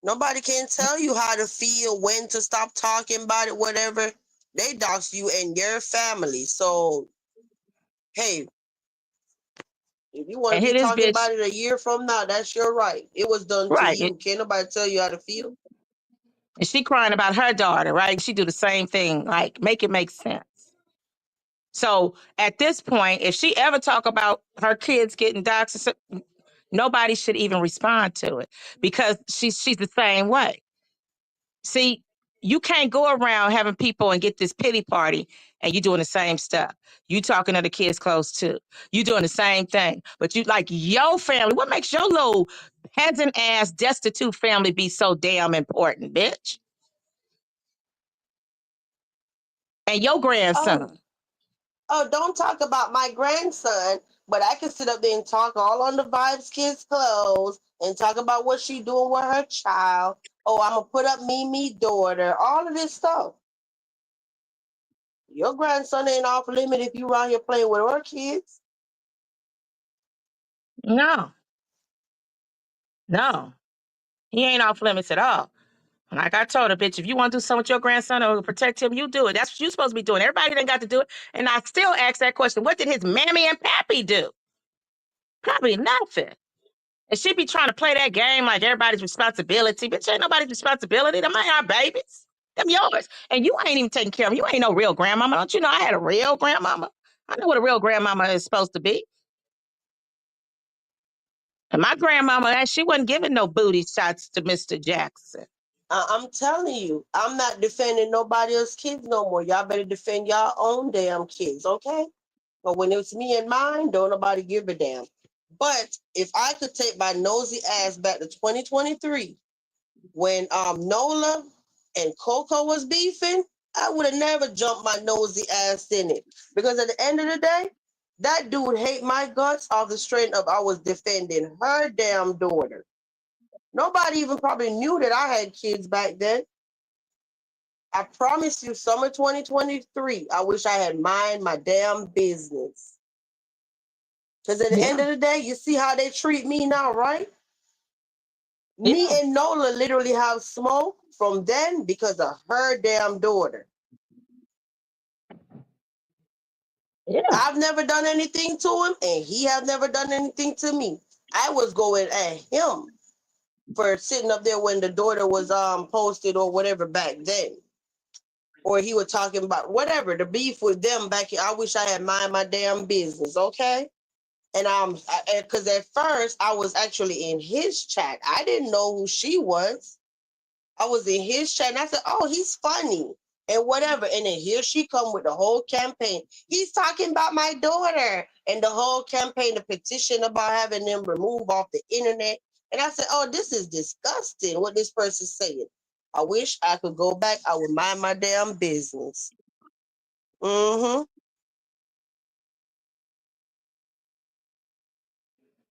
Nobody can tell you how to feel, when to stop talking about it, whatever. They dox you and your family. So, hey, if you want And to here be this talking bitch, about it a year from now, that's your right. It was done to right. you. Can't nobody tell you how to feel. And she crying about her daughter, right? She do the same thing. Like, make it make sense. So at this point, if she ever talk about her kids getting doxxed, nobody should even respond to it because she's the same way. See, you can't go around having people and get this pity party and you doing the same stuff. You talking to the kids close too. You doing the same thing. But you like your family. What makes your little peasant ass destitute family be so damn important, bitch? And your Oh, grandson. don't talk about my grandson, but I can sit up there and talk all on the Vibes Kids clothes and talk about what she doing with her child. Oh, I'm gonna put up Mimi daughter, all of this stuff. Your grandson ain't off limit if you around here playing with her kids. No, no. He ain't off limits at all. Like I told her, bitch, if you want to do something with your grandson or protect him, you do it. That's what you're supposed to be doing. Everybody done got to do it. And I still ask that question. What did his mammy and pappy do? Probably nothing. And she be trying to play that game like everybody's responsibility. Bitch, ain't nobody's responsibility. Them ain't our babies. Them yours. And you ain't even taking care of them. You ain't no real grandmama. Don't you know I had a real grandmama? I know what a real grandmama is supposed to be. And my grandmama, she wasn't giving no booty shots to Mr. Jackson. I'm telling you, I'm not defending nobody else's kids no more. Y'all better defend y'all own damn kids, okay? But when it's me and mine, don't nobody give a damn. But if I could take my nosy ass back to 2023, when Nola and Koko was beefing, I would have never jumped my nosy ass in it. Because at the end of the day, that dude hate my guts off the strength of I was defending her damn daughter. Nobody even probably knew that I had kids back then. I promise you, summer 2023, I wish I had mind my damn business. Because at the end Yeah, of the day, you see how they treat me now, right? Me yeah, and Nola literally have smoke from then because of her damn daughter. yeah, I've never done anything to him, and he have never done anything to me. I was going at him for sitting up there when the daughter was posted or whatever back then. Or he was talking about whatever, the beef with them back here. I wish I had mind my damn business, okay? And because at first I was actually in his chat. I didn't know who she was. I was in his chat and I said, "Oh, he's funny and whatever." And then here she come with the whole campaign. He's talking about my daughter and the whole campaign, the petition about having them removed off the internet. And I said, "Oh, this is disgusting. What this person's saying." I wish I could go back. I would mind my damn business. Mm-hmm.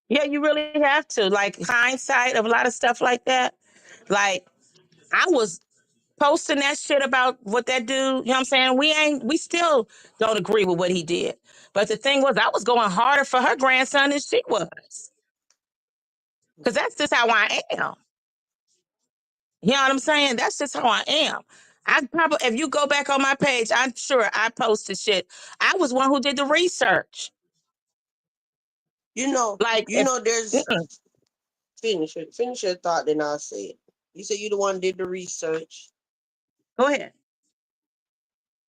Yeah, you really have to. Like hindsight of a lot of stuff like that. Like I was posting that shit about what that dude, you know what I'm saying? We still don't agree with what he did. But the thing was, I was going harder for her grandson than she was. Because that's just how I am. You know what I'm saying? That's just how I am. I probably, if you go back on my page, I'm sure I posted shit. I was one who did the research. You know, Like, you if, know, there's mm-mm. finish your thought, then I'll say it. You said you the one did the research. Go ahead.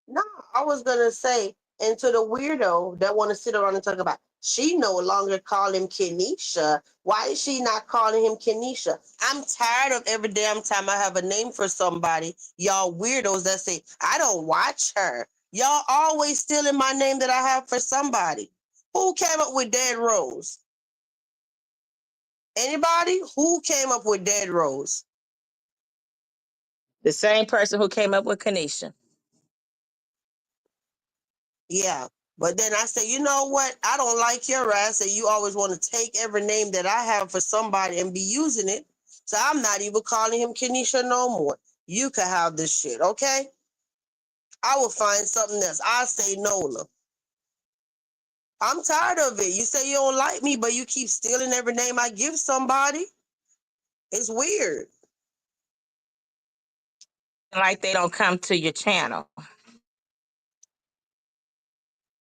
No, I was gonna say, and to the weirdo that want to sit around and talk about, she no longer call him Kenisha. Why is she not calling him Kenisha? I'm tired of every damn time I have a name for somebody, y'all weirdos that say I don't watch her. Y'all always stealing my name that I have for somebody. Who came up with Dead Rose? Anybody? Who came up with Dead Rose? The same person who came up with Kanisha. Yeah. But then I say, you know what? I don't like your ass, and you always want to take every name that I have for somebody and be using it. So I'm not even calling him Kenisha no more. You can have this shit, okay? I will find something else. I'll say Nola. I'm tired of it. You say you don't like me, but you keep stealing every name I give somebody. It's weird. Like they don't come to your channel.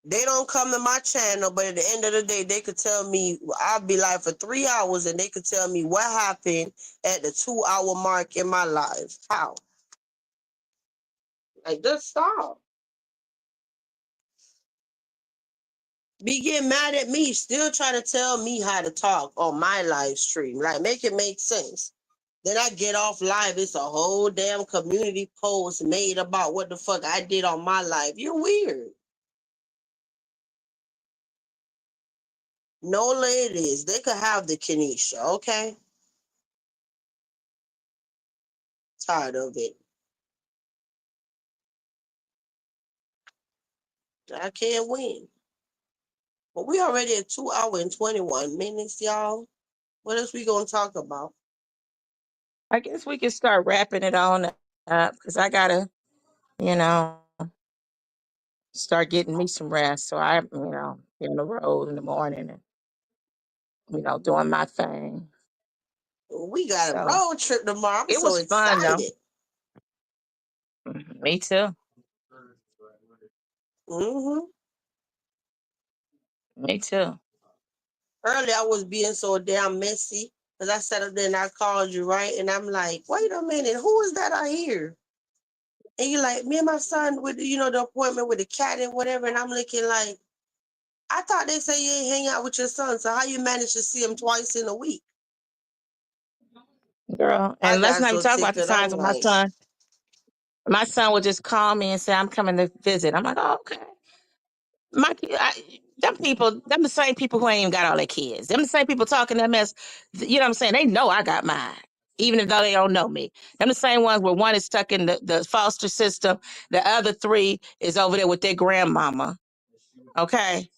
They don't come to my channel, but at the end of the day, they could tell me, I'll be live for 3 hours and they could tell me what happened at the 2 hour mark in my life. How? Like, just stop. Be getting mad at me, still trying to tell me how to talk on my live stream. Like, make it make sense. Then I get off live. It's a whole damn community post made about what the fuck I did on my live. You're weird. Nola it is. They could have the Kenisha, okay? Tired of it. I can't win. But we already at 2 hours and 21 minutes, y'all. What else we gonna talk about? I guess we can start wrapping it on up because I gotta, you know, start getting me some rest. So I, be on the road in the morning and, doing my thing. We got a So road trip tomorrow. I'm it so was fun though. excited. Me too. Mm-hmm. Me too. Earlier, I was being so damn messy because I sat up there and I called you, right? And I'm like, wait a minute, who is that I hear? And you're like, me and my son with, the appointment with the cat and whatever. And I'm looking like, I thought they say you ain't hang out with your son. So how you manage to see him twice in a week? Girl. I And let's got not even so talk about the tickled. I'm times when my like, son. My son would just call me and say, I'm coming to visit. I'm like, oh, okay. Them people, them the same people who ain't even got all their kids. Them the same people talking that mess. You know what I'm saying? They know I got mine, even though they don't know me. Them the same ones where one is stuck in the foster system, the other three is over there with their grandmama. Okay?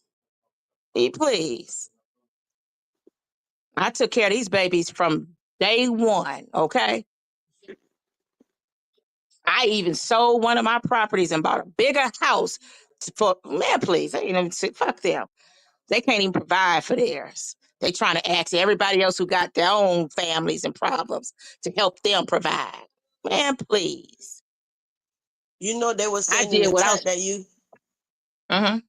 Please. I took care of these babies from day one. Okay? I even sold one of my properties and bought a bigger house for, man, please. I ain't even fuck them. They can't even provide for theirs. They trying to ask everybody else who got their own families and problems to help them provide. Man, please. they were I saying in did the what I chat was. that you Mhm.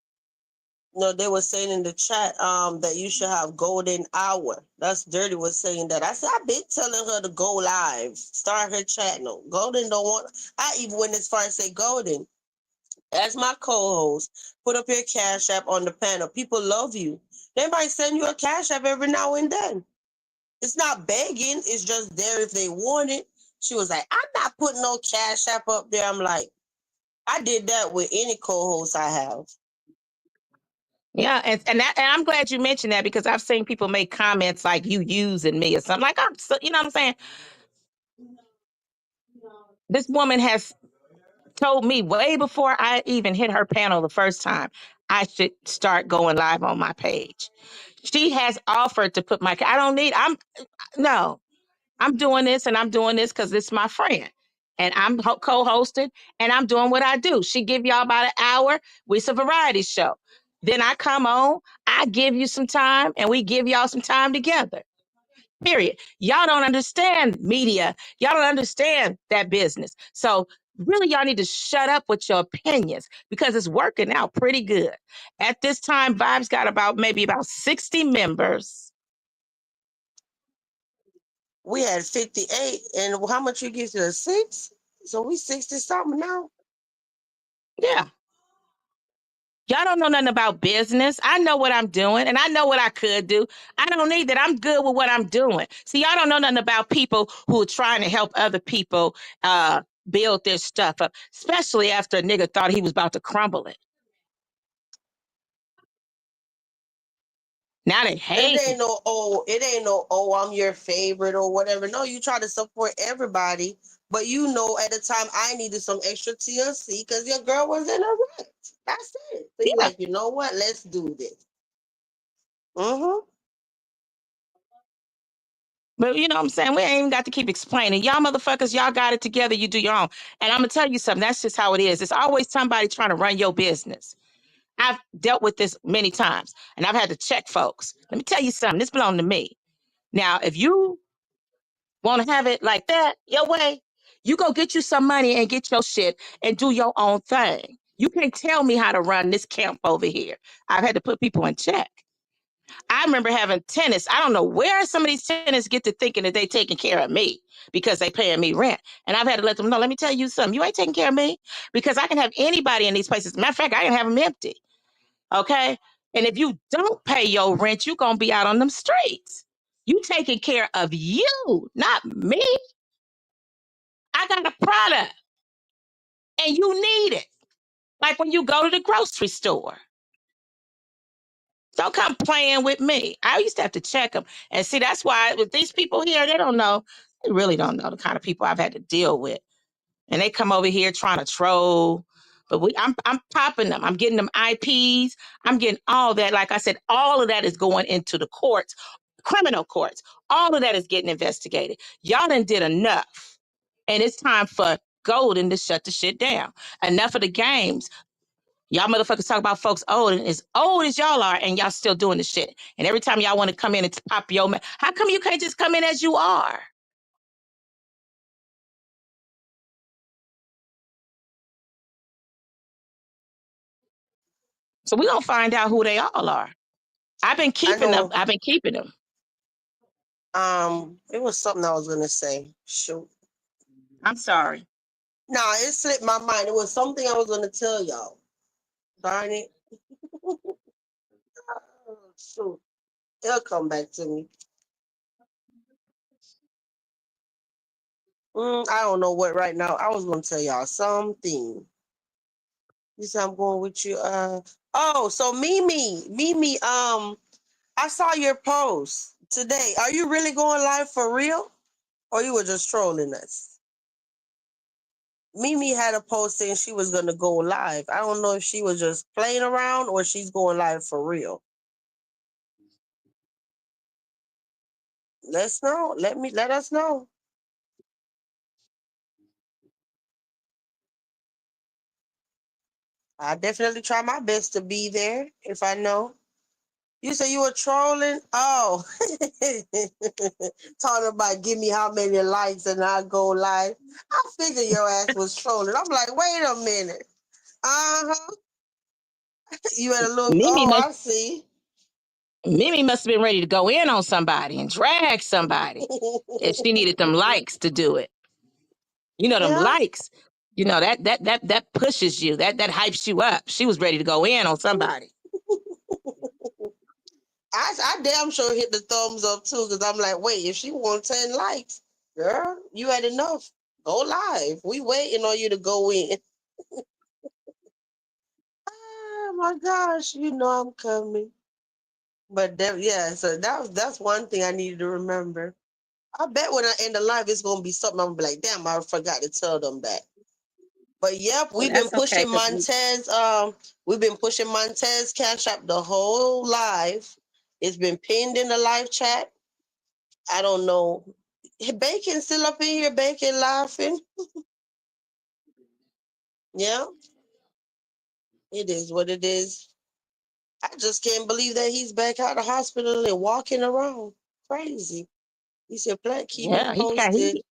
No, they were saying in the chat that you should have golden hour. That's Dirty was saying that. I said, I've been telling her to go live, start her channel. Golden don't want I even went as far as say Golden. As my co-host, put up your cash app on the panel. People love you. They might send you a cash app every now and then. It's not begging, it's just there if they want it. She was like, I'm not putting no cash app up there. I'm like, I did that with any co-host I have. Yeah, and I'm glad you mentioned that because I've seen people make comments like you using me or something. Like I'm, so, you know what I'm saying? This woman has told me way before I even hit her panel the first time I should start going live on my page. She has offered to put I don't need, no, I'm doing this and I'm doing this because it's my friend. And I'm co-hosting and I'm doing what I do. She give y'all about an hour. It's a variety show. Then I come on, I give you some time and we give y'all some time together. Period. Y'all don't understand media. Y'all don't understand that business. So really, y'all need to shut up with your opinions because it's working out pretty good. At this time, Vibes got maybe about 60 members. We had 58, and how much you give to the 6? So we 60 something now. Yeah. Y'all don't know nothing about business. I know what I'm doing and I know what I could do. I don't need that. I'm good with what I'm doing. See, y'all don't know nothing about people who are trying to help other people build their stuff up, especially after a nigga thought he was about to crumble it. Now they And hate. it ain't no, oh, I'm your favorite or whatever. No, you try to support everybody, but you know at the time I needed some extra TLC because your girl was in a rut. That's it. So you Yeah. like, you know what? Let's do this. Mm-hmm. But you know what I'm saying? We ain't even got to keep explaining. Y'all motherfuckers, y'all got it together. You do your own. And I'm going to tell you something. That's just how it is. It's always somebody trying to run your business. I've dealt with this many times and I've had to check folks. Let me tell you something. This belongs to me. Now, if you want to have it like that, your way, you go get you some money and get your shit and do your own thing. You can't tell me how to run this camp over here. I've had to put people in check. I remember having tenants. I don't know where some of these tenants get to thinking that they taking care of me because they paying me rent. And I've had to let them know, let me tell you something. You ain't taking care of me because I can have anybody in these places. Matter of fact, I can have them empty. Okay. And if you don't pay your rent, you're going to be out on them streets. You taking care of you, not me. I got a product and you need it. Like when you go to the grocery store. Don't come playing with me. I used to have to check them. And see, that's why with these people here, they don't know. They really don't know the kind of people I've had to deal with. And they come over here trying to troll. But I'm popping them. I'm getting them IPs. I'm getting all that. Like I said, all of that is going into the courts, criminal courts. All of that is getting investigated. Y'all done did enough. And it's time for Golden to shut the shit down. Enough of the games. Y'all motherfuckers talk about folks old and as old as y'all are, and y'all still doing the shit. And every time y'all want to come in and pop your man, how come you can't just come in as you are? So we gonna find out who they all are. I've been I keeping them. know. I've been keeping them. It was something I was gonna say. Shoot. I'm sorry. Nah, it slipped my mind. It was something I was gonna tell y'all. Darn it. Oh, shoot. It'll come back to me. I don't know what right now. I was gonna tell y'all something. You said I'm going with you. Oh, so Mimi. I saw your post today. Are you really going live for real, or you were just trolling us? Mimi had a post saying she was gonna go live. I don't know if she was just playing around or she's going live for real. Let's know. Let us know. I definitely try my best to be there if I know. You say you were trolling? Oh, talking about give me how many likes and I go live. I figured your ass was trolling. I'm like, wait a minute. Uh-huh. You had a look. Mimi Oh, must I see. Mimi must have been ready to go in on somebody and drag somebody if she needed them likes to do it. You know them Yeah. likes. You know that pushes you. That hypes you up. She was ready to go in on somebody. I damn sure hit the thumbs up too because I'm like, wait, if she wants 10 likes, girl, you had enough. Go live. We waiting on you to go in. Oh my gosh, you know I'm coming. But yeah, so that's one thing I needed to remember. I bet when I end the live, it's gonna be something I'm gonna be like, damn, I forgot to tell them that. But yep, Well, we've been that's okay pushing because Montes. We've been pushing Montes Cash App the whole live. It's been pinned in the live chat. I don't know. Bacon still up in here, Bacon laughing. Yeah, it is what it is. I just can't believe that he's back out of the hospital and walking around. Crazy. He said, Plant, keep me Yeah, posted.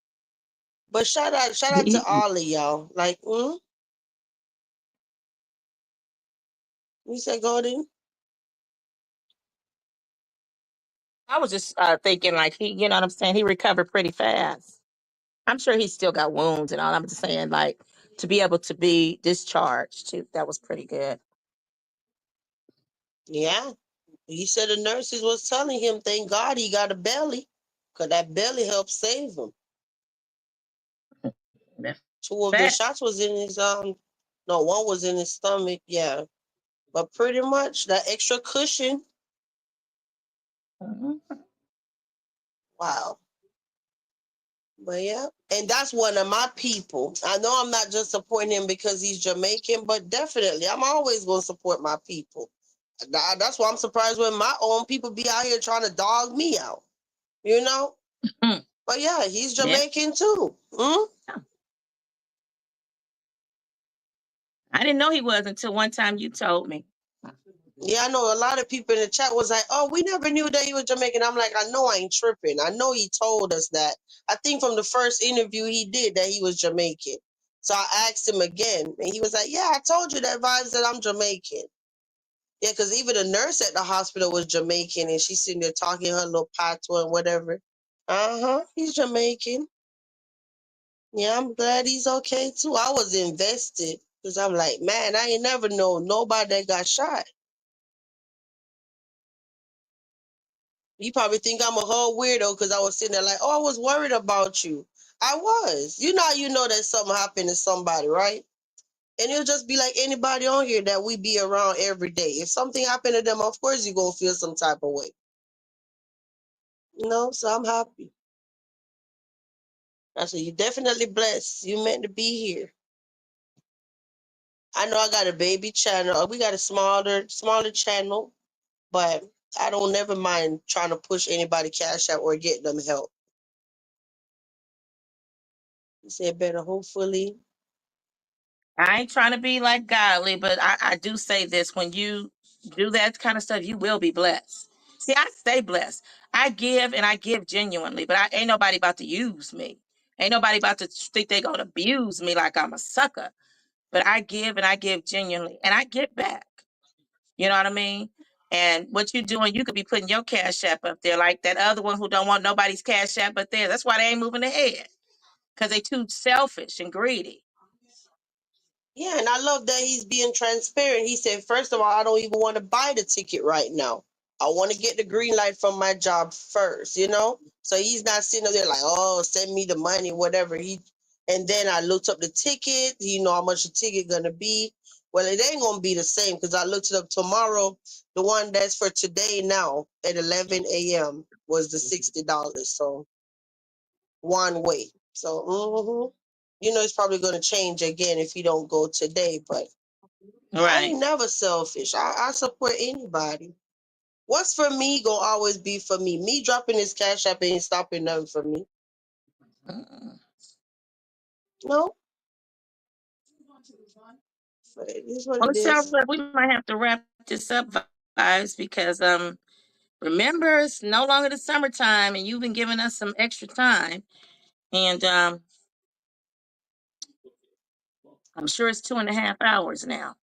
But shout out to he all of y'all. Like, you said Golden? I was just thinking, like, he, you know what I'm saying? He recovered pretty fast. I'm sure he's still got wounds and all. I'm just saying, like, to be able to be discharged, too, that was pretty good. Yeah. He said the nurses was telling him, thank God he got a belly. Because that belly helped save him. That's Two of the fact. shots was in his no, one was in his stomach, yeah. But pretty much that extra cushion, Mhm. wow. But yeah, and that's one of my people. I know I'm not just supporting him because he's Jamaican, but definitely I'm always going to support my people. That's why I'm surprised when my own people be out here trying to dog me out, you know? Mm. But yeah, he's Yeah. Jamaican too. Hmm. I didn't know he was until one time you told me. Yeah, I know a lot of people in the chat was like, "Oh, we never knew that he was Jamaican." I'm like, I know I ain't tripping. I know he told us that. I think from the first interview he did that he was Jamaican. So I asked him again, and he was like, "Yeah, I told you that vibes that I'm Jamaican." Yeah, because even the nurse at the hospital was Jamaican, and she's sitting there talking her little patois and whatever. He's Jamaican. Yeah, I'm glad he's okay too. I was invested because I'm like, man, I ain't never know nobody that got shot. You probably think I'm a whole weirdo because I was sitting there like, oh, I was worried about you. I was. You know, you know that something happened to somebody, right? And it'll just be like anybody on here that we be around every day. If something happened to them, of course you're going to feel some type of way. You know, so I'm happy. I said, you're definitely blessed. You meant to be here. I know I got a baby channel. We got a smaller channel, but I don't never mind trying to push anybody cash out or get them help. He said, better hopefully. I ain't trying to be like godly, but I do say this: when you do that kind of stuff, you will be blessed. See, I stay blessed. I give and I give genuinely, but I ain't nobody about to use me. Ain't nobody about to think they gonna abuse me like I'm a sucker. But I give and I give genuinely, and I get back. You know what I mean? And what you doing, you could be putting your cash app up there like that other one who don't want nobody's cash app but there. That's why they ain't moving ahead because they too selfish and greedy. Yeah, and I love that he's being transparent. He said, first of all, I don't even want to buy the ticket right now. I want to get the green light from my job first, you know? So he's not sitting up there like, oh, send me the money, whatever. And then I looked up the ticket, you know how much the ticket gonna be. Well, it ain't gonna be the same because I looked it up tomorrow. The one that's for today now at 11 a.m. was the $60. So one way. So you know it's probably gonna change again if you don't go today, but I Right. ain't never selfish. I support anybody. What's for me gonna always be for me. Me dropping this cash app ain't stopping nothing for me. Mm-mm. No, but it is what Well, it it sounds is. like we might have to wrap this up, guys, because remember it's no longer the summertime, and you've been giving us some extra time, and I'm sure it's 2.5 hours now.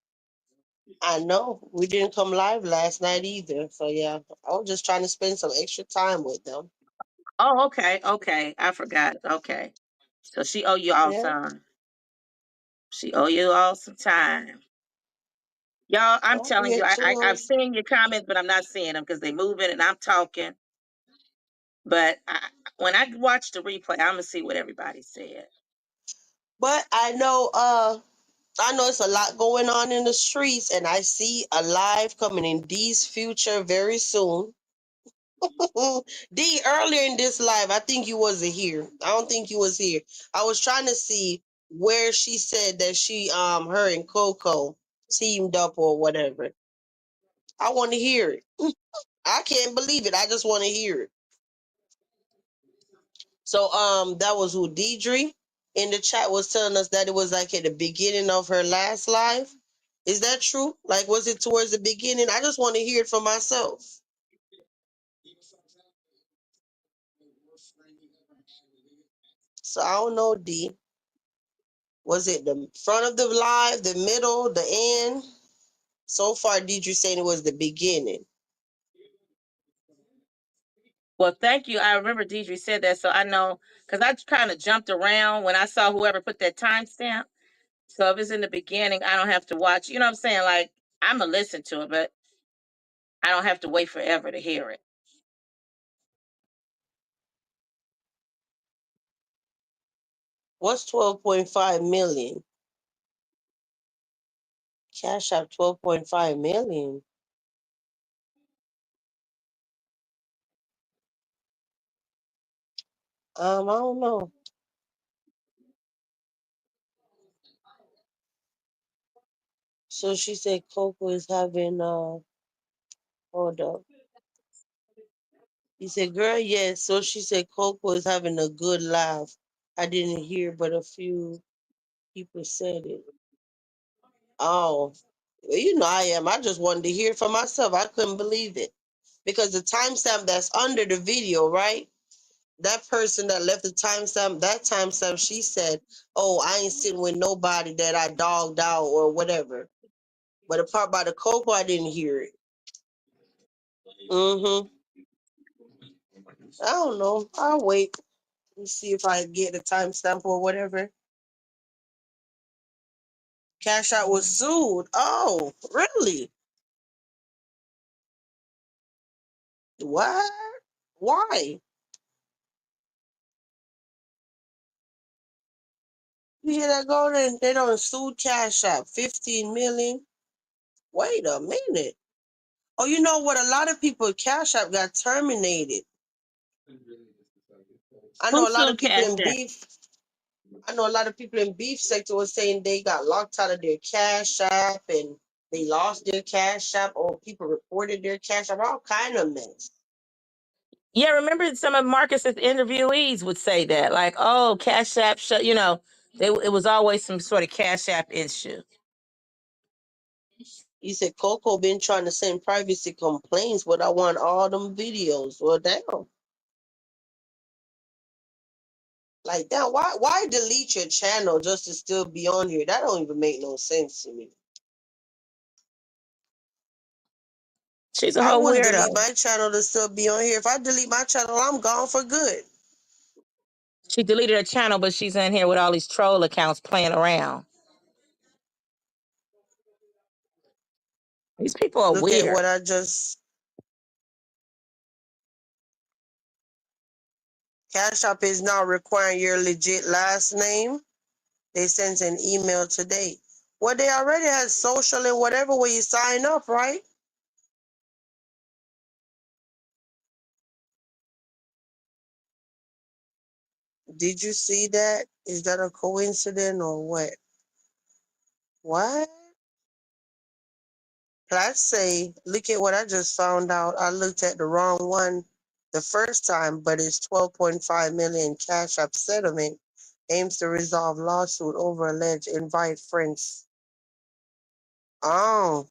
I know we didn't come live last night either. So yeah, I was just trying to spend some extra time with them. Oh, okay, okay, I forgot. Okay, so she owe you all Yeah. time. She owe you all some time. Y'all, I'm Well, we telling you, at I'm 200. seeing your comments, but I'm not seeing them because they moving and I'm talking. But when I watch the replay, I'm gonna see what everybody said. But I know it's a lot going on in the streets, and I see a live coming in D's future very soon. D, earlier in this live, I think you wasn't here. I don't think you was here. I was trying to see where she said that her and Koko teamed up or whatever. I want to hear it. I can't believe it. I just want to hear it. So that was who Deidre in the chat was telling us that it was like at the beginning of her last life. Is that true? Like, was it towards the beginning? I just want to hear it for myself. So I don't know, D. Was it the front of the live, the middle, the end? So far, Deidre saying it was the beginning. Well, thank you. I remember Deidre said that, so I know because I kind of jumped around when I saw whoever put that timestamp. So if it's in the beginning, I don't have to watch. You know what I'm saying? Like I'm gonna listen to it, but I don't have to wait forever to hear it. What's 12.5 million? Cash out 12.5 million. I don't know. So she said Coco is having hold up. He said, girl, yes. So she said Coco is having a good laugh. I didn't hear, but a few people said it. Oh, well, you know I am. I just wanted to hear it for myself. I couldn't believe it. Because the timestamp that's under the video, right? That person that left the timestamp, that timestamp, she said, oh, I ain't sitting with nobody that I dogged out or whatever. But the part by the Coco, I didn't hear it. Mm-hmm. I don't know. I'll wait and see if I get a timestamp or whatever. Cash Out was sued. Oh, really? What? Why? You hear that go? They don't sue Cash App 15 million. Wait a minute. Oh, you know what? A lot of people Cash App got terminated. I know Who a lot of sued people Cash in App? beef. I know a lot of people in beef sector was saying they got locked out of their Cash App and they lost their Cash App or people reported their Cash App. All kind of mess. Yeah, remember some of Marcus's interviewees would say that, like, "Oh, Cash App, it was always some sort of Cash App issue." He said Coco been trying to send privacy complaints, but I want all them videos. Well, damn. Like that, why delete your channel just to still be on here? That don't even make no sense to me. She's a I whole wouldn't delete weirdo. my channel to still be on here. If I delete my channel, I'm gone for good. She deleted her channel, but she's in here with all these troll accounts playing around. These people are Look at weird. what I just. Cash App is now requiring your legit last name. They sent an email today. Well, they already had social and whatever where you sign up, right? Did you see that? Is that a coincidence or what? What? Let's say, look at what I just found out. I looked at the wrong one the first time, but it's 12.5 million cash up settlement aims to resolve lawsuit over alleged invite friends. Oh,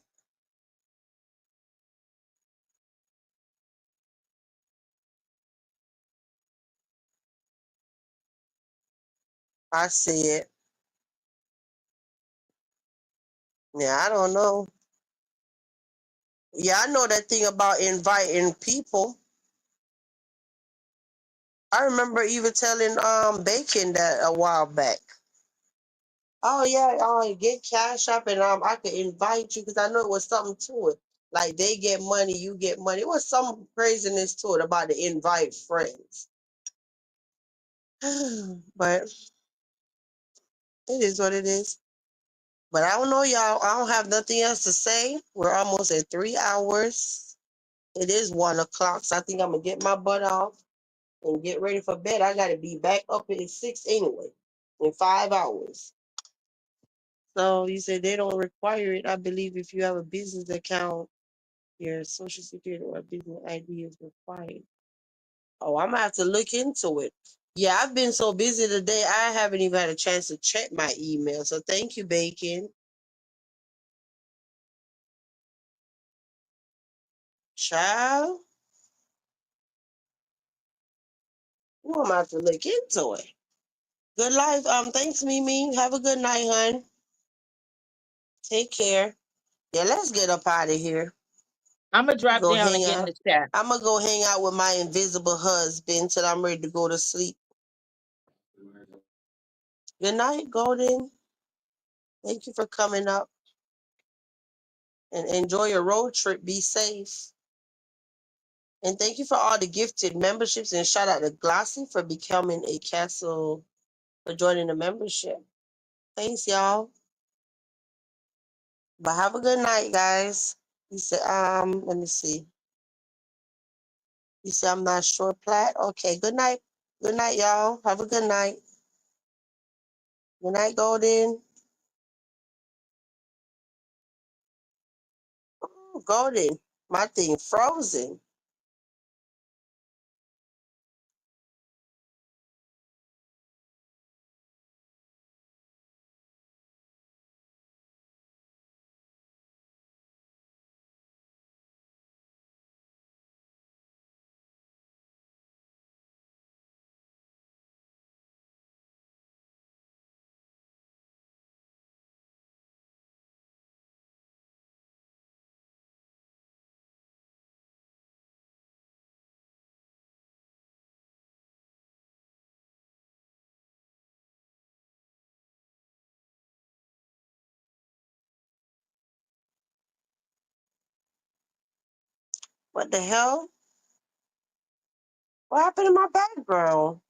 I see it. Yeah, I don't know. Yeah, I know that thing about inviting people. I remember even telling Bacon that a while back. Oh yeah, get cash up and I could invite you because I know it was something to it. Like they get money, you get money. It was some craziness to it about the invite friends. But it is what it is. But I don't know, y'all. I don't have nothing else to say. We're almost at 3 hours. It is 1 o'clock, so I think I'm gonna get my butt off and get ready for bed. I gotta be back up at 6 anyway, in 5 hours. So you said they don't require it. I believe if you have a business account, your social security or business ID is required. Oh, I'm gonna have to look into it. Yeah, I've been so busy today, I haven't even had a chance to check my email. So thank you, Bacon. Child, well, I'm gonna have to look into it. Good life. Thanks, Mimi. Have a good night, hon. Take care. Yeah, let's get up out of here. I'm gonna drop Go down hang again in out. the chat. I'm gonna go hang out with my invisible husband till I'm ready to go to sleep. Good night, Golden. Thank you for coming up and enjoy your road trip. Be safe. And thank you for all the gifted memberships and shout out to Glossy for becoming a castle for joining the membership. Thanks, y'all. But have a good night, guys. He said, let me see. He said, I'm not sure, Platt. Okay, good night. Good night, y'all. Have a good night. Good night, Golden. Oh, Golden, my thing frozen. What the hell? What happened in my background?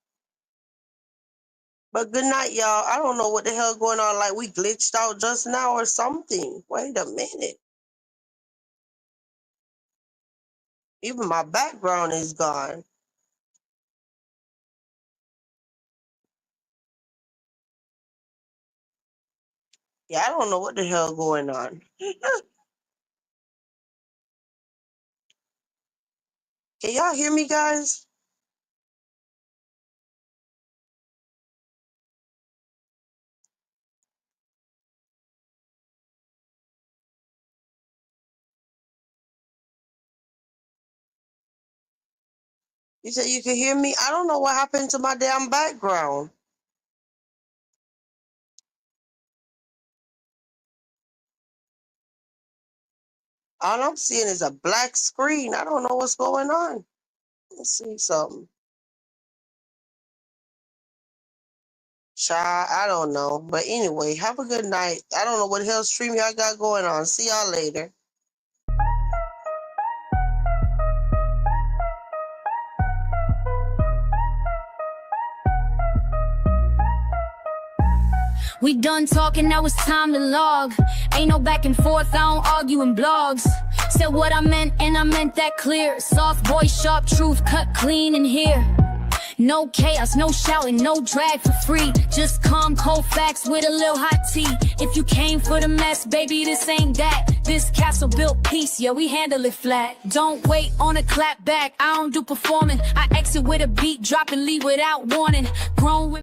But good night, y'all. I don't know what the hell going on. Like we glitched out just now or something. Wait a minute. Even my background is gone. Yeah, I don't know what the hell going on. Can y'all hear me, guys? You said you can hear me? I don't know what happened to my damn background. All I'm seeing is a black screen. I don't know what's going on. Let's see something. Child, I don't know. But anyway, have a good night. I don't know what the hell stream y'all got going on. See y'all later. We done talking, now it's time to log. Ain't no back and forth, I don't argue in blogs. Said what I meant and I meant that clear. Soft voice, sharp truth, cut clean in here. No chaos, no shouting, no drag for free. Just calm, cold facts with a little hot tea. If you came for the mess, baby, this ain't that. This castle built peace, yeah, we handle it flat. Don't wait on a clap back, I don't do performing. I exit with a beat, drop and leave without warning. Grown with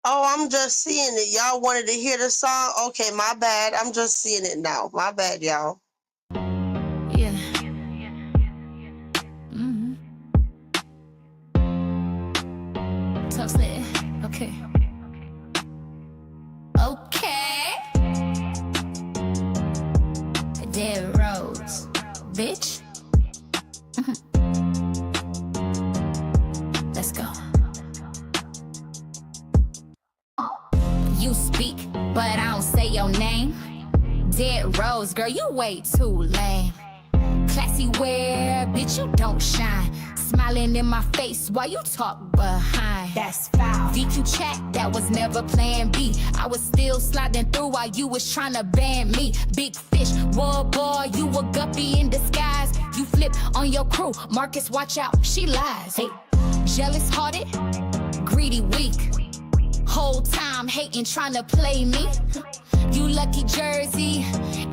Oh, I'm just seeing it. Y'all wanted to hear the song? Okay, my bad. I'm just seeing it now. My bad, y'all. yeah. Toast it. Okay. Okay. Dead Rose, bitch. Let's go. You speak, but I don't say your name. Dead Rose, girl, you way too lame. Classy wear, bitch, you don't shine. Smiling in my face while you talk behind. That's foul. DQ chat, that was never plan B. I was still sliding through while you was trying to ban me. Big fish, whoa boy, you a guppy in disguise. You flip on your crew, Marcus, watch out, she lies. Hey, jealous hearted, greedy weak. Whole time hating, trying to play me. You lucky Jersey,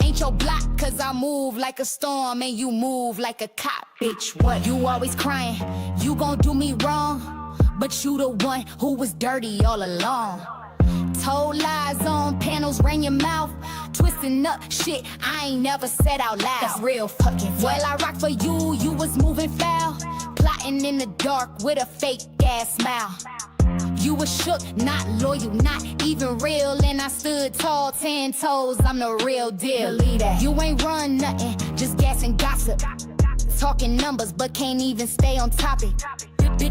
ain't your block, cause I move like a storm and you move like a cop. Bitch, what? You always crying, you gon' do me wrong, but you the one who was dirty all along. Told lies on panels, ran your mouth, twisting up shit I ain't never said out loud. That's real fucking fun. Well, I rock for you, you was moving foul, plotting in the dark with a fake ass smile. You was shook, not loyal, not even real, and I stood tall, 10 toes, I'm the real deal. Believe that. You ain't run nothing, just gas and gossip, talking numbers but can't even stay on topic.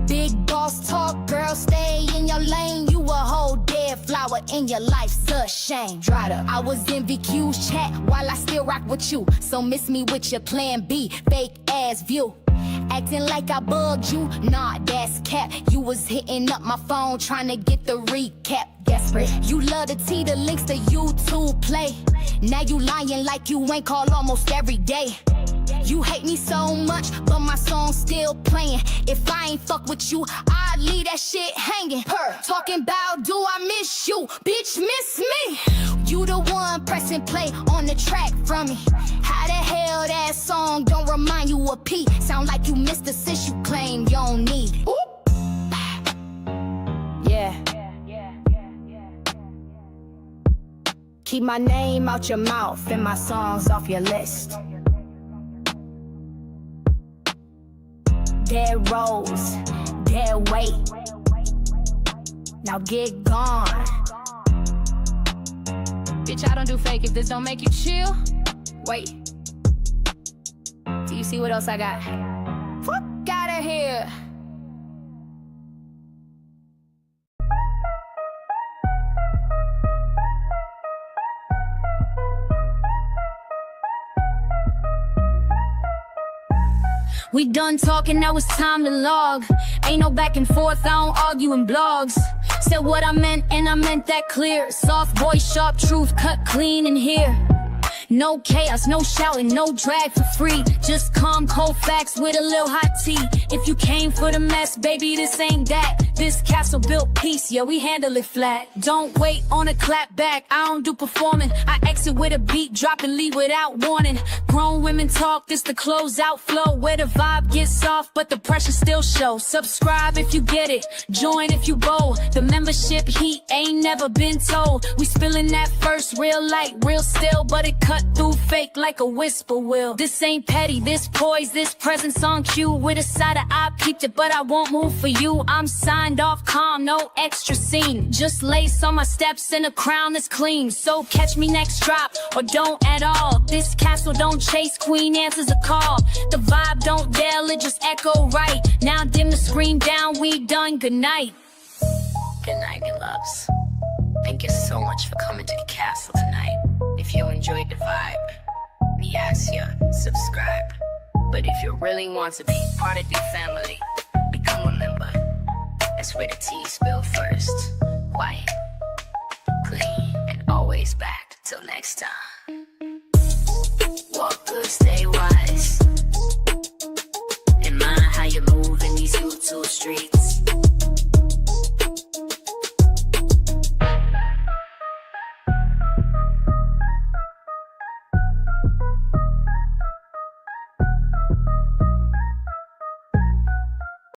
Big boss talk, girl, stay in your lane. You a whole dead flower in your life's a shame. Dried up. I was in VQ's chat while I still rock with you, so miss me with your plan B, fake ass view. Acting like I bugged you, nah, that's cap. You was hitting up my phone trying to get the recap. Desperate. You love to tee the links to YouTube play. Now you lying like you ain't call almost every day. You hate me so much, but my song's still playing. If I ain't fuck with you, I'd leave that shit hanging. Talking about do I miss you? Bitch, miss me. You the one pressing play on the track from me. How the hell that song don't remind you of P? Sound like you missed the sis you claim you don't need it. Yeah. Keep my name out your mouth and my songs off your list. Dead rose, dead weight. Now get gone. Bitch, I don't do fake if this don't make you chill. Wait. Do you see what else I got? Fuck outta here. We done talking, now it's time to log. Ain't no back and forth, I don't argue in blogs. Said what I meant and I meant that clear. Soft voice, sharp truth, cut clean in here. No chaos, no shouting, no drag for free. Just calm, cold facts with a little hot tea. If you came for the mess, baby, this ain't that. This castle built peace, yeah, we handle it flat. Don't wait on a clap back, I don't do performing. I exit with a beat, drop and leave without warning. Grown women talk, this the closeout flow, where the vibe gets soft, but the pressure still shows. Subscribe if you get it, join if you bold. The membership heat ain't never been told. We spilling that first real light, real still, but it cut through fake like a whisper will. This ain't petty, this poise, this presence on cue. With a side of eye, peeped it, but I won't move for you. I'm signed off calm, no extra scene. Just lace on my steps and a crown that's clean. So catch me next drop, or don't at all. This castle don't chase, queen answers a call. The vibe don't yell, it just echo right. Now dim the screen down, we done, good night. Good night, good loves. Thank you so much for coming to the castle tonight. If you enjoyed the vibe, we ask you, subscribe. But if you really want to be part of the family, become a member. That's where the tea spill first. Quiet, clean, and always back. Till next time. Walk good, stay wise. And mind how you move in these YouTube streets.